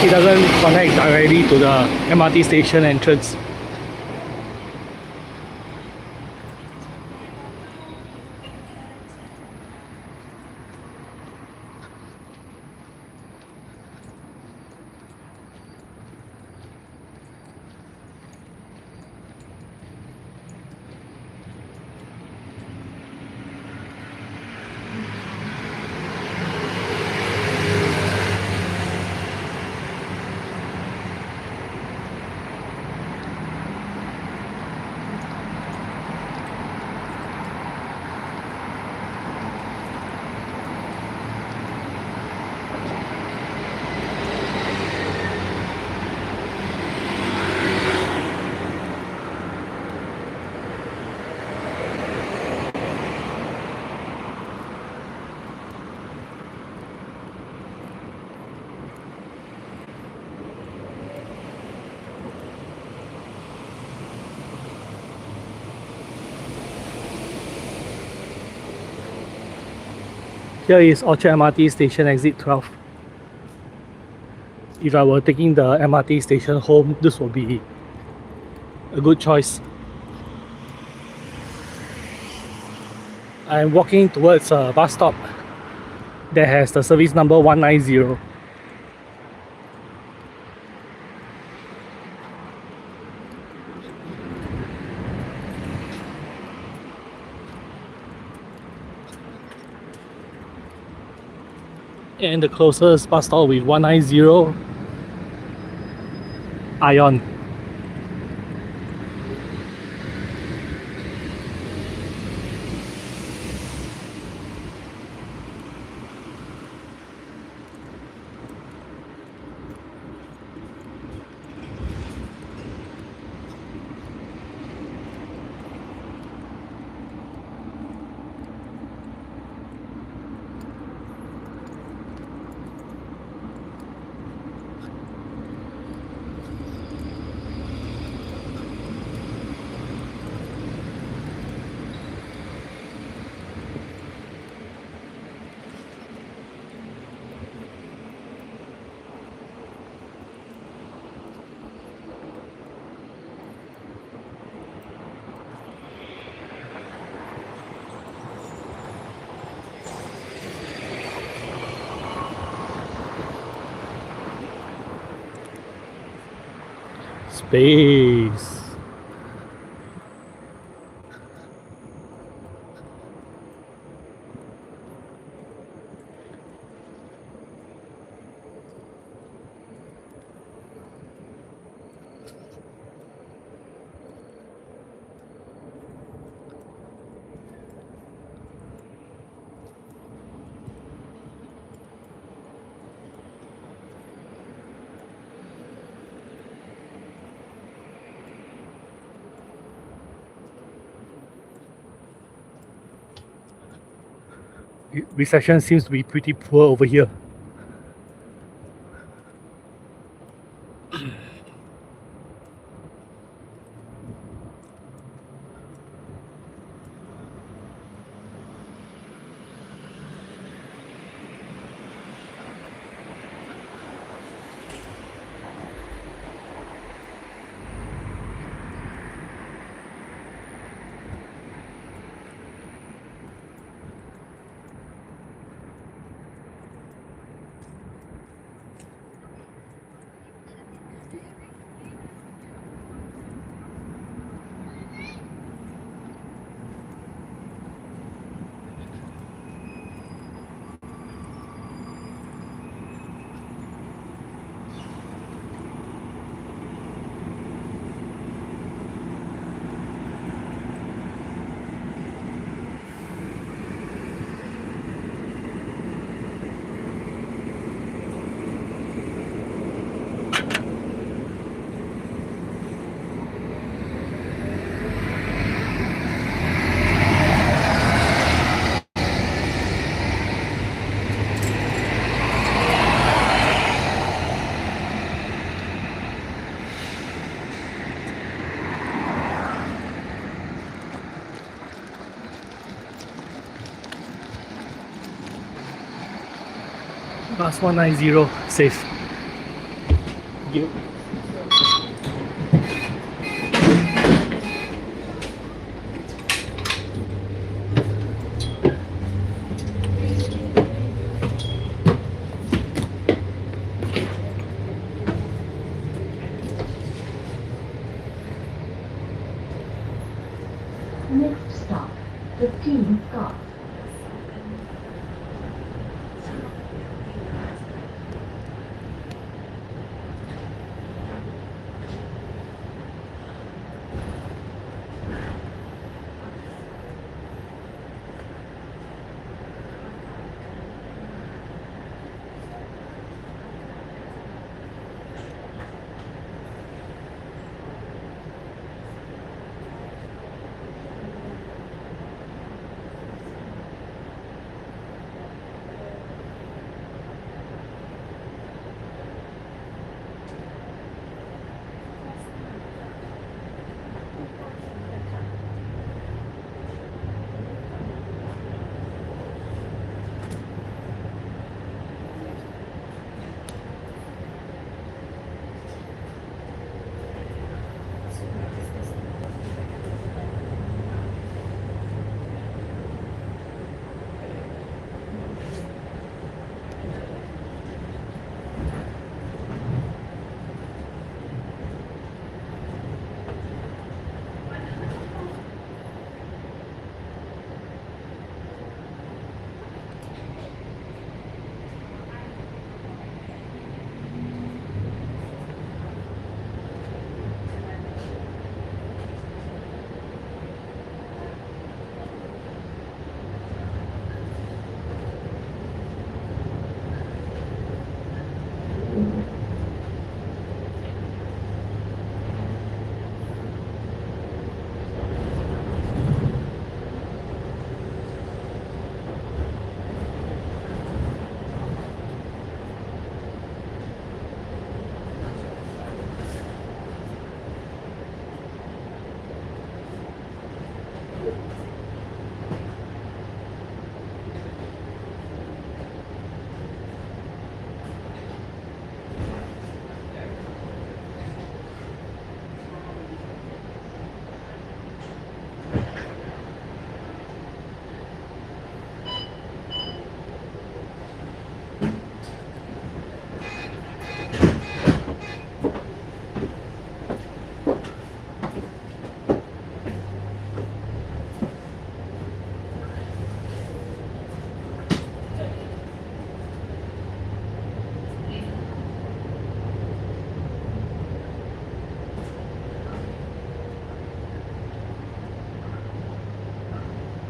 it doesn't connect directly to the MRT station entrance. Here is Orchard MRT station, exit 12. If I were taking the MRT station home, this would be a good choice. I'm walking towards a bus stop that has the service number 190. And the closest bus stop with 190 ion. Space. Reception seems to be pretty poor over here. Bus 190, safe. Thank you. Next stop, the King Gulf.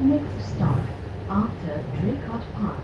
Next stop, after Draycott Park.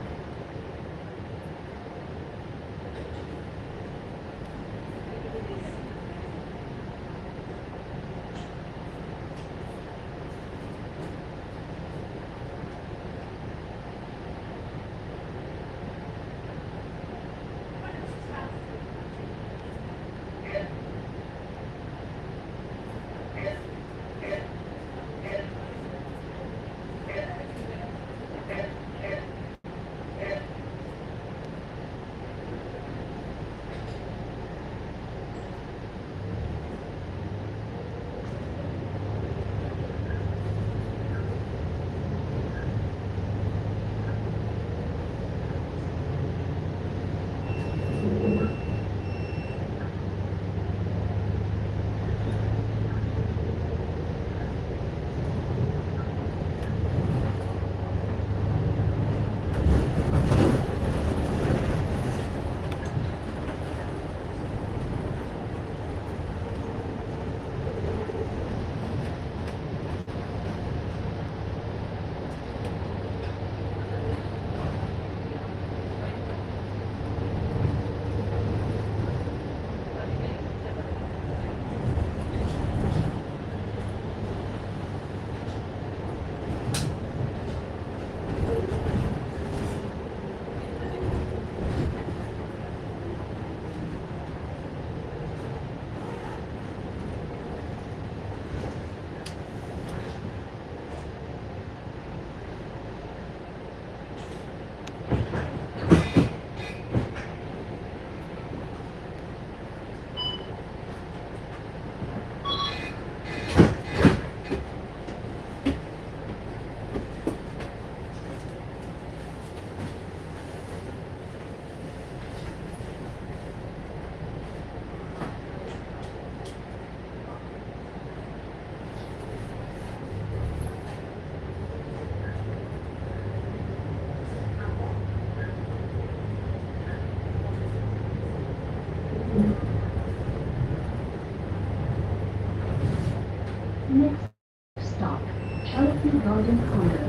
Next stop, Chelsea Garden Condo.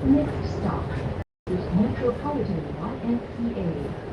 Next stop is Metropolitan YMCA.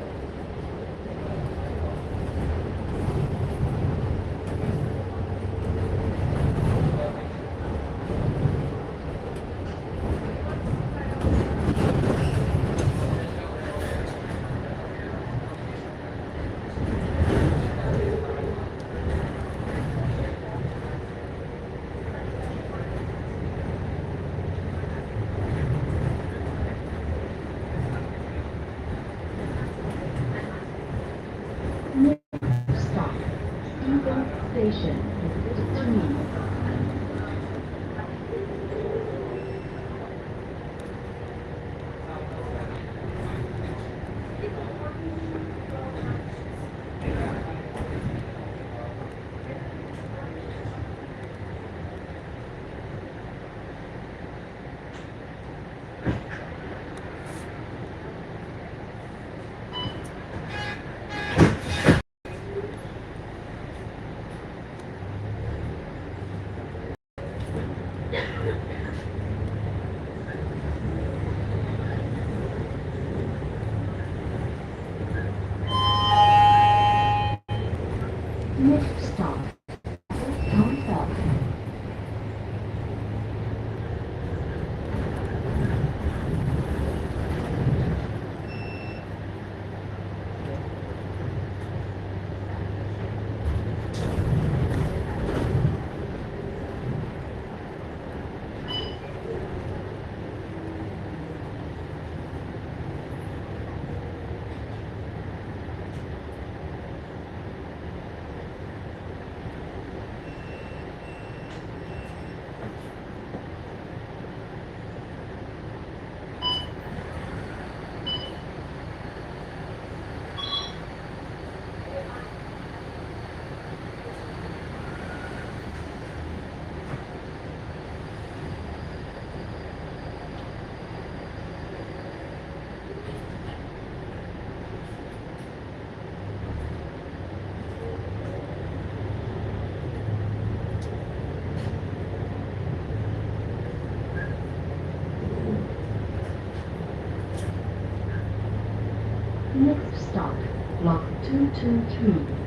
223.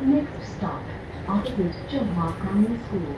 Next stop, opposite Zhonghua Primary School.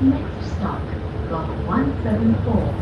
Next stop, block 174.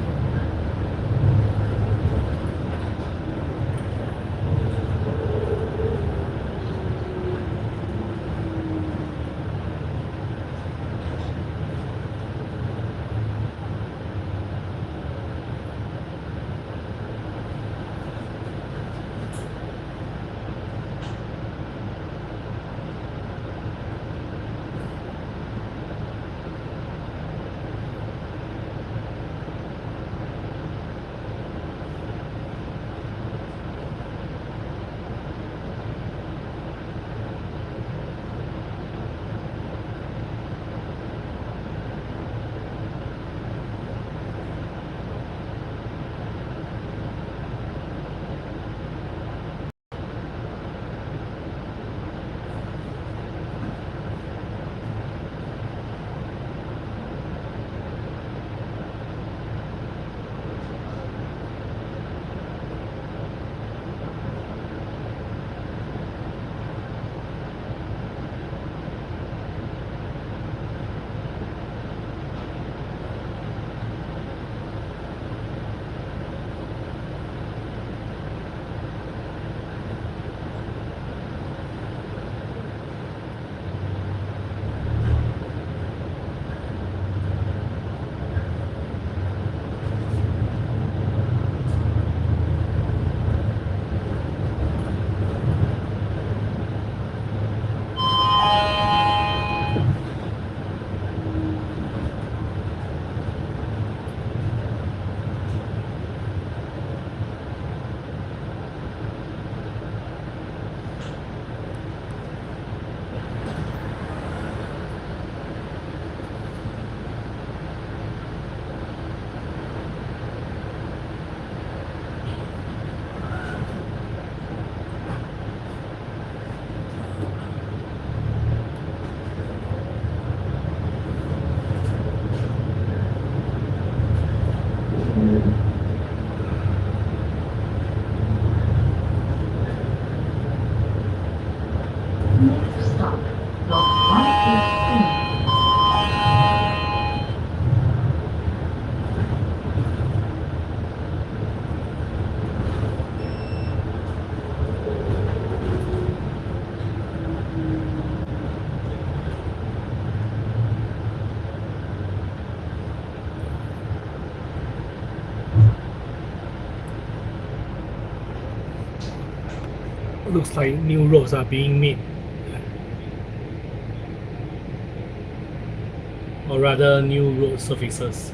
Next stop, block 183. Looks like new roads are being made. or rather new road surfaces.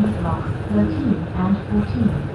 in block 13 and 14.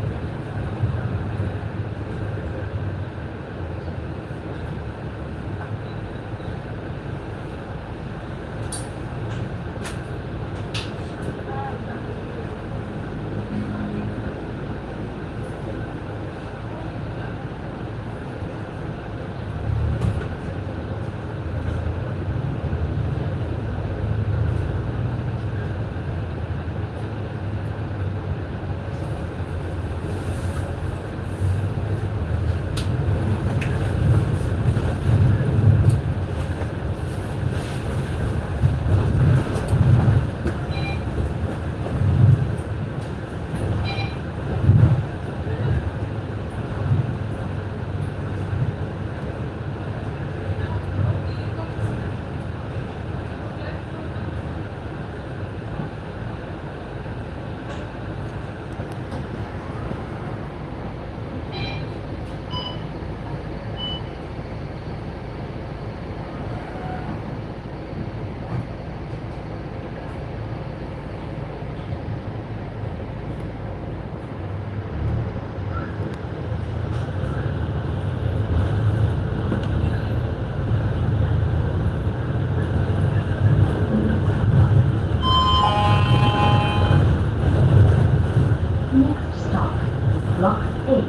Next stop, block 8.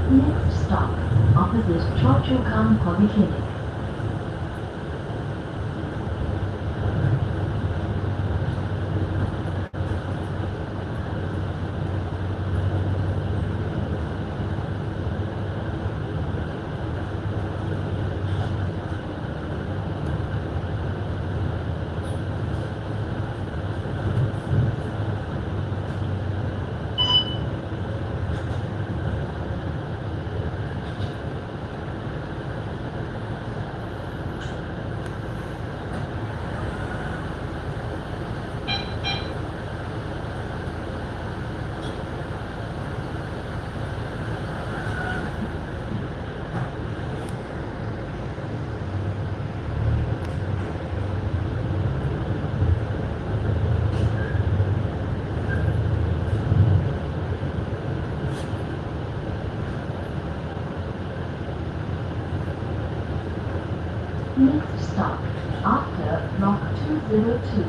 Next stop, opposite Chochukan Polyclinic. Next stop, after block 202.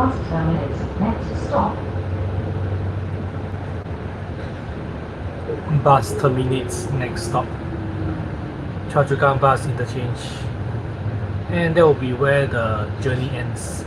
bus terminus. Next stop. Bus terminates next stop. Choa Chu Kang bus interchange. And that will be where the journey ends.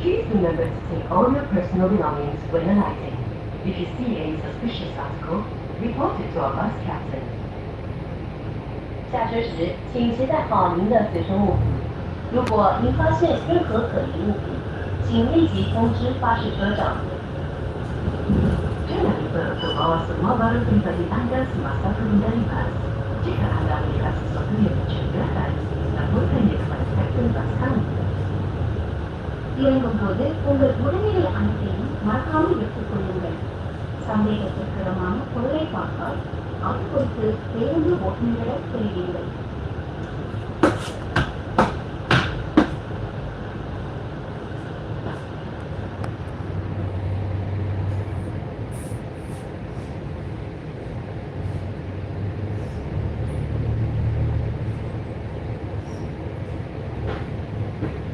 Please remember to take all your personal belongings when alighting. If you see any suspicious article, report it to our bus captain. 下车时，请携带好您的随身物品。如果您发现任何可疑物品，请立即通知巴士车长。 Jangan lupa untuk bawa semua barang pribadi anda semasa turun dari bas. Jika anda melihat sesuatu yang mencurigakan, laporkannya kepada kapten bas kami. இறங்கும்போது உங்கள் உடைமைகள் அனைத்தையும் மறக்காமல் எடுத்துக் கொள்ளுங்கள். சந்தேகத்திற்கிடமான பொருளை பார்த்தால் அது குறித்து பேருந்து ஓட்டுநரை தெரிவிங்கள்.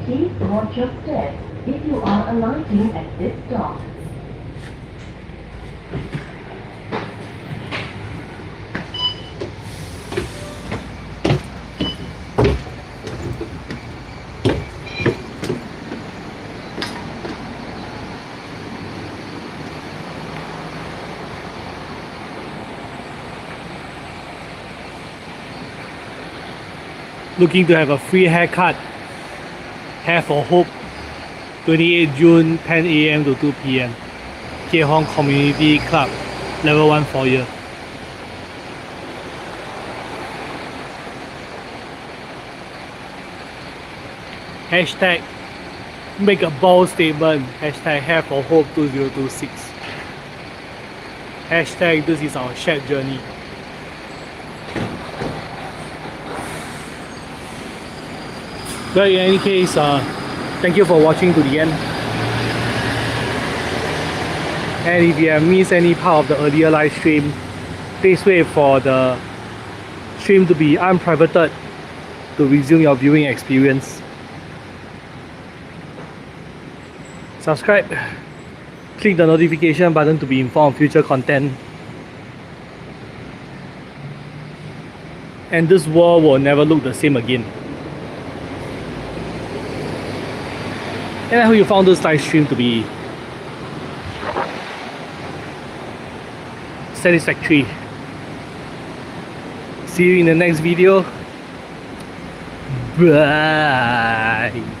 Please watch your step if you are alighting at this stop. Looking to have a free haircut. Hair for Hope, 28 June, 10 AM to 2 PM. K Hong Community Club, level 1 foyer. Hashtag make a bold statement. Hashtag Hair for Hope 2026. Hashtag this is our shared journey. But in any case, thank you for watching to the end. And if you have missed any part of the earlier live stream, please wait for the stream to be unprivated to resume your viewing experience. Subscribe, click the notification button to be informed of future content. And this world will never look the same again. And I hope you found this live stream to be satisfactory. See you in the next video. Bye.